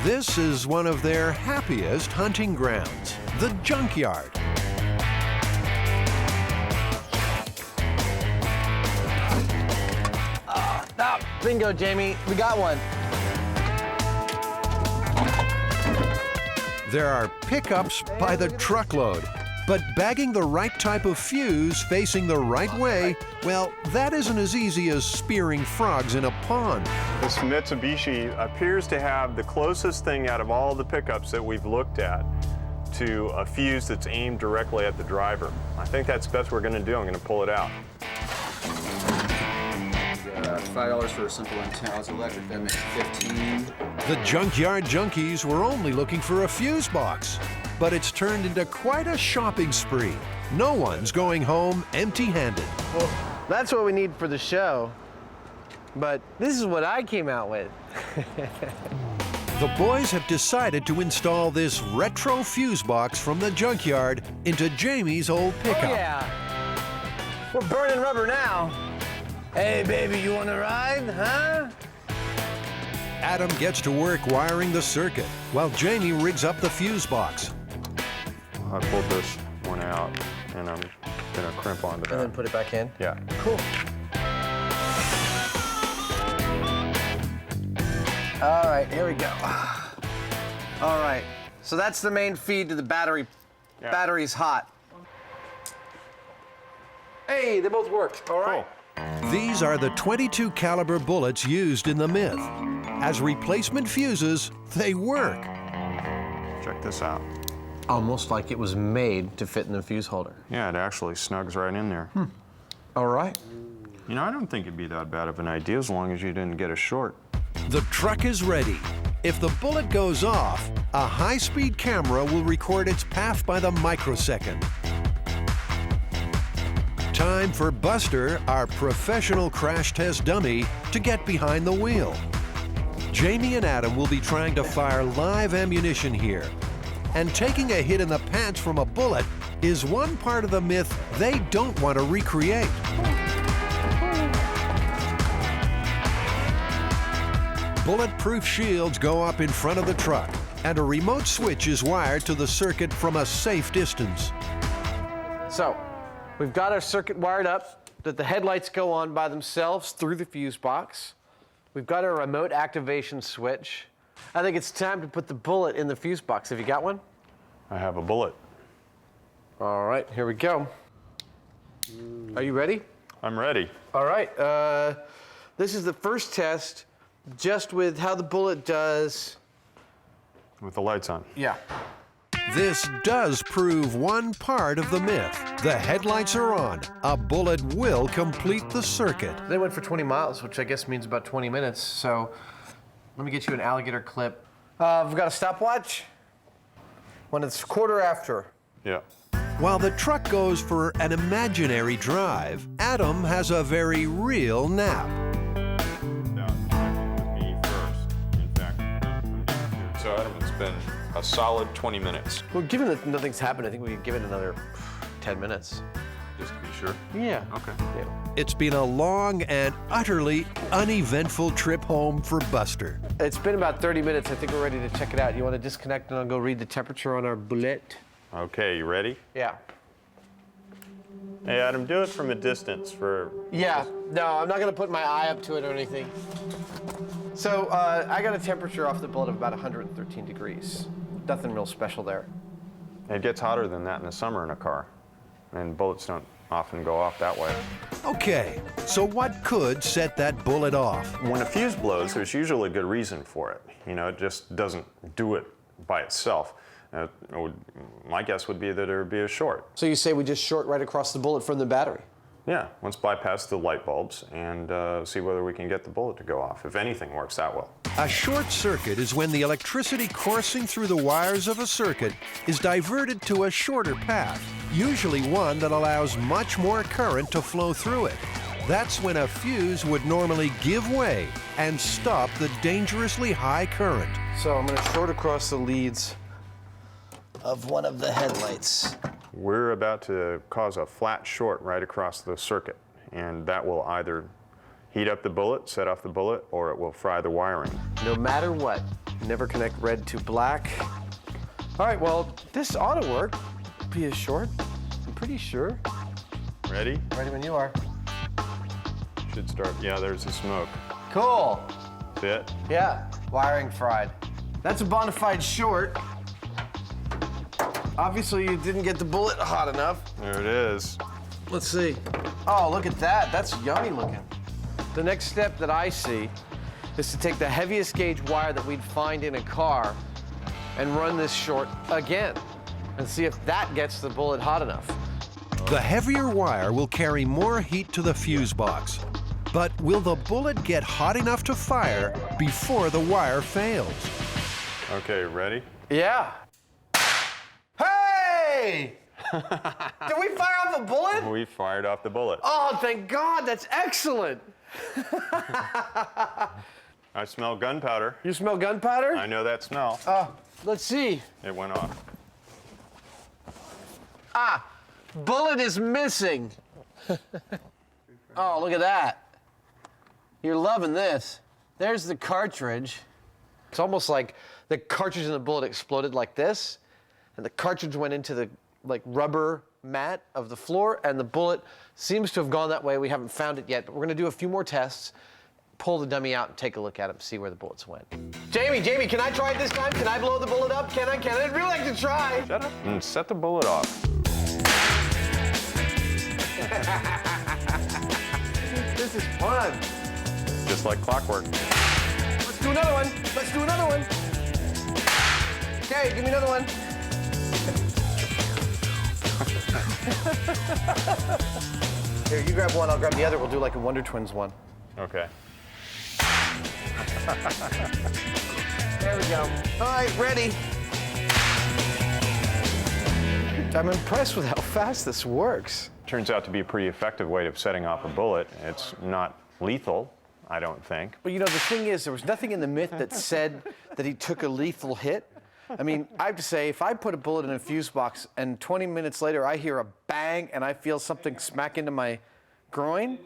This is one of their happiest hunting grounds, the junkyard. Stop! Bingo, Jamie. We got one. There are pickups by the truckload, but bagging the right type of fuse facing the right way, well, that isn't as easy as spearing frogs in a pond. This Mitsubishi appears to have the closest thing out of all the pickups that we've looked at to a fuse that's aimed directly at the driver. I think that's the best we're going to do. I'm going to pull it out. $5 for a simple antenna. It's electric. That makes 15. The junkyard junkies were only looking for a fuse box, but it's turned into quite a shopping spree. No one's going home empty-handed. Well, that's what we need for the show, but this is what I came out with. The boys have decided to install this retro fuse box from the junkyard into Jamie's old pickup. Oh, yeah. We're burning rubber now. Hey, baby, you want to ride, huh? Adam gets to work wiring the circuit, while Jamie rigs up the fuse box. I pulled this one out, and I'm going to crimp onto that. And then put it back in? Yeah. Cool. All right, here we go. All right, so that's the main feed to the battery. Yeah. Battery's hot. Hey, they both work. All right. Cool. These are the .22 caliber bullets used in the Myth. As replacement fuses, they work. Check this out. Almost like it was made to fit in the fuse holder. Yeah, it actually snugs right in there. All right. You know, I don't think it'd be that bad of an idea as long as you didn't get a short. The truck is ready. If the bullet goes off, a high-speed camera will record its path by the microsecond. Time for Buster, our professional crash test dummy, to get behind the wheel. Jamie and Adam will be trying to fire live ammunition here. And taking a hit in the pants from a bullet is one part of the Myth they don't want to recreate. Bulletproof shields go up in front of the truck, and a remote switch is wired to the circuit from a safe distance. So, we've got our circuit wired up, that the headlights go on by themselves through the fuse box. We've got our remote activation switch. I think it's time to put the bullet in the fuse box. Have you got one? I have a bullet. All right, here we go. Are you ready? I'm ready. All right, this is the first test just with how the bullet does. With the lights on. Yeah. This does prove one part of the Myth. The headlights are on. A bullet will complete the circuit. They went for 20 miles, which I guess means about 20 minutes. So let me get you an alligator clip. We've got a stopwatch. When it's quarter after. Yeah. While the truck goes for an imaginary drive, Adam has a very real nap. Me first. In fact, so Adam, it's been a solid 20 minutes. Well, given that nothing's happened, I think we could give it another 10 minutes. Just to be sure? Yeah. Okay. Yeah. It's been a long and utterly uneventful trip home for Buster. It's been about 30 minutes. I think we're ready to check it out. You want to disconnect and I'll go read the temperature on our bullet? Okay, you ready? Yeah. Hey, Adam, do it from a distance for... Yeah. No, I'm not going to put my eye up to it or anything. So I got a temperature off the bullet of about 113 degrees. Nothing real special there. It gets hotter than that in the summer in a car. And bullets don't often go off that way. Okay, so what could set that bullet off? When a fuse blows, there's usually a good reason for it. You know, it just doesn't do it by itself. My guess would be that there would be a short. So you say we just short right across the bullet from the battery? Yeah, let's bypass the light bulbs and see whether we can get the bullet to go off, if anything works that well. A short circuit is when the electricity coursing through the wires of a circuit is diverted to a shorter path, usually one that allows much more current to flow through it. That's when a fuse would normally give way and stop the dangerously high current. So I'm going to short across the leads of one of the headlights. We're about to cause a flat short right across the circuit, and that will either heat up the bullet, set off the bullet, or it will fry the wiring. No matter what, never connect red to black. All right, well, this ought to work. Be a short, I'm pretty sure. Ready? Ready when you are. Should start. Yeah, there's the smoke. Cool. Fit? Yeah, wiring fried. That's a bona fide short. Obviously, you didn't get the bullet hot enough. There it is. Let's see. Oh, look at that. That's yummy looking. The next step that I see is to take the heaviest gauge wire that we'd find in a car and run this short again and see if that gets the bullet hot enough. The heavier wire will carry more heat to the fuse box. But will the bullet get hot enough to fire before the wire fails? Okay, ready? Yeah. Hey! Did we fire off a bullet? We fired off the bullet. Oh, thank God, that's excellent. I smell gunpowder. You smell gunpowder? I know that smell. Let's see. It went off. Ah, bullet is missing. Oh, look at that. You're loving this. There's the cartridge. It's almost like the cartridge in the bullet exploded like this, and the cartridge went into the rubber mat of the floor, and the bullet seems to have gone that way. We haven't found it yet, but we're gonna do a few more tests, pull the dummy out and take a look at it, see where the bullets went. Jamie, can I try it this time? Can I blow the bullet up? Can I? I'd really like to try. Shut up and set the bullet off. This is fun. Just like clockwork. Let's do another one. Let's do another one. Okay, give me another one. Here, you grab one, I'll grab the other. We'll do like a Wonder Twins one. Okay. There we go. All right, ready. I'm impressed with how fast this works. Turns out to be a pretty effective way of setting off a bullet. It's not lethal, I don't think. But you know, the thing is, there was nothing in the myth that said that he took a lethal hit. I mean, I have to say, if I put a bullet in a fuse box and 20 minutes later I hear a bang and I feel something smack into my groin,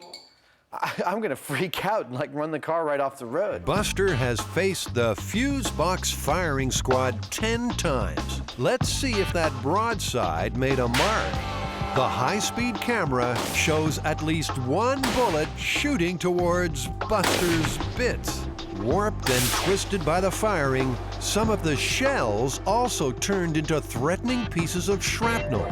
I'm gonna freak out and run the car right off the road. Buster has faced the fuse box firing squad 10 times. Let's see if that broadside made a mark. The high-speed camera shows at least one bullet shooting towards Buster's bits. Warped and twisted by the firing, some of the shells also turned into threatening pieces of shrapnel.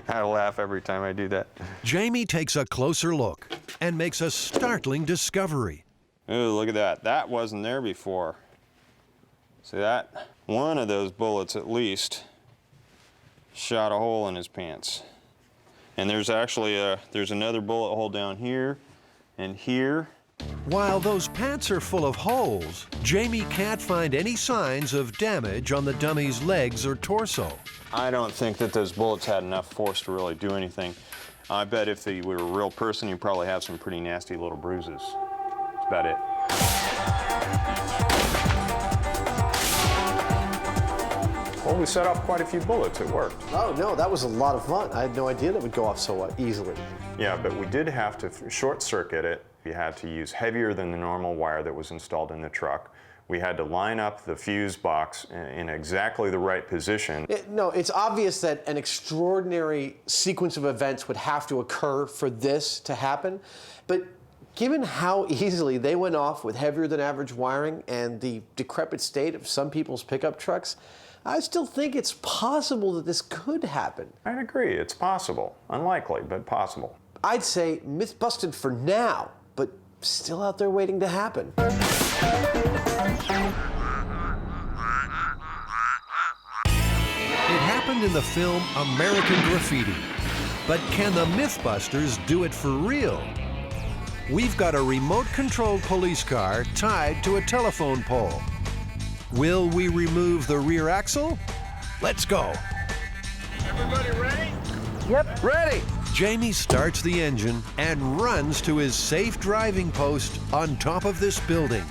I laugh every time I do that. Jamie takes a closer look and makes a startling discovery. Oh, look at that. That wasn't there before. See that? One of those bullets at least shot a hole in his pants. And there's actually there's another bullet hole down here and here. While those pants are full of holes, Jamie can't find any signs of damage on the dummy's legs or torso. I don't think that those bullets had enough force to really do anything. I bet if they were a real person, you'd probably have some pretty nasty little bruises. That's about it. Well, we set off quite a few bullets. It worked. Oh, no, that was a lot of fun. I had no idea that would go off so easily. Yeah, but we did have to short circuit it. We had to use heavier than the normal wire that was installed in the truck. We had to line up the fuse box in exactly the right position. No, it's obvious that an extraordinary sequence of events would have to occur for this to happen. But given how easily they went off with heavier than average wiring and the decrepit state of some people's pickup trucks, I still think it's possible that this could happen. I'd agree, it's possible. Unlikely, but possible. I'd say myth busted for now, but still out there waiting to happen. It happened in the film American Graffiti. But can the MythBusters do it for real? We've got a remote-controlled police car tied to a telephone pole. Will we remove the rear axle? Let's go. Everybody ready? Yep. Ready. Jamie starts the engine and runs to his safe driving post on top of this building.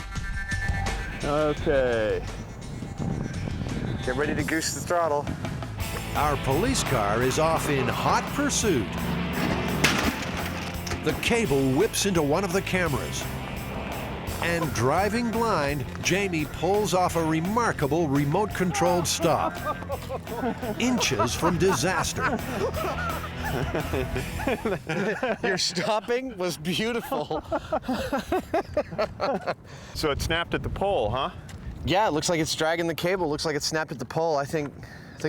Okay. Get ready to goose the throttle. Our police car is off in hot pursuit. The cable whips into one of the cameras. And driving blind, Jamie pulls off a remarkable remote-controlled stop. Inches from disaster. Your stopping was beautiful. So it snapped at the pole, huh? Yeah, it looks like it's dragging the cable. Looks like it snapped at the pole. I think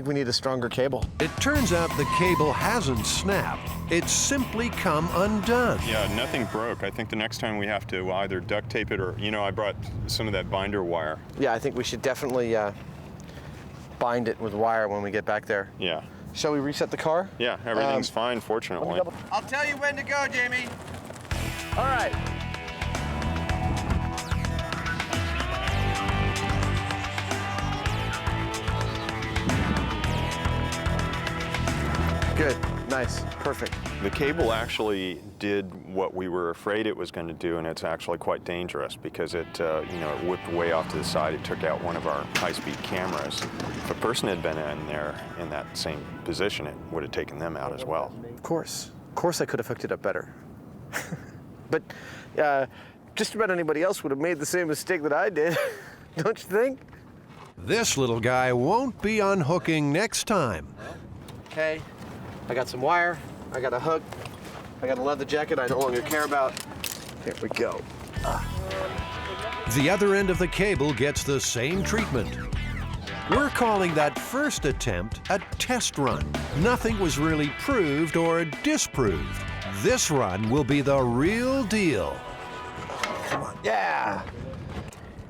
we need a stronger cable. It turns out the cable hasn't snapped. It's simply come undone. Yeah, nothing broke. I think the next time we have to either duct tape it or, I brought some of that binder wire. Yeah, I think we should definitely bind it with wire when we get back there. Yeah. Shall we reset the car? Yeah, everything's fine, fortunately. I'll tell you when to go, Jamie. All right. Good, nice, perfect. The cable actually did what we were afraid it was going to do, and it's actually quite dangerous because it, it whipped way off to the side. It took out one of our high-speed cameras. If a person had been in there in that same position, it would have taken them out as well. Of course I could have hooked it up better. But just about anybody else would have made the same mistake that I did, don't you think? This little guy won't be unhooking next time. Okay. I got some wire, I got a hook, I got a leather jacket I no longer care about. Here we go. The other end of the cable gets the same treatment. We're calling that first attempt a test run. Nothing was really proved or disproved. This run will be the real deal. Come on. Yeah.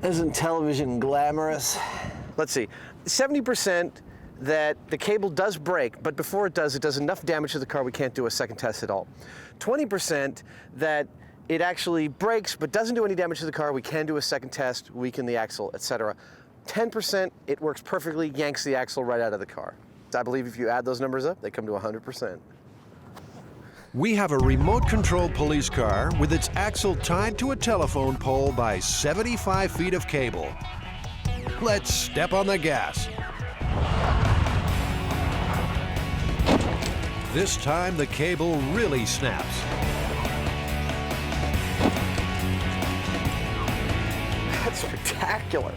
Isn't television glamorous? Let's see. 70% that the cable does break, but before it does enough damage to the car we can't do a second test at all. 20% that it actually breaks but doesn't do any damage to the car, we can do a second test, weaken the axle, etc. 10% it works perfectly, yanks the axle right out of the car. I believe if you add those numbers up, they come to 100%. We have a remote-controlled police car with its axle tied to a telephone pole by 75 feet of cable. Let's step on the gas. This time, the cable really snaps. That's spectacular.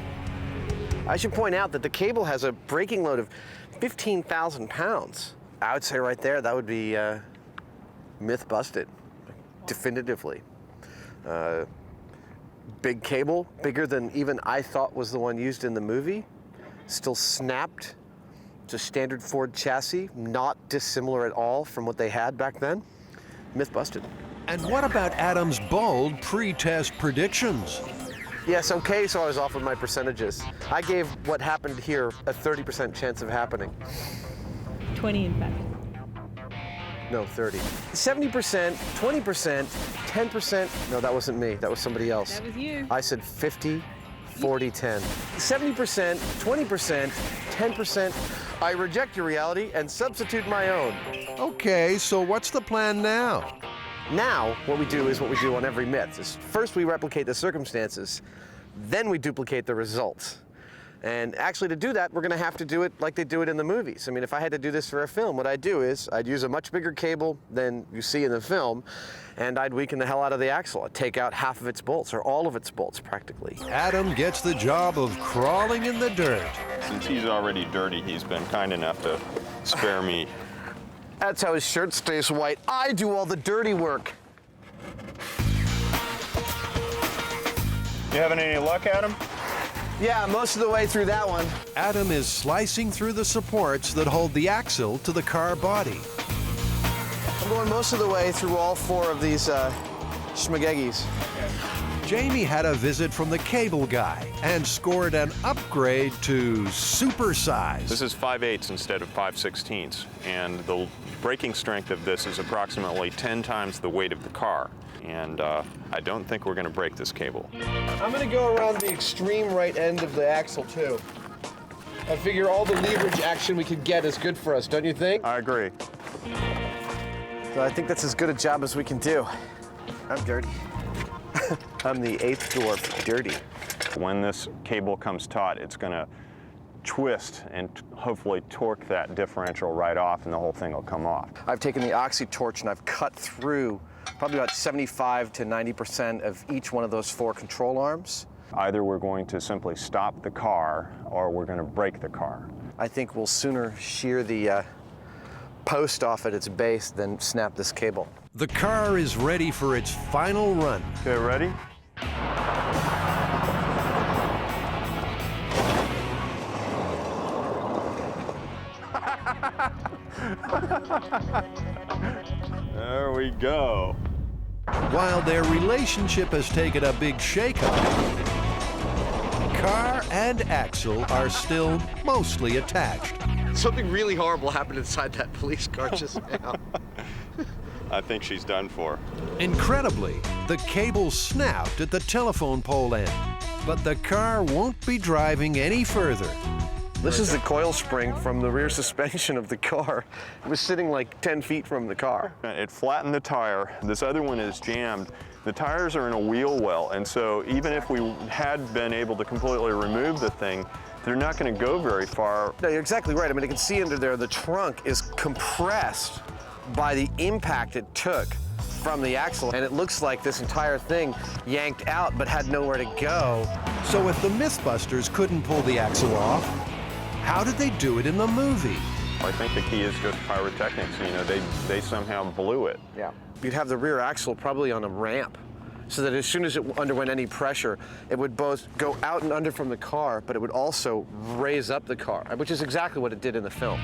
I should point out that the cable has a braking load of 15,000 pounds. I would say right there, that would be myth busted, definitively. Big cable, bigger than even I thought was the one used in the movie, still snapped. It's a standard Ford chassis, not dissimilar at all from what they had back then. Myth busted. And what about Adam's bold pre-test predictions? Yes, okay, so I was off with my percentages. I gave what happened here a 30% chance of happening. 20, in fact. No, 30. 70%, 20%, 10%. No, that wasn't me. That was somebody else. That was you. I said 50, 40, 10. 70%, 20%, 10%. I reject your reality and substitute my own. Okay, so what's the plan now? Now, what we do is what we do on every myth. Is first we replicate the circumstances, then we duplicate the results. And actually to do that, we're gonna have to do it like they do it in the movies. I mean, if I had to do this for a film, what I'd do is I'd use a much bigger cable than you see in the film, and I'd weaken the hell out of the axle. I'd take out half of its bolts, or all of its bolts, practically. Adam gets the job of crawling in the dirt. Since he's already dirty, he's been kind enough to spare me. That's how his shirt stays white. I do all the dirty work. You having any luck, Adam? Yeah, most of the way through that one. Adam is slicing through the supports that hold the axle to the car body. I'm going most of the way through all four of these schmageggies. Jamie had a visit from the cable guy and scored an upgrade to super size. This is 5/8 instead of 5/16, and the braking strength of this is approximately 10 times the weight of the car. And I don't think we're going to break this cable. I'm going to go around the extreme right end of the axle, too. I figure all the leverage action we could get is good for us, don't you think? I agree. So I think that's as good a job as we can do. I'm dirty. I'm the 8th dwarf dirty. When this cable comes taut, it's going to twist and hopefully torque that differential right off, and the whole thing will come off. I've taken the oxy torch and I've cut through probably about 75 to 90% of each one of those 4 control arms. Either we're going to simply stop the car or we're going to break the car. I think we'll sooner shear the post off at its base than snap this cable. The car is ready for its final run. Okay, ready? There we go. While their relationship has taken a big shakeup, car and axle are still mostly attached. Something really horrible happened inside that police car just now. I think she's done for. Incredibly, the cable snapped at the telephone pole end, but the car won't be driving any further. This is the coil spring from the rear suspension of the car. It was sitting like 10 feet from the car. It flattened the tire. This other one is jammed. The tires are in a wheel well, and so even if we had been able to completely remove the thing, they're not going to go very far. No, you're exactly right. I mean, you can see under there, the trunk is compressed by the impact it took from the axle, and it looks like this entire thing yanked out but had nowhere to go. So if the MythBusters couldn't pull the axle off, how did they do it in the movie? I think the key is just pyrotechnics. You know, they somehow blew it. Yeah. You'd have the rear axle probably on a ramp, so that as soon as it underwent any pressure, it would both go out and under from the car, but it would also raise up the car, which is exactly what it did in the film.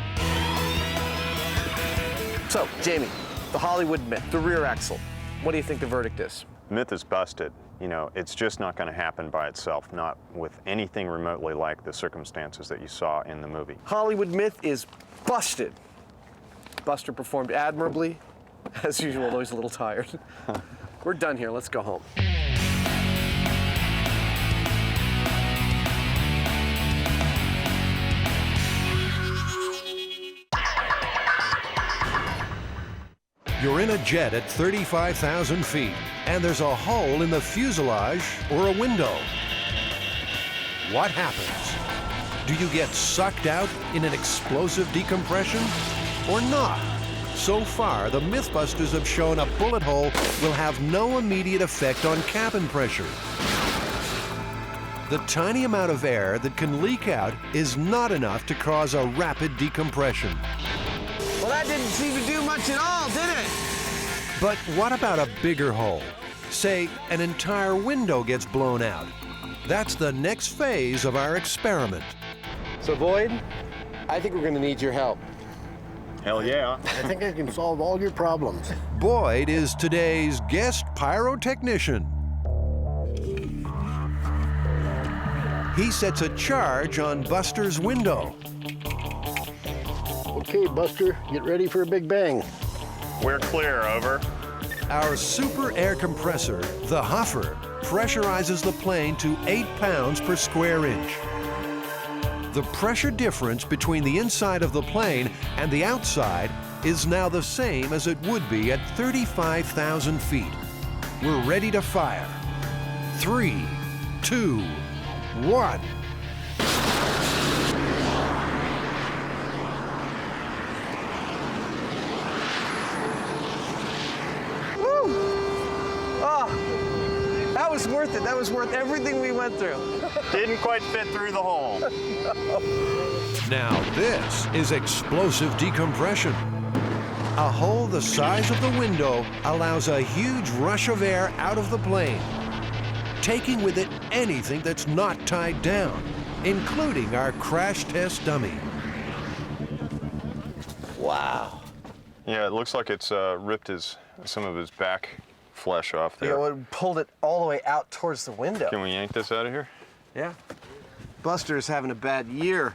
So, Jamie, the Hollywood myth, the rear axle. What do you think the verdict is? Myth is busted. You know, it's just not going to happen by itself, not with anything remotely like the circumstances that you saw in the movie. Hollywood myth is busted. Buster performed admirably. As usual, though he's a little tired. We're done here. Let's go home. You're in a jet at 35,000 feet, and there's a hole in the fuselage or a window. What happens? Do you get sucked out in an explosive decompression or not? So far, the MythBusters have shown a bullet hole will have no immediate effect on cabin pressure. The tiny amount of air that can leak out is not enough to cause a rapid decompression. Well, that didn't seem to do much at all, did it? But what about a bigger hole? Say, an entire window gets blown out. That's the next phase of our experiment. So, Boyd, I think we're going to need your help. Hell yeah. I think I can solve all your problems. Boyd is today's guest pyrotechnician. He sets a charge on Buster's window. Okay, Buster, get ready for a big bang. We're clear, over. Our super air compressor, the Huffer, pressurizes the plane to 8 pounds per square inch. The pressure difference between the inside of the plane and the outside is now the same as it would be at 35,000 feet. We're ready to fire. 3, 2, 1. That was worth it. That was worth everything we went through. Didn't quite fit through the hole. Now this is explosive decompression. A hole the size of the window allows a huge rush of air out of the plane, taking with it anything that's not tied down, including our crash test dummy. Wow. Yeah, it looks like it's ripped some of his back flesh off there. Yeah, it pulled it all the way out towards the window. Can we yank this out of here? Yeah. Buster's having a bad year.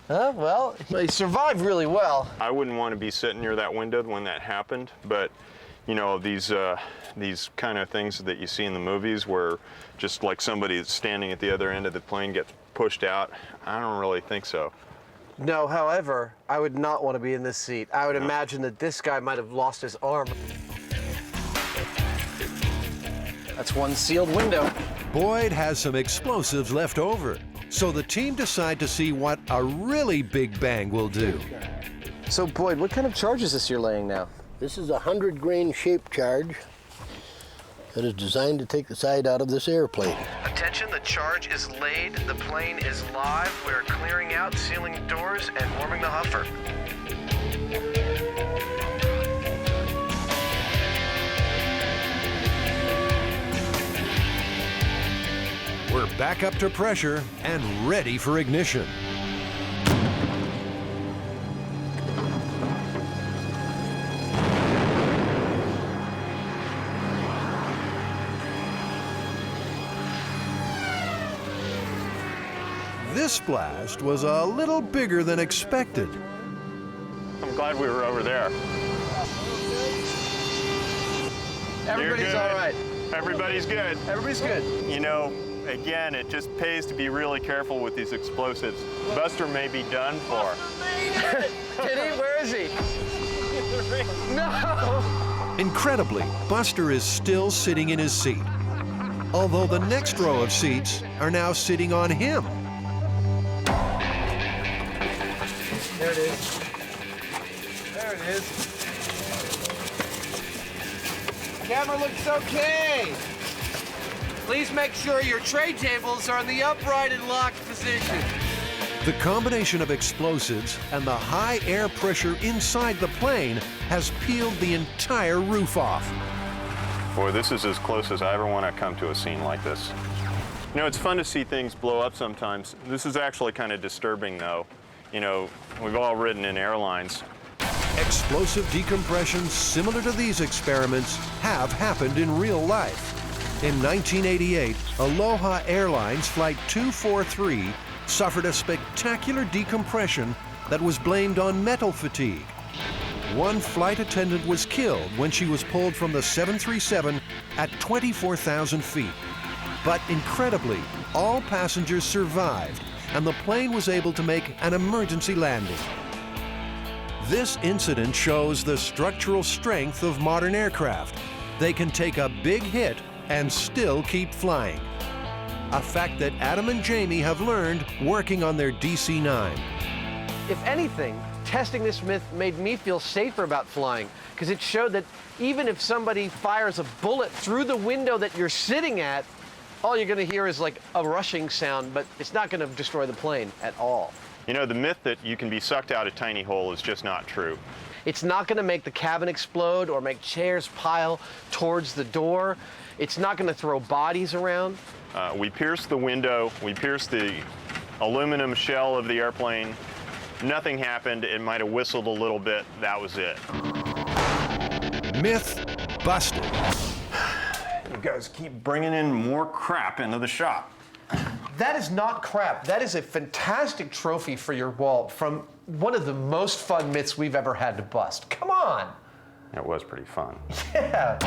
Well, he survived really well. I wouldn't want to be sitting near that window when that happened, but you know, these kind of things that you see in the movies where just like somebody that's standing at the other end of the plane gets pushed out, I don't really think so. No, however, I would not want to be in this seat. I would imagine that this guy might have lost his arm. That's one sealed window. Boyd has some explosives left over, so the team decide to see what a really big bang will do. So, Boyd, what kind of charge is this you're laying now? This is a 100-grain shape charge that is designed to take the side out of this airplane. Attention, the charge is laid, the plane is live. We're clearing out, sealing doors, and warming the huffer. We're back up to pressure and ready for ignition. This blast was a little bigger than expected. I'm glad we were over there. Everybody's all right. Everybody's good. Everybody's good. You know, again, it just pays to be really careful with these explosives. Buster may be done for. Did he? Where is he? No! Incredibly, Buster is still sitting in his seat, although the next row of seats are now sitting on him. There it is. There it is. Camera looks okay. Please make sure your tray tables are in the upright and locked position. The combination of explosives and the high air pressure inside the plane has peeled the entire roof off. Boy, this is as close as I ever want to come to a scene like this. You know, it's fun to see things blow up sometimes. This is actually kind of disturbing, though. You know, we've all ridden in airlines. Explosive decompressions similar to these experiments have happened in real life. In 1988, Aloha Airlines Flight 243 suffered a spectacular decompression that was blamed on metal fatigue. One flight attendant was killed when she was pulled from the 737 at 24,000 feet. But incredibly, all passengers survived, and the plane was able to make an emergency landing. This incident shows the structural strength of modern aircraft. They can take a big hit and still keep flying. A fact that Adam and Jamie have learned working on their DC-9. If anything, testing this myth made me feel safer about flying, because it showed that even if somebody fires a bullet through the window that you're sitting at, all you're going to hear is like a rushing sound, but it's not going to destroy the plane at all. You know, the myth that you can be sucked out a tiny hole is just not true. It's not going to make the cabin explode or make chairs pile towards the door. It's not going to throw bodies around. We pierced the window, we pierced the aluminum shell of the airplane. Nothing happened. It might have whistled a little bit. That was it. Myth busted. You guys keep bringing in more crap into the shop. That is not crap. That is a fantastic trophy for your wall from one of the most fun myths we've ever had to bust. Come on. It was pretty fun. Yeah.